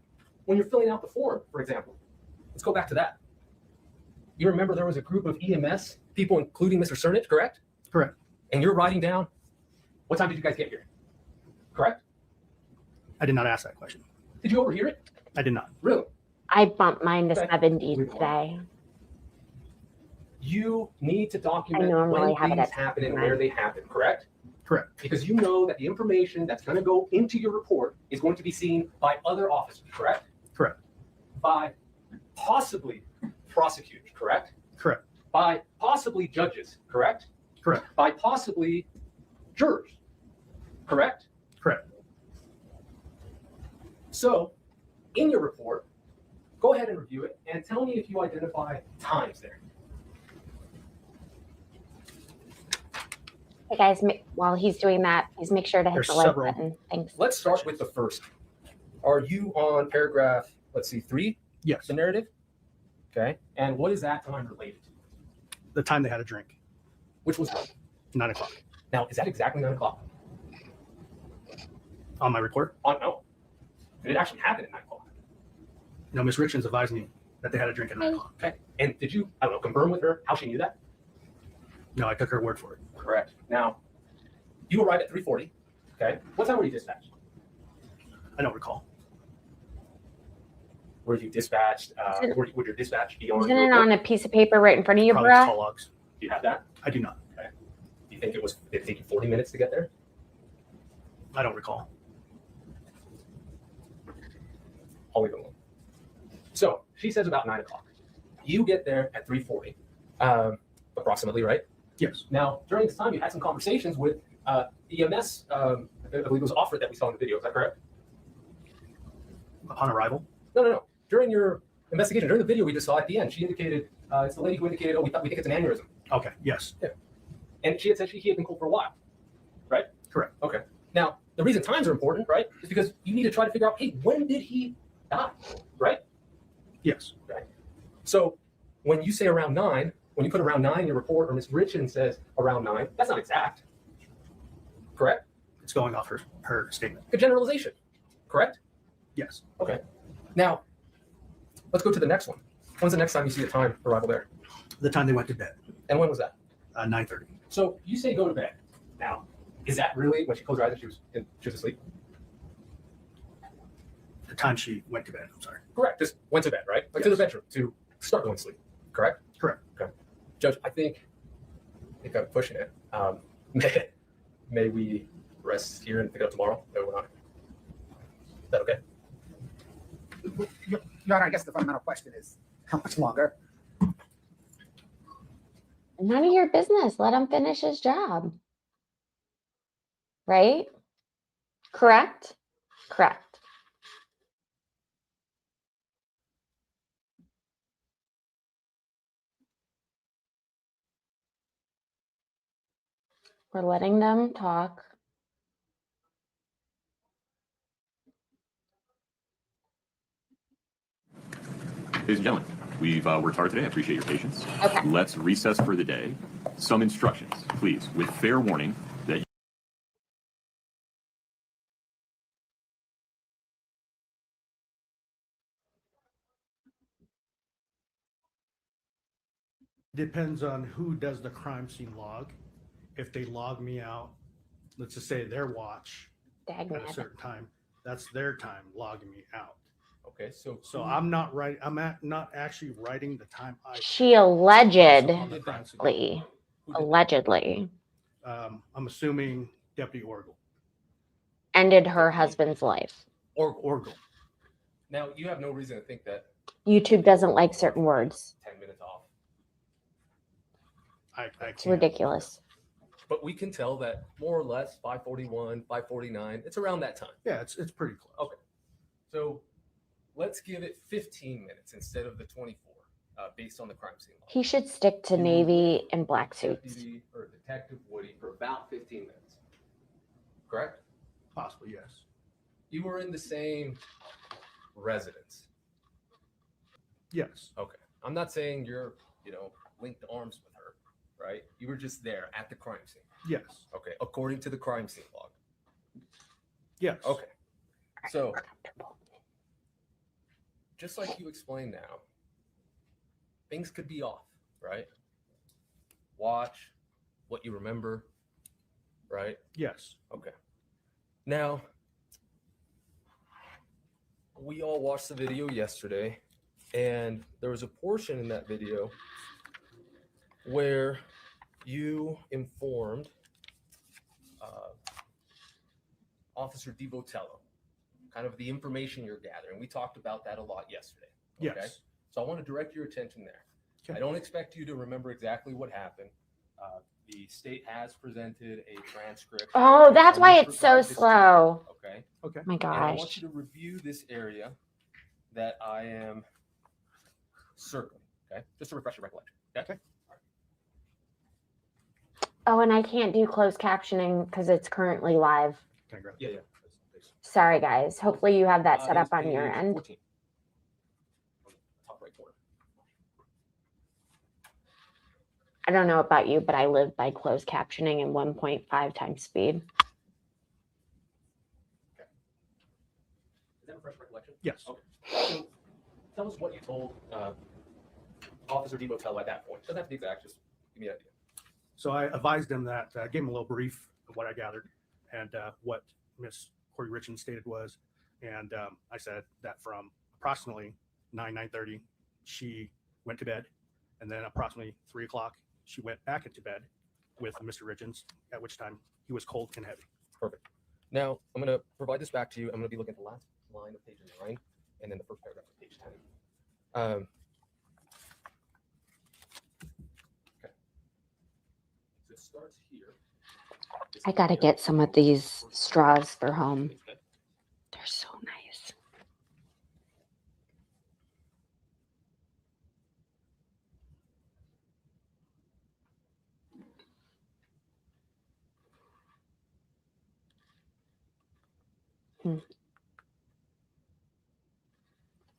When you're filling out the form, for example. Let's go back to that. You remember there was a group of EMS people, including Mr. Cernich, correct? Correct. And you're writing down, what time did you guys get here? Correct? I did not ask that question. Did you overhear it? I did not. Really? I bumped mine to Okay. 70 Leave it today. You need to document normally when have it things at happen and 9. where they happen, correct? Correct. Because you know that the information that's going to go into your report is going to be seen by other officers, correct? Correct. By possibly prosecutors, correct? Correct. By possibly judges, correct? Correct. By possibly jurors, correct? Correct. So, in your report, go ahead and review it and tell me if you identify times there. Hey guys, while he's doing that, please make sure to hit There's the like several. button. Thanks. Let's start with the first. Are you on paragraph, let's see, 3, Yes. the narrative? Okay. And what is that time related to? The time they had a drink, Which was what? 9 o'clock. Now, is that exactly 9 o'clock? On my report, No. Did it actually happen at 9 o'clock? no, Ms. Richins advised me that they had a drink at 9 o'clock. Okay. And did you, I don't know, confirm with her how she knew that? No, I took her word for it. Correct. Now, you arrived at 3:40. Okay. What time were you dispatched? I don't recall. Were you dispatched? Would your dispatch be on? Isn't your it report? on a piece of paper right in front of you, Probably bruh? call logs. Do you have that? I do not. Do you think did it take you 40 minutes to get there? I don't recall. I'll leave it alone. So she says about 9 o'clock. You get there at 3:40, approximately, right? Yes. Now, during this time, you had some conversations with EMS, I believe it was offered that we saw in the video. Is that correct? Upon arrival? No. During your investigation, during the video we just saw at the end, she indicated, it's the lady who indicated, we think it's an aneurysm. Okay, yes. Yeah. And she had said he had been cold for a while, right? Correct. Okay. Now, the reason times are important, right, is because you need to try to figure out, hey, when did he die, right? Yes. Right. So when you say around 9, when you put around 9 in your report, or Ms. Richins says around 9, that's not exact, correct? It's going off her statement. A generalization, correct? Yes. Okay. Now, let's go to the next one. When's the next time you see a time arrival there? The time they went to bed, And when was that? 9:30. So you say go to bed. Now, is that really when she closed her eyes and she was asleep? The time she went to bed, I'm sorry. Correct. Just went to bed, right? Like to the bedroom to start going to sleep. Correct? Correct. Okay. Judge, I think I'm pushing it. May we rest here and pick it up tomorrow? No, we're not. Is that okay? Your Honor, I guess the fundamental question is, how much longer? None of your business. Let him finish his job. Right? Correct? Correct. We're letting them talk. Ladies and gentlemen, we've worked hard today. I appreciate your patience. Okay. Let's recess for the day. Some instructions, please, with fair warning that Depends on who does the crime scene log. If they log me out, let's just say their watch at a Dagnabbit. certain time, that's their time logging me out. Okay, so So I'm not right. not actually writing the time I. She on allegedly, the crime scene. allegedly I'm assuming Deputy Orgle. ended her husband's life. Orgle. now you have no reason to think that YouTube doesn't like certain words. 10 minutes off. I It's can't. ridiculous. But we can tell that more or less 5:41, 5:49, it's around that time. Yeah, it's pretty close. Okay. So let's give it 15 minutes instead of the 24, based on the crime scene log. He should stick to You navy and black suits. Deputy or Detective Woody for about 15 minutes. Correct? Possibly, yes. You were in the same residence. Yes. Okay. I'm not saying you're, linked arms with her, right? You were just there at the crime scene. Yes. Okay. According to the crime scene log. Yes. Okay. So, just like you explained now, things could be off, right? Watch what you remember, right? Yes. Okay. Now, we all watched the video yesterday, and there was a portion in that video where you informed Officer DiVotello, kind of the information you're gathering. We talked about that a lot yesterday. Okay? Yes. So I want to direct your attention there. Okay. I don't expect you to remember exactly what happened. The state has presented a transcript. Oh, that's I'm why gonna it's so provide this to you, slow. Okay. Okay. My And I want gosh. you to review this area that I am circling. Okay. Just to refresh your recollection. Okay. Oh, and I can't do closed captioning because it's currently live. Can I grab it? Yeah. Sorry, guys. Hopefully you have that set It up is on your page end. 14. Top right corner. I don't know about you, but I live by closed captioning in 1.5 times speed. Is that refresh recollection? Yes. Okay. So tell us what you told Officer DiVotello at that point. Doesn't have to be exact. Just give me an idea. So I advised him that, gave him a little brief of what I gathered and what Miss Kouri Richins stated was. And I said that from approximately 9:30, she went to bed. And then approximately 3 o'clock, she went back into bed with Mr. Richins, at which time he was cold and heavy. Perfect. Now, I'm going to provide this back to you. I'm going to be looking at the last line of page 9 and then the first paragraph of page 10. Okay. So it starts here. I got to get some of these straws for home. They're so nice.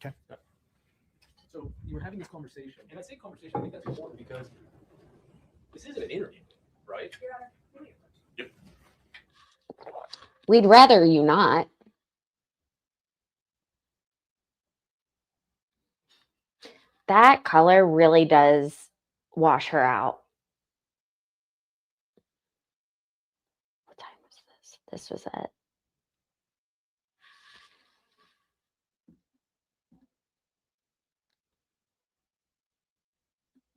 Okay. So you were having this conversation, and I say conversation, I think that's important because this isn't an interview, right? We'd rather you not. That color really does wash her out. What time was this? This was at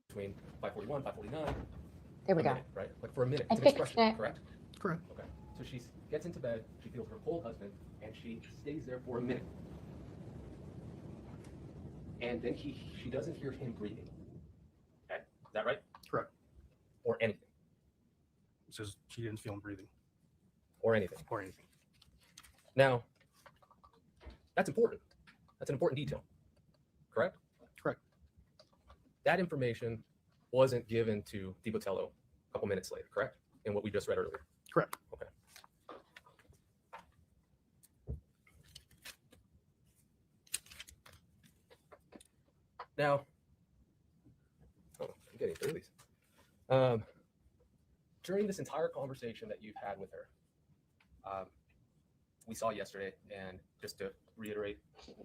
Between 5:41, 5:49. there we a go. minute, right? Like for a minute. I It's an fixed expression, it. correct? Correct. Okay. So she gets into bed, she feels her cold husband, and she stays there for a minute. And then she doesn't hear him breathing. Okay. Is that right? Correct. Or anything. It says she didn't feel him breathing Or anything. or anything. Now, that's important. That's an important detail. Correct? Correct. That information wasn't given to DiVotello a couple minutes later, correct? In what we just read earlier. Correct. Okay. Now, I'm getting through these. During this entire conversation that you've had with her, we saw yesterday, and just to reiterate,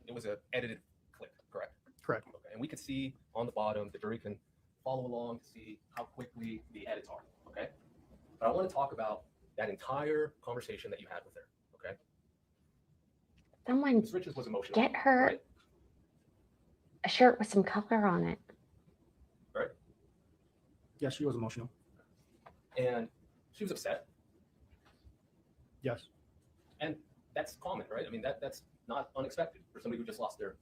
it was an edited clip, correct? Correct. Okay. And we could see on the bottom, the jury can follow along to see how quickly the edits are, okay? But I want to talk about that entire conversation that you had with her, okay? Someone Ms. Richins was emotional. get her right? a shirt with some color on it. Right? Yes, she was emotional. And she was upset. Yes. And that's common, right? I mean, that's not unexpected for somebody who just lost their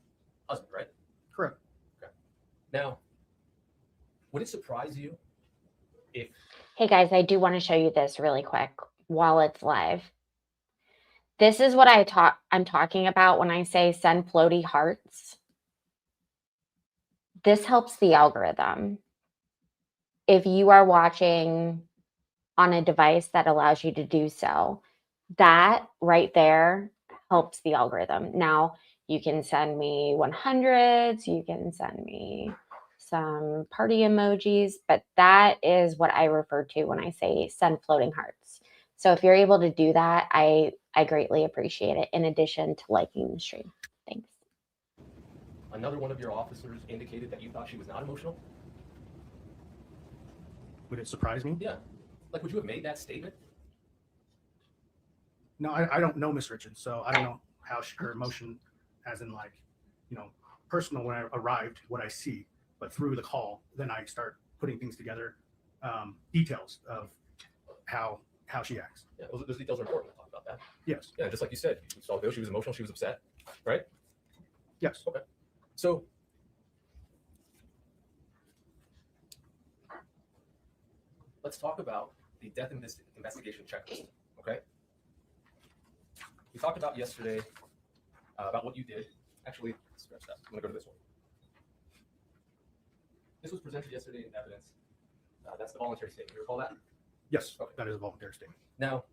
husband, right? Correct. Okay. Now, would it surprise you if Hey guys, I do want to show you this really quick while it's live. This is what I'm talking about when I say send floaty hearts. This helps the algorithm. If you are watching on a device that allows you to do so, that right there helps the algorithm. Now, you can send me 100s, you can send me some party emojis, but that is what I refer to when I say send floating hearts. So if you're able to do that, I greatly appreciate it, in addition to liking the stream. Thanks. another one of your officers indicated that you thought she was not emotional? Would it surprise me? Yeah. Like, would you have made that statement? No, I don't know Miss Richards, so I don't know how her emotion as in like, personal when I arrived, what I see, but through the call, then I start putting things together, details of how she acts. Yeah, those details are important. We'll talk about that. Yes. Yeah, just like you said, you saw Bill, she was emotional, she was upset, right? Yes. Okay. So let's talk about the death investigation checklist, okay? We talked about yesterday about what you did. Actually, scratch that. I'm gonna go to this one. This was presented yesterday in evidence. That's the voluntary statement. You recall that? Yes. Okay. That is a voluntary statement. Now,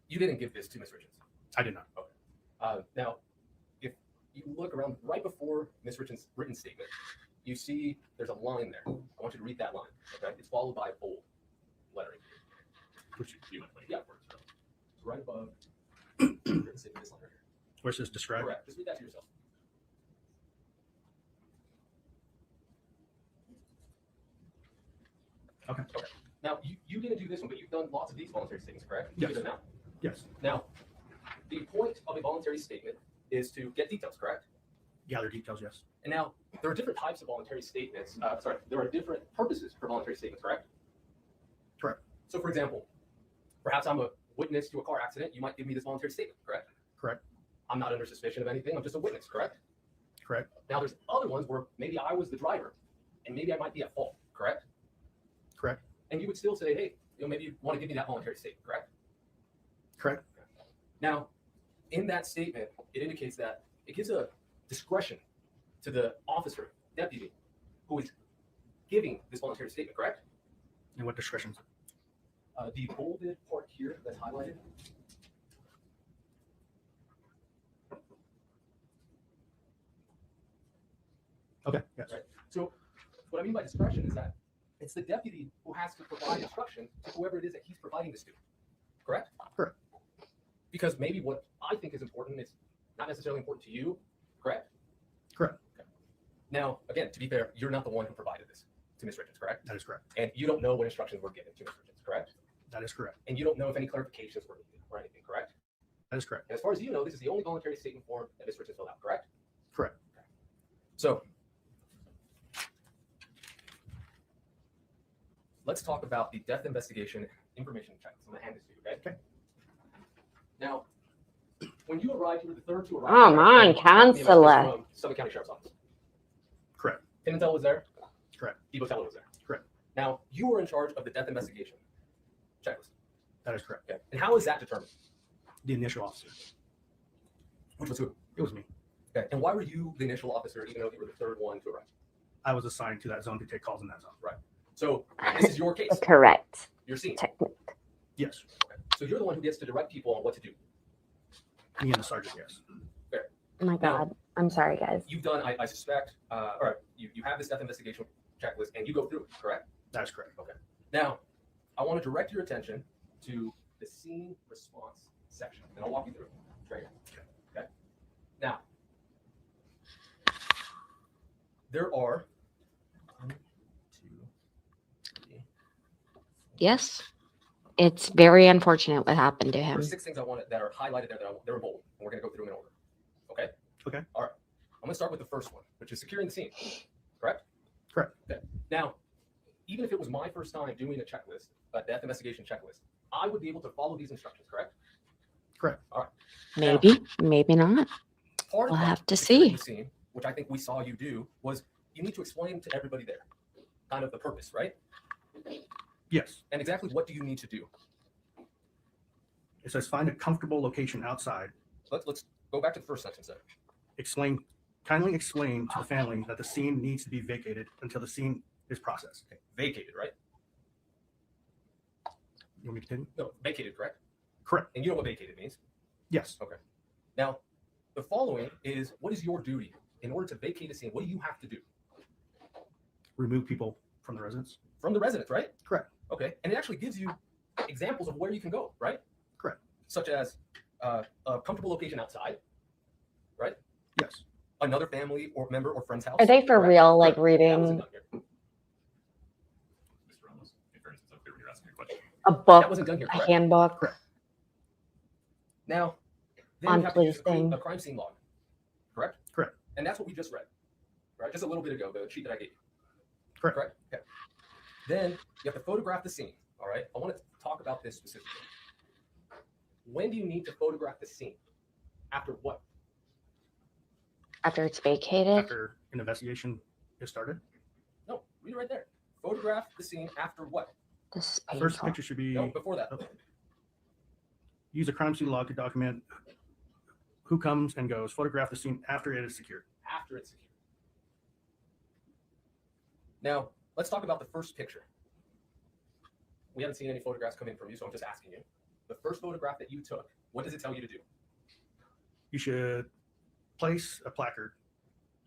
you didn't give this to Ms. Richins. I did not. Okay. Now, if you look around right before Ms. Richins' written statement, you see there's a line there. I want you to read that line. Okay, it's followed by bold lettering. Which you might Yeah. It's right above written statement. This line right here. Where's this described? Correct. Just read that to yourself. Okay. Okay. Now, you didn't do this one, but you've done lots of these voluntary statements, correct? You Yes. do them now. Yes. Now, the point of a voluntary statement is to get details, correct? Gather details. Yes. And now, there are different types of voluntary statements. There are different purposes for voluntary statements, correct? Correct. So, for example, perhaps I'm a witness to a car accident. You might give me this voluntary statement, correct? Correct. I'm not under suspicion of anything. I'm just a witness, correct? Correct. Now, there's other ones where maybe I was the driver, and maybe I might be at fault, correct? Correct. And you would still say, hey, maybe you want to give me that voluntary statement, correct? Correct. Now, in that statement, it indicates that it gives a discretion to the officer, deputy, who is giving this voluntary statement, correct? And what discretion? The bolded part here that's highlighted. Okay. Yes. Right. So what I mean by discretion is that it's the deputy who has to provide instruction to whoever it is that he's providing this to. Correct? Correct. Because maybe what I think is important is not necessarily important to you. Correct? Correct. Okay. Now, again, to be fair, you're not the one who provided this to Ms. Richins, correct? That is correct. And you don't know what instructions were given to Ms. Richins, correct? That is correct. And you don't know if any clarifications were needed or anything, correct? That is correct. And as far as you know, this is the only voluntary statement form that Ms. Richins filled out, correct? Correct. Okay. So let's talk about the death investigation information checklist. I'm going to hand this to you, okay? Okay. Now, when you arrived, you were the third to arrive. Come on, counselor. From Summit County Sheriff's Office. Correct. Pimentel was there. Correct. Botello was there. Correct. Now, you were in charge of the death investigation checklist. That is correct. Okay. And how is that determined? The initial officer. Which was who? It was me. Okay. And why were you the initial officer, even though you were the third one to arrive? I was assigned to that zone to take calls in that zone. Right. So this is your case. Correct. You're seeing. Technique. Yes. Okay. So you're the one who gets to direct people on what to do. Me and the sergeant. Yes. Oh my God. I'm sorry, guys. You've done, I suspect, or you have this death investigation checklist and you go through it, correct? That is correct. Okay. Now, I want to direct your attention to the scene response section, and I'll walk you through it right here. Okay. Now, there are 1, 2, 3, Yes. It's very unfortunate what happened to there him. are 6 things I wanted that are highlighted there that they're bold, and we're going to go through them in order. Okay? Okay. All right. I'm going to start with the first one, which is securing the scene. Correct? Correct. Okay. Now, even if it was my first time doing a checklist, a death investigation checklist, I would be able to follow these instructions, correct? Correct. All right. Maybe, maybe not. Part of We'll that, have to securing see. the scene, which I think we saw you do, was you need to explain to everybody there kind of the purpose, right? Yes. And exactly what do you need to do? It says find a comfortable location outside. Let's go back to the first sentence there. Kindly explain to the family that the scene needs to be vacated until the scene is processed. Okay. Vacated, right? You want me to continue? No, vacated, correct? Correct. And you know what vacated means? Yes. Okay. Now, the following is what is your duty in order to vacate a scene? What do you have to do? Remove people from the residence. From the residence, right? Correct. Okay. And it actually gives you examples of where you can go, right? Correct. Such as a comfortable location outside, right? Yes. Another family or member or friend's house. Are they for correct? real, like Correct. That wasn't reading done here. Mr. Ramos, in fairness, it's unclear when you're asking a question. a That book, wasn't done here, a correct? handbook? Now, then On you have to use policing. a crime scene log. And that's what we just read, right? Just a little bit ago, the sheet that I gave you. Correct. Okay. Then you have to photograph the scene. All right. I want to talk about this specifically. When do you need to photograph the scene? After what? After it's vacated. After an investigation is started, No, read it right there. Photograph the scene after what? This is first painful. picture should be No, before that. use a crime scene log to document who comes and goes. Photograph the scene after it is secured. After it's secured. Now, let's talk about the first picture. We haven't seen any photographs come in from you, so I'm just asking you. The first photograph that you took, what does it tell you to do? You should place a placard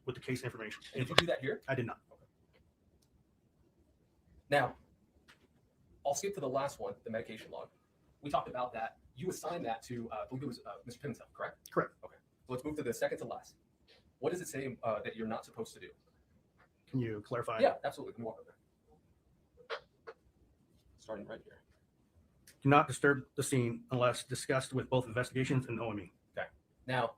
with the case information. And did you do that here? I did not. Now, I'll skip to the last one, the medication log. We talked about that. You assigned that to, I believe it was Mr. Pimentel, correct? Correct. Okay. So let's move to the second to last. What does it say that you're not supposed to do? Can you clarify? Yeah, absolutely. Can you walk over there? Starting right here. Do not disturb the scene unless discussed with both investigations and OME. Okay. Now,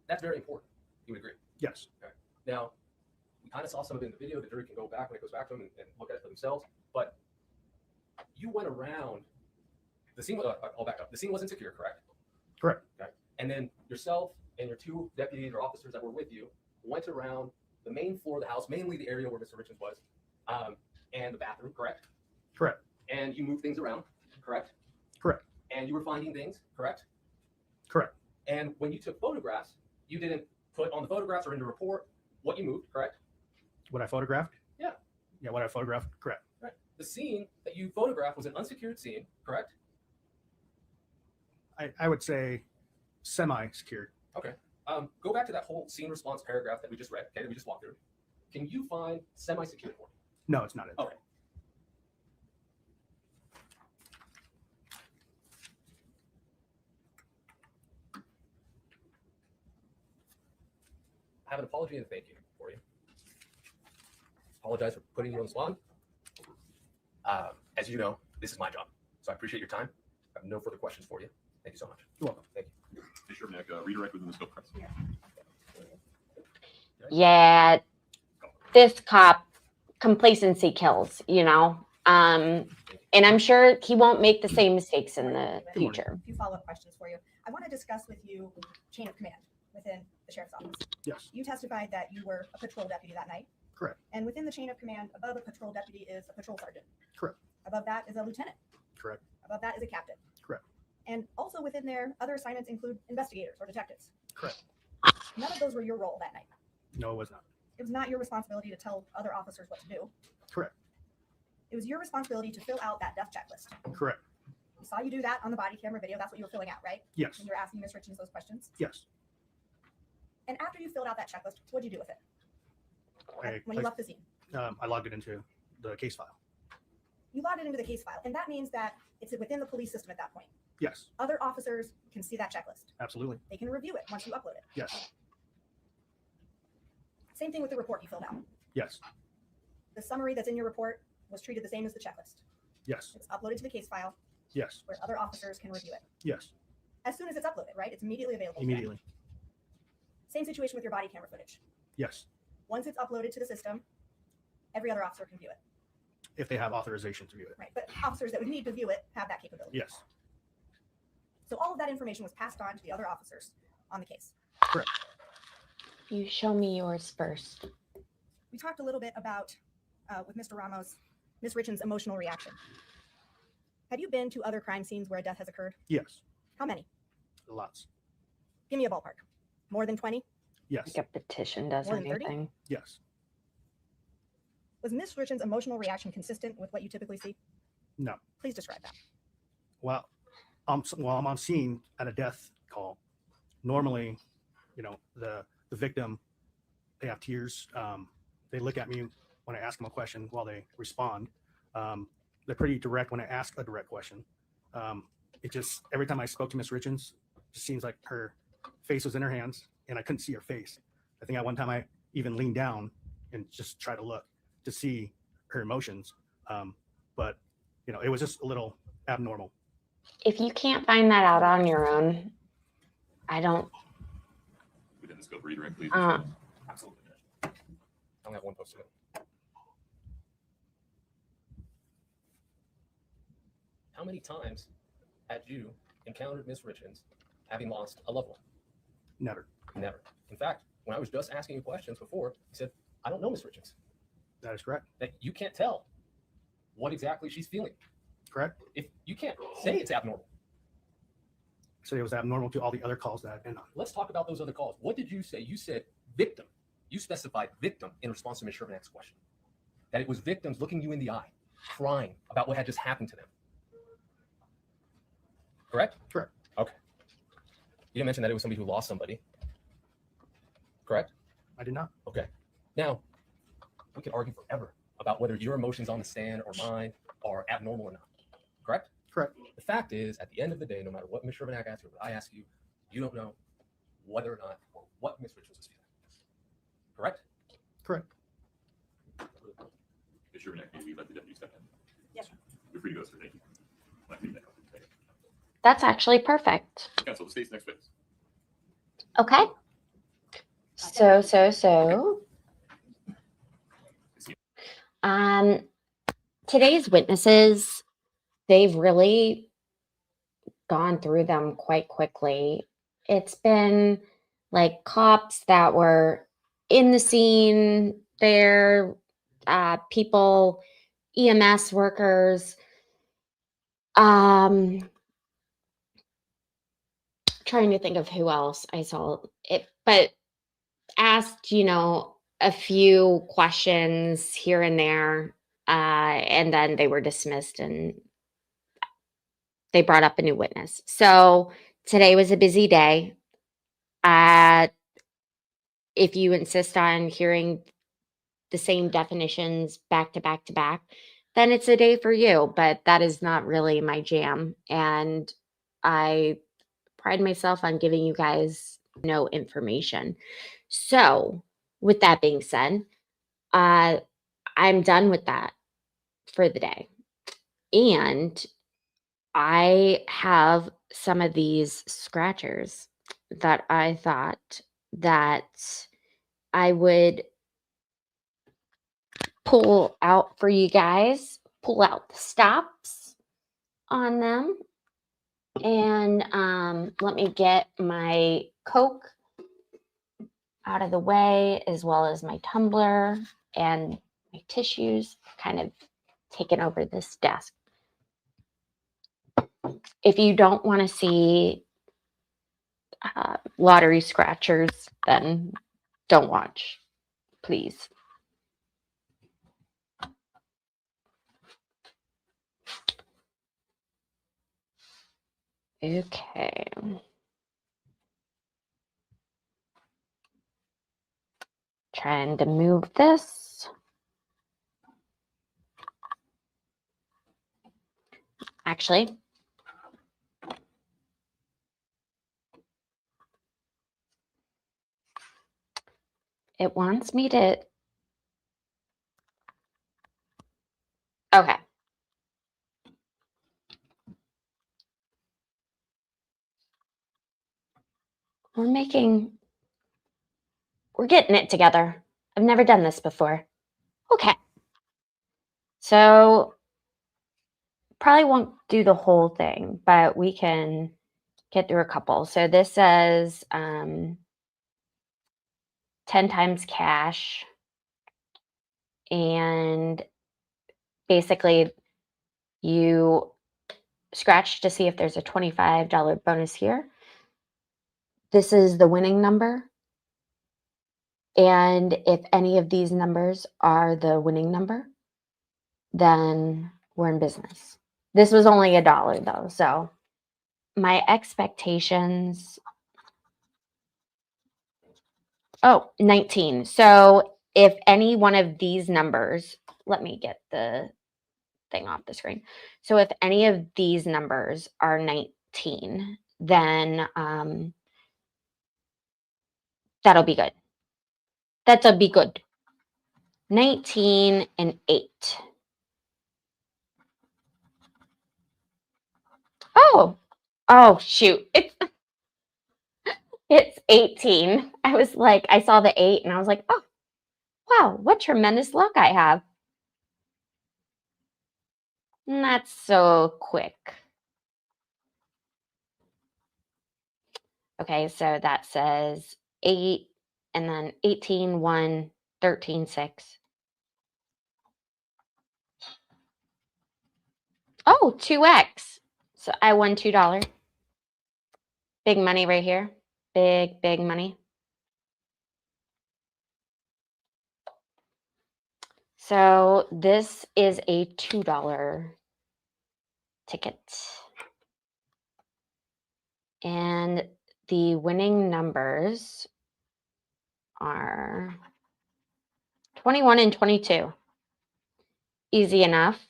that's very important. You would agree? Yes. Okay. Now, we kind of saw some of it in the video. The jury can go back when it goes back to them and look at it for themselves. But you went around the scene. I'll back up. The scene wasn't secure, correct? Correct. Okay. And then yourself and your two deputies or officers that were with you went around the main floor of the house, mainly the area where Mr. Richins was, and the bathroom, correct? Correct. And you moved things around, correct? Correct. And you were finding things, correct? Correct. And when you took photographs, you didn't put on the photographs or in the report what you moved, correct? What I photographed? Yeah. Yeah, what I photographed, correct. Right. The scene that you photographed was an unsecured scene, correct? I would say semi-secured. Okay. Go back to that whole scene response paragraph that we just read, okay, that we just walked through. Can you find semi-secured for me? No, it's not it. Okay. I have an apology and a thank you for you. Apologize for putting you on the spot. As you know, this is my job, so I appreciate your time. I have no further questions for you. Thank you so much. You're welcome. Thank you. Hey, sure, Nick, redirect within the scope press. Yeah, this cop, complacency kills, you know. And I'm sure he won't make the same mistakes in the future. A few follow-up questions for you. I want to discuss with you chain of command within the sheriff's office. Yes. You testified that you were a patrol deputy that night. Correct. And within the chain of command, above a patrol deputy is a patrol sergeant. Correct. Above that is a lieutenant. Correct. Above that is a captain. Correct. And also within there, other assignments include investigators or detectives. Correct. None of those were your role that night. No, it was not. It was not your responsibility to tell other officers what to do. Correct. It was your responsibility to fill out that death checklist. Correct. We saw you do that on the body camera video. That's what you were filling out, right? Yes. When you were asking Ms. Richins those questions. Yes. And after you filled out that checklist, what did you do with it? When you placed- left the scene? I logged it into the case file. You logged it into the case file, and that means that it's within the police system at that point. Yes, Other officers can see that checklist. absolutely. They can review it once you upload it. Yes. Same thing with the report you filled out. Yes. The summary that's in your report was treated the same as the checklist. Yes. It's uploaded to the case file Yes. where other officers can review it. Yes. As soon as it's uploaded, right? It's immediately available. to them. Immediately. Same situation with your body camera footage. Yes. Once it's uploaded to the system, every other officer can view it, If they have authorization to view it. right? But officers that would need to view it have that capability. Yes. So all of that information was passed on to the other officers on the case. Correct. You show me yours first. We talked a little bit about, with Mr. Ramos, Ms. Richins' emotional reaction. Have you been to other crime scenes where a death has occurred? Yes. How many? Lots. Give me a ballpark. More than 20? Yes. Like a petition does More than 30? anything. Yes. Was Ms. Richins' emotional reaction consistent with what you typically see? No. Please describe that. Well, while I'm on scene at a death call, normally, the victim, they have tears. They look at me when I ask them a question while they respond. They're pretty direct when I ask a direct question. It just, every time I spoke to Ms. Richins, it just seems like her face was in her hands and I couldn't see her face. I think at one time I even leaned down and just tried to look to see her emotions. But, it was just a little abnormal. If you can't find that out on your own, Feel free to redirect, please. Absolutely. I only have one post to go. How many times had you encountered Miss Richins having lost a loved one? Never. Never. In fact, when I was just asking you questions before, you said, I don't know Miss Richins. That is correct. That you can't tell what exactly she's feeling. Correct. If you can't say it's abnormal. So it was abnormal to all the other calls that I've been on. Let's talk about those other calls. What did you say? You said victim. You specified victim in response to Ms. Sherman's question. That it was victims looking you in the eye, crying about what had just happened to them. Correct? Correct. Okay. You didn't mention that it was somebody who lost somebody. Correct? I did not. Okay. Now, we could argue forever about whether your emotions on the stand or mine are abnormal or not. Correct? Correct. The fact is, at the end of the day, no matter what Ms. Sherman asks you, what I ask you, you don't know whether or not or what Ms. Richins was feeling. Correct? Correct. Ms. Sherman, can we let the deputy step in? Yes, sir. You're free to go, sir. Thank you. I think that- That's actually perfect. Counsel, the state's next witness. Okay. So. Today's witnesses, they've really gone through them quite quickly. It's been like cops that were in the scene there, people, EMS workers, trying to think of who else I saw it, but asked, a few questions here and there, and then they were dismissed and they brought up a new witness. So today was a busy day. If you insist on hearing the same definitions back to back to back, then it's a day for you, but that is not really my jam. And I pride myself on giving you guys no information. So with that being said, I'm done with that for the day. And I have some of these scratchers that I thought that I would pull out for you guys, pull out the stops on them. And let me get my Coke out of the way, as well as my tumbler and my tissues, kind of taking over this desk. If you don't want to see lottery scratchers, then don't watch, please. Okay. Trying to move this. Actually, it wants me to. Okay. We're getting it together. I've never done this before. Okay. So probably won't do the whole thing, but we can get through a couple. So this says 10 times cash. And basically you scratch to see if there's a $25 bonus here. This is the winning number. And if any of these numbers are the winning number, then we're in business. This was only $1 though. So my expectations, 19. So if any one of these numbers, let me get the thing off the screen. So if any of these numbers are 19, then that'll be good. That'll be good. 19 and 8. Oh, shoot. It's 18. I was like, I saw the 8 and I was like, oh, wow, what tremendous luck I have. And that's so quick. Okay, so that says 8 and then 18, 1, 13, 6. Oh, 2x. So I won $2. Big money right here. Big, big money. So this is a $2 ticket. And the winning numbers are 21 and 22. Easy enough.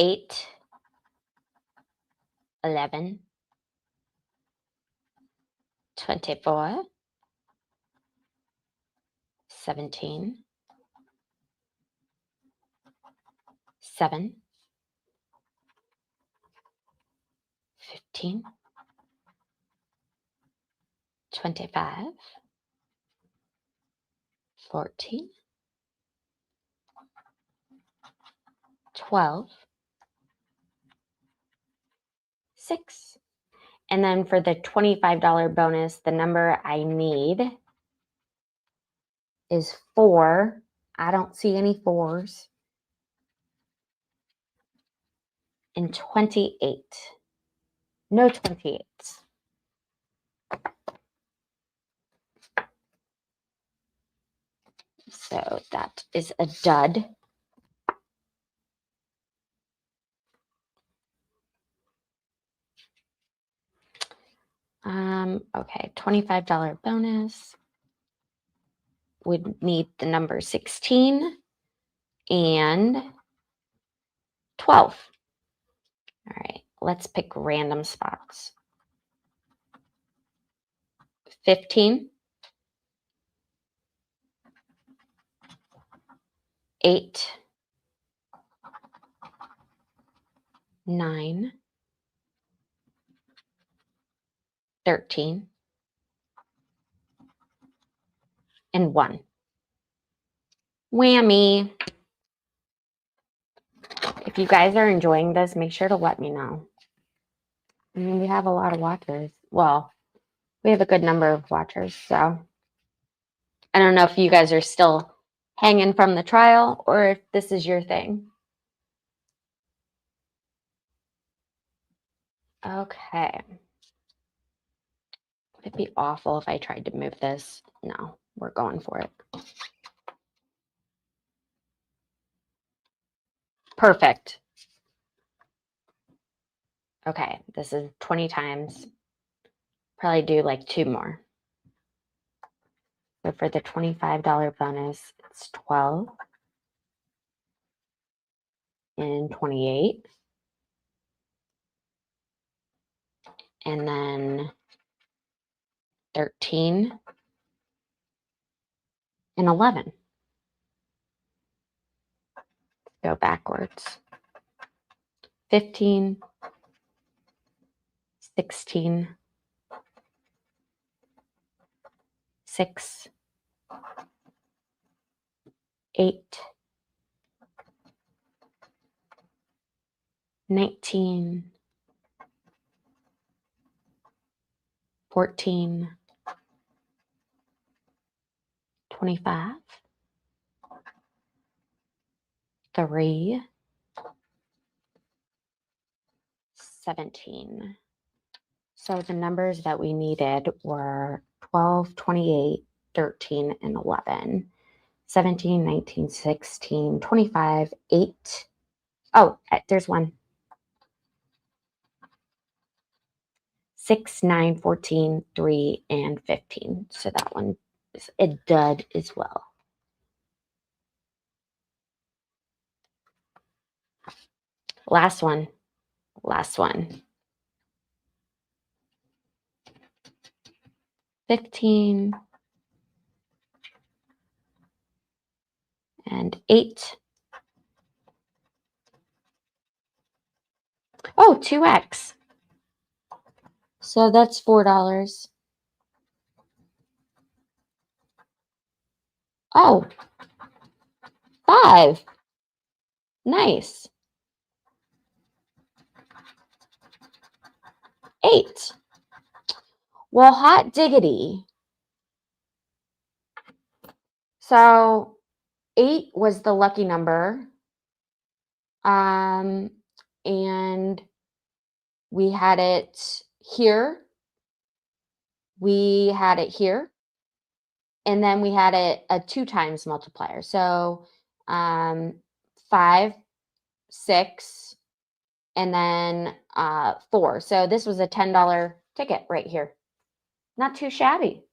Eight, 11, 24, 17, 7, 15, 25, 14, 12, 6. And then for the $25 bonus, the number I need is 4. I don't see any 4s. And 28. No 28s. So that is a dud. Okay, $25 bonus. We'd need the number 16 and 12. All right, let's pick random spots. 15, 8, 9, 13, and 1. Whammy. If you guys are enjoying this, make sure to let me know. I mean, we have a lot of watchers. Well, we have a good number of watchers, so I don't know if you guys are still hanging from the trial or if this is your thing. Okay. Would it be awful if I tried to move this? No, we're going for it. Perfect. Okay, this is 20 times. Probably do like 2 more. So for the $25 bonus, it's 12 and 28. And then 13 and 11. Go backwards. 15, 16, 6, 8, 19, 14, 25, 3, 17. So the numbers that we needed were 12, 28, 13, and 11. 17, 19, 16, 25, 8. Oh, there's 1. 6, 9, 14, 3, and 15. So that one is a dud as well. Last one. 15 and 8 Oh, 2x. So that's $4. Oh, 5. Nice. 8. Well, hot diggity. So 8 was the lucky number. And we had it here. We had it here. And then we had it a 2 times multiplier. So 5, 6, and then 4. So this was a $10 ticket right here. Not too shabby.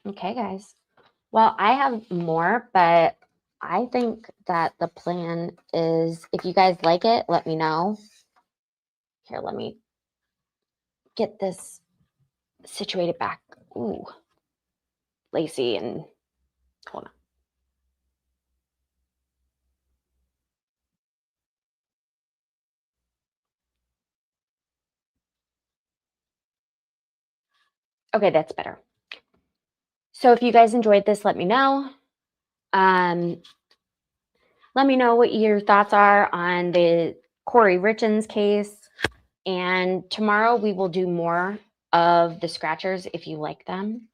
Okay, guys. Well, I have more, but I think that the plan is, if you guys like it, let me know. Here, let me get this situated back. Ooh, Lacey, and hold on. Okay, that's better. So if you guys enjoyed this, let me know. Let me know what your thoughts are on the Kouri Richins case. And tomorrow we will do more of the scratchers if you like them.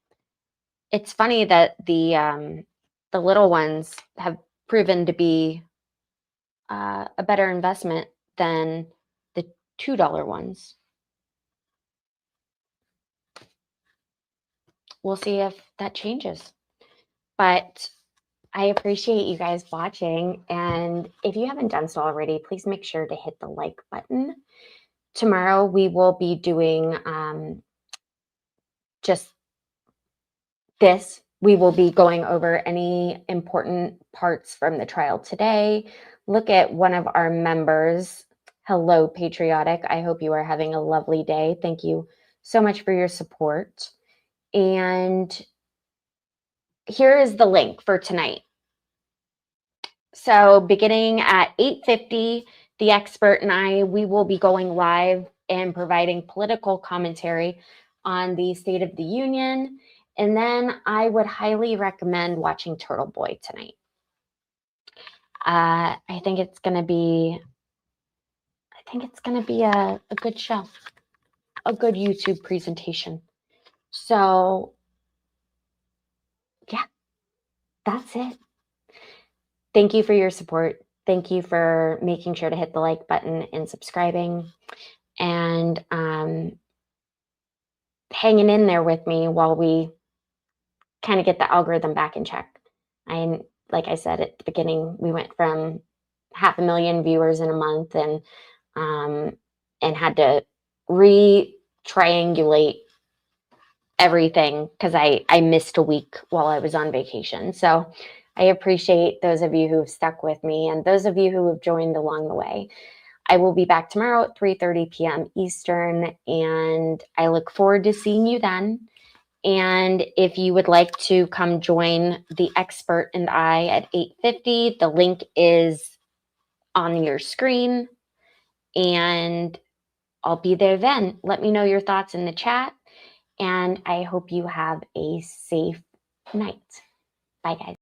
It's funny that the little ones have proven to be a better investment than the $2 ones. We'll see if that changes. But I appreciate you guys watching. And if you haven't done so already, please make sure to hit the like button. Tomorrow we will be doing just this. We will be going over any important parts from the trial today. Look at one of our members. Hello, Patriotic. I hope you are having a lovely day. Thank you so much for your support. And here is the link for tonight. So beginning at 8:50, the expert and I, we will be going live and providing political commentary on the State of the Union. And then I would highly recommend watching Turtle Boy tonight. I think it's going to be a good show, a good YouTube presentation. So yeah, that's it. Thank you for your support. Thank you for making sure to hit the like button and subscribing, and hanging in there with me while we kind of get the algorithm back in check. Like I said at the beginning, we went from 500,000 viewers in a month, and had to re-triangulate everything because I missed a week while I was on vacation. So I appreciate those of you who have stuck with me and those of you who have joined along the way. I will be back tomorrow at 3:30 p.m. Eastern, and I look forward to seeing you then. And if you would like to come join the expert and I at 8:50, the link is on your screen, and I'll be there then. Let me know your thoughts in the chat, and I hope you have a safe night. Bye, guys.